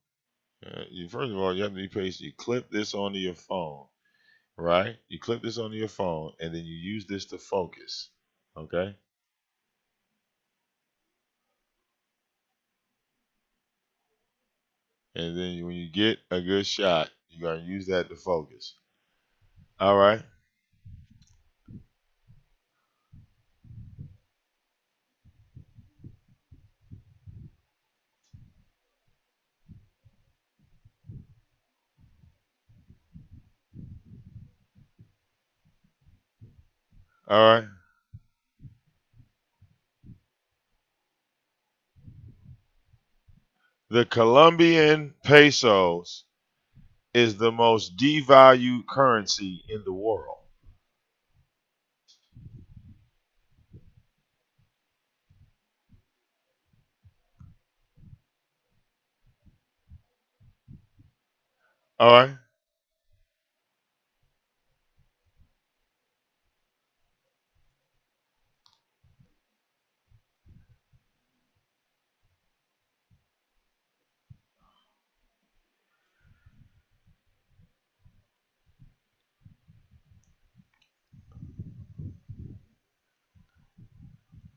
First of all, you have to be patient. You clip this onto your phone, right? You clip this onto your phone, and then you use this to focus. Okay. And then when you get a good shot, you're gonna use that to focus. All right. All right. The Colombian pesos is the most devalued currency in the world. All right.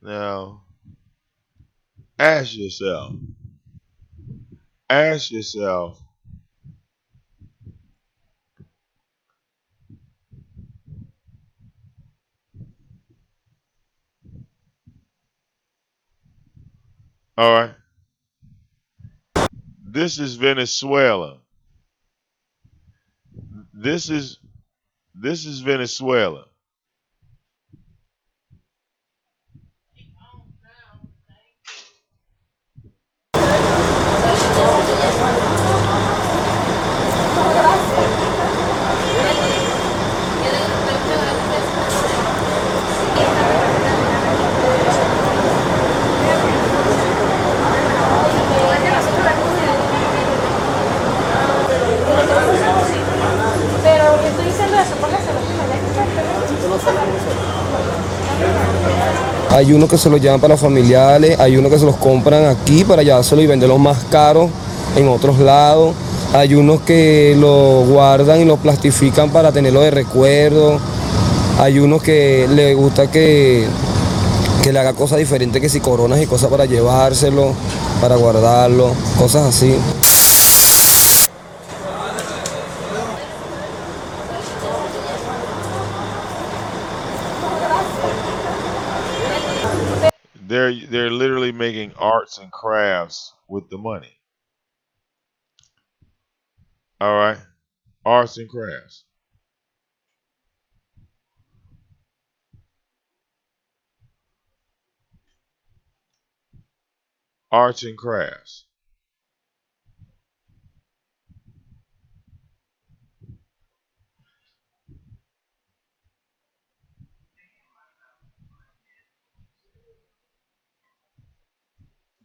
Now, ask yourself. Ask yourself. All right. This is Venezuela. This is this is Venezuela. Hay unos que se los llevan para los familiares, hay unos que se los compran aquí para llevárselo y venderlos más caros en otros lados. Hay unos que lo guardan y lo plastifican para tenerlo de recuerdo. Hay unos que les gusta que le haga cosas diferentes, que si coronas y cosas para llevárselo, para guardarlo, cosas así. They're literally making arts and crafts with the money. All right. Arts and crafts. Arts and crafts.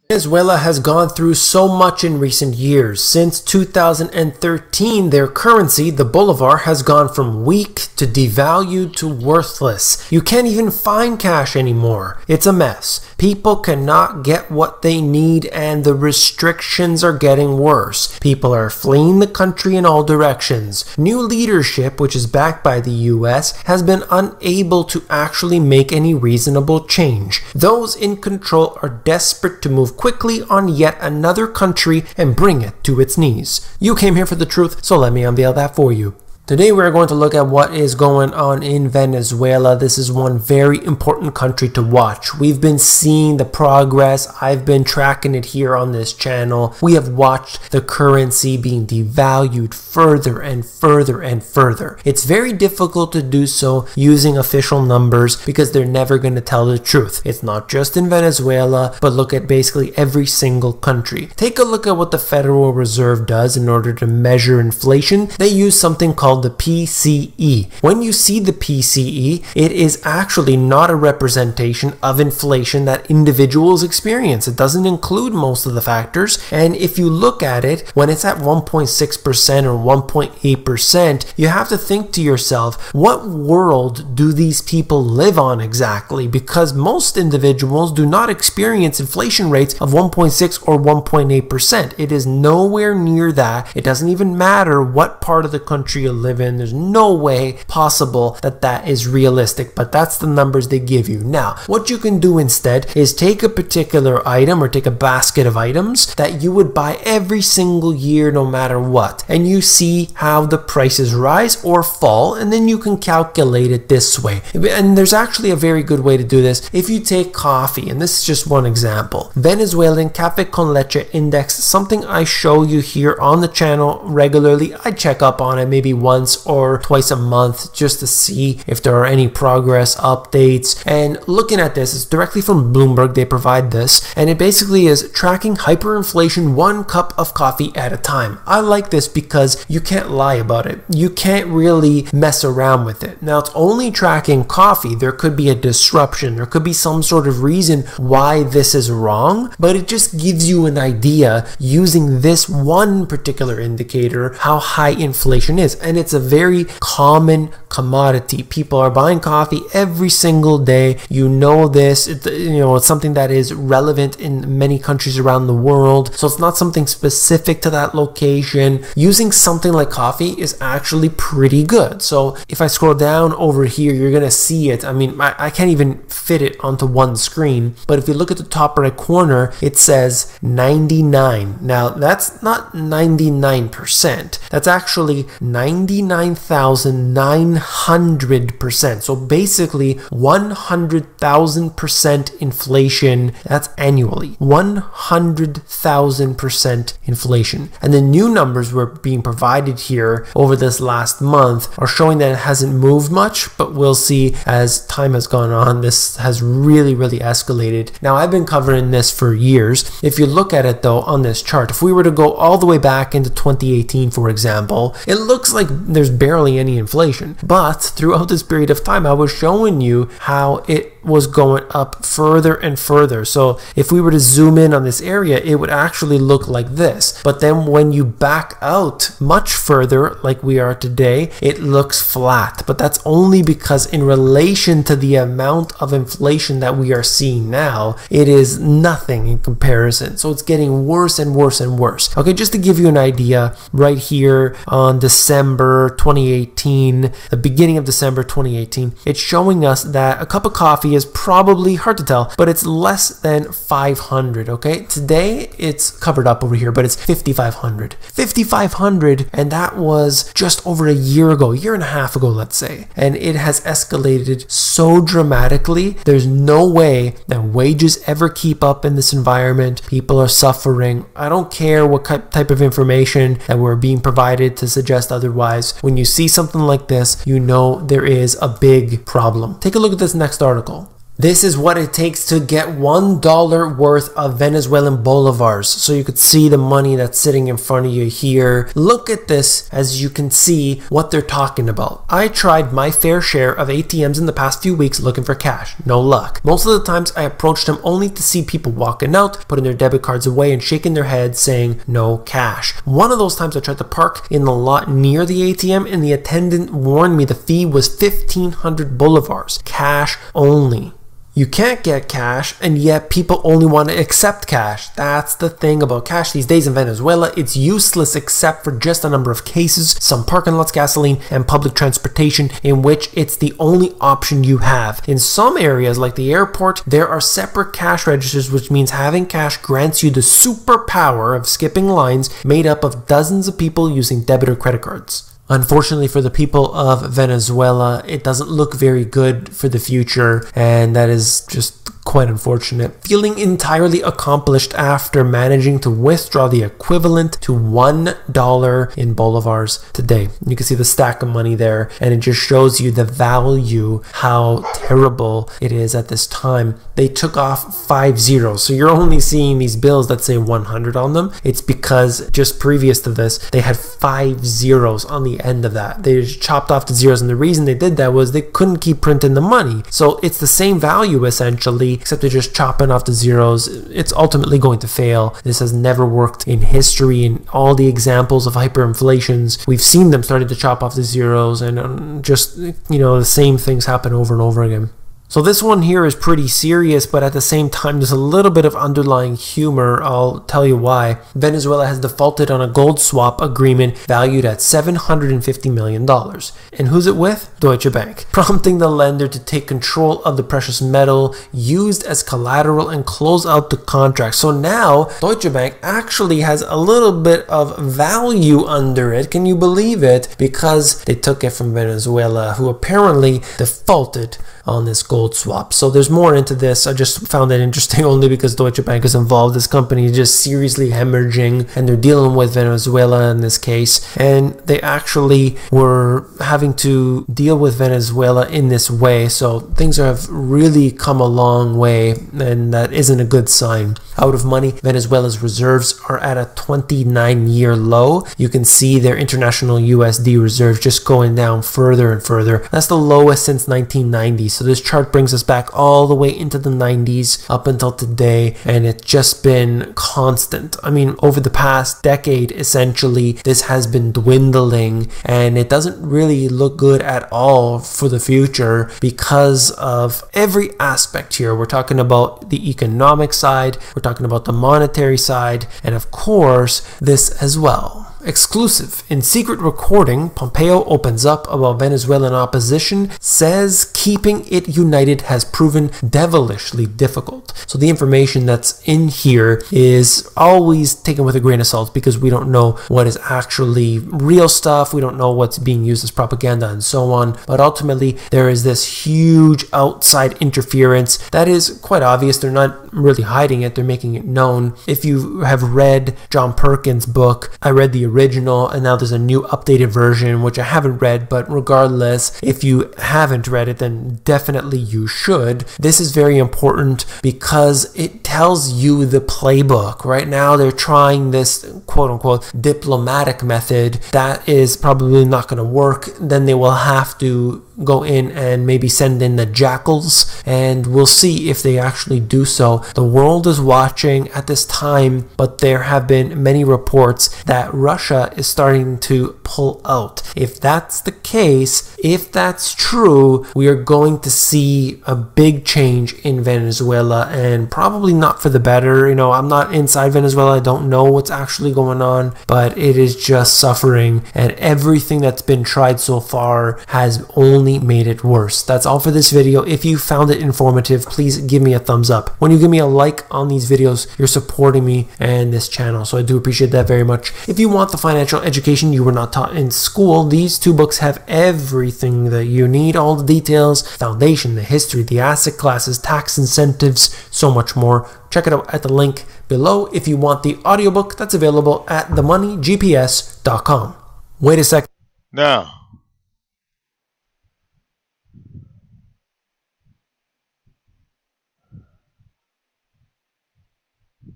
Venezuela has gone through so much in recent years. Since 2013, their currency, the bolivar, has gone from weak to devalued to worthless. You can't even find cash anymore. It's a mess. People cannot get what they need and the restrictions are getting worse. People are fleeing the country in all directions. New leadership, which is backed by the US, has been unable to actually make any reasonable change. Those in control are desperate to move quickly on yet another country and bring it to its knees. You came here for the truth, so let me unveil that for you. Today we're going to look at what is going on in Venezuela. This is one very important country to watch. We've been seeing the progress. I've been tracking it here on this channel. We have watched the currency being devalued further and further and further. It's very difficult to do so using official numbers because they're never going to tell the truth. It's not just in Venezuela, but look at basically every single country. Take a look at what the Federal Reserve does in order to measure inflation. They use something called the PCE. When you see the PCE, it is actually not a representation of inflation that individuals experience. It doesn't include most of the factors. And if you look at it, when it's at 1.6% or 1.8%, you have to think to yourself, what world do these people live on exactly? Because most individuals do not experience inflation rates of 1.6 or 1.8%. It is nowhere near that. It doesn't even matter what part of the country you live in. There's no way possible that that is realistic, but that's the numbers they give you. Now, what you can do instead is take a particular item or take a basket of items that you would buy every single year no matter what, and you see how the prices rise or fall, and then you can calculate it this way. And there's actually a very good way to do this. If you take coffee, and this is just one example, Venezuelan Café con Leche Index, something I show you here on the channel regularly. I check up on it maybe once or twice a month just to see if there are any progress updates. And looking at this, it's directly from Bloomberg. They provide this, and it basically is tracking hyperinflation 1 cup of coffee at a time. I like this because you can't lie about it. You can't really mess around with it. Now, it's only tracking coffee. There could be a disruption. There could be some sort of reason why this is wrong, but it just gives you an idea using this one particular indicator how high inflation is. And it's a very common commodity. People are buying coffee every single day. You know this. It's something that is relevant in many countries around the world. So it's not something specific to that location. Using something like coffee is actually pretty good. So if I scroll down over here, you're going to see it. I mean, I can't even fit it onto one screen. But if you look at the top right corner, it says 99. Now, that's not 99%. That's actually 99,900%. So basically 100,000% inflation. That's annually 100,000% inflation. And the new numbers were being provided here over this last month are showing that it hasn't moved much, but we'll see as time has gone on. This has really escalated. Now, I've been covering this for years. If you look at it though on this chart, if we were to go all the way back into 2018, for example, it looks like there's barely any inflation. But throughout this period of time, I was showing you how it was going up further and further. So if we were to zoom in on this area, it would actually look like this. But then when you back out much further, like we are today, it looks flat. But that's only because in relation to the amount of inflation that we are seeing now, it is nothing in comparison. So it's getting worse and worse and worse. Okay, just to give you an idea, right here on December 2018, the beginning of December 2018. It's showing us that a cup of coffee is probably, hard to tell, but it's less than 500, okay? Today, it's covered up over here, but it's 5,500. 5,500, and that was just over a year ago, year and a half ago, let's say. And it has escalated so dramatically. There's no way that wages ever keep up in this environment. People are suffering. I don't care what type of information that we're being provided to suggest otherwise. When you see something like this, you know there is a big problem. Take a look at this next article. This is what it takes to get $1 worth of Venezuelan bolivars. So you could see the money that's sitting in front of you here. Look at this as you can see what they're talking about. I tried my fair share of ATMs in the past few weeks looking for cash. No luck. Most of the times I approached them only to see people walking out, putting their debit cards away and shaking their heads saying no cash. One of those times I tried to park in the lot near the ATM and the attendant warned me the fee was 1,500 bolivars. Cash only. You can't get cash, and yet people only want to accept cash. That's the thing about cash these days in Venezuela. It's useless except for just a number of cases, some parking lots, gasoline, and public transportation in which it's the only option you have. In some areas, like the airport, there are separate cash registers, which means having cash grants you the superpower of skipping lines made up of dozens of people using debit or credit cards. Unfortunately for the people of Venezuela, it doesn't look very good for the future, and that is just quite unfortunate. Feeling entirely accomplished after managing to withdraw the equivalent to $1 in bolivars today. You can see the stack of money there, and it just shows you the value, how terrible it is at this time. They took off 5 zeros, so you're only seeing these bills that say 100 on them. It's because just previous to this, they had 5 zeros on the end of that. They just chopped off the zeros, and the reason they did that was they couldn't keep printing the money. So it's the same value essentially, except they're just chopping off the zeros. It's ultimately going to fail. This has never worked in history. In all the examples of hyperinflations, we've seen them starting to chop off the zeros, and just, the same things happen over and over again. So this one here is pretty serious, but at the same time, there's a little bit of underlying humor. I'll tell you why. Venezuela has defaulted on a gold swap agreement valued at $750 million. And who's it with? Deutsche Bank, prompting the lender to take control of the precious metal used as collateral and close out the contract. So now Deutsche Bank actually has a little bit of value under it. Can you believe it? Because they took it from Venezuela, who apparently defaulted on this gold swap. So there's more into this. I just found that interesting only because Deutsche Bank is involved. This company is just seriously hemorrhaging, and they're dealing with Venezuela in this case. And they actually were having to deal with Venezuela in this way. So things have really come a long way, and that isn't a good sign. Out of money, Venezuela's reserves are at a 29-year low. You can see their international USD reserves just going down further and further. That's the lowest since 1990. So this chart brings us back all the way into the 90s up until today, and it's just been constant. I mean, over the past decade, essentially, this has been dwindling, and it doesn't really look good at all for the future because of every aspect here. We're talking about the economic side, we're talking about the monetary side, and of course, this as well. Exclusive. In secret recording, Pompeo opens up about Venezuelan opposition, says keeping it united has proven devilishly difficult. So the information that's in here is always taken with a grain of salt because we don't know what is actually real stuff. We don't know what's being used as propaganda and so on. But ultimately, there is this huge outside interference that is quite obvious. They're not really hiding it. They're making it known. If you have read John Perkins' book, I read the original, and now there's a new updated version which I haven't read, but regardless, if you haven't read it, then definitely you should. This is very important because it tells you the playbook. Right now they're trying this quote-unquote diplomatic method that is probably not going to work. Then they will have to go in and maybe send in the jackals, and we'll see if they actually do so. The world is watching at this time, but there have been many reports that Russia Russia is starting to pull out. If that's the case, if that's true, we are going to see a big change in Venezuela, and probably not for the better. I'm not inside Venezuela. I don't know what's actually going on, but it is just suffering, and everything that's been tried so far has only made it worse. That's all for this video. If you found it informative, please give me a thumbs up. When you give me a like on these videos, you're supporting me and this channel, so I do appreciate that very much. If you want the financial education you were not taught in school, these two books have everything that you need, all the details, foundation, the history, the asset classes, tax incentives, so much more. Check it out at the link below. If you want the audiobook, that's available at themoneygps.com. Wait a second. Now,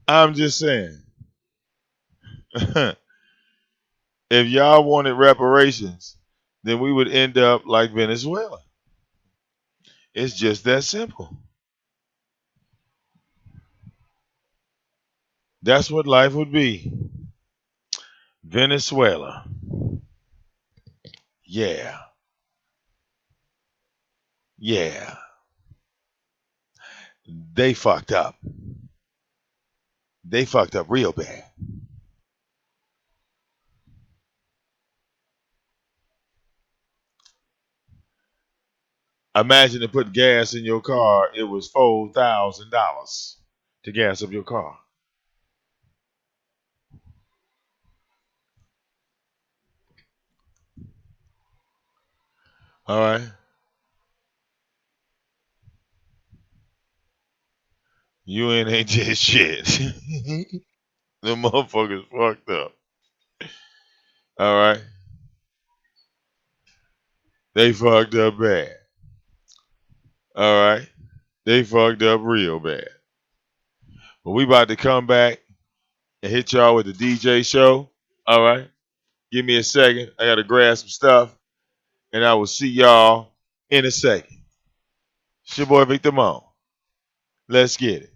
I'm just saying, if y'all wanted reparations, then we would end up like Venezuela. It's just that simple. That's what life would be. Venezuela. Yeah. Yeah. They fucked up. They fucked up real bad. Imagine to put gas in your car, it was $4,000 to gas up your car. All right. You ain't just shit. The motherfuckers fucked up. All right. They fucked up bad. All right. They fucked up real bad. But we about to come back and hit y'all with the DJ show. All right. Give me a second. I got to grab some stuff. And I will see y'all in a second. It's your boy VicDamoane. Let's get it.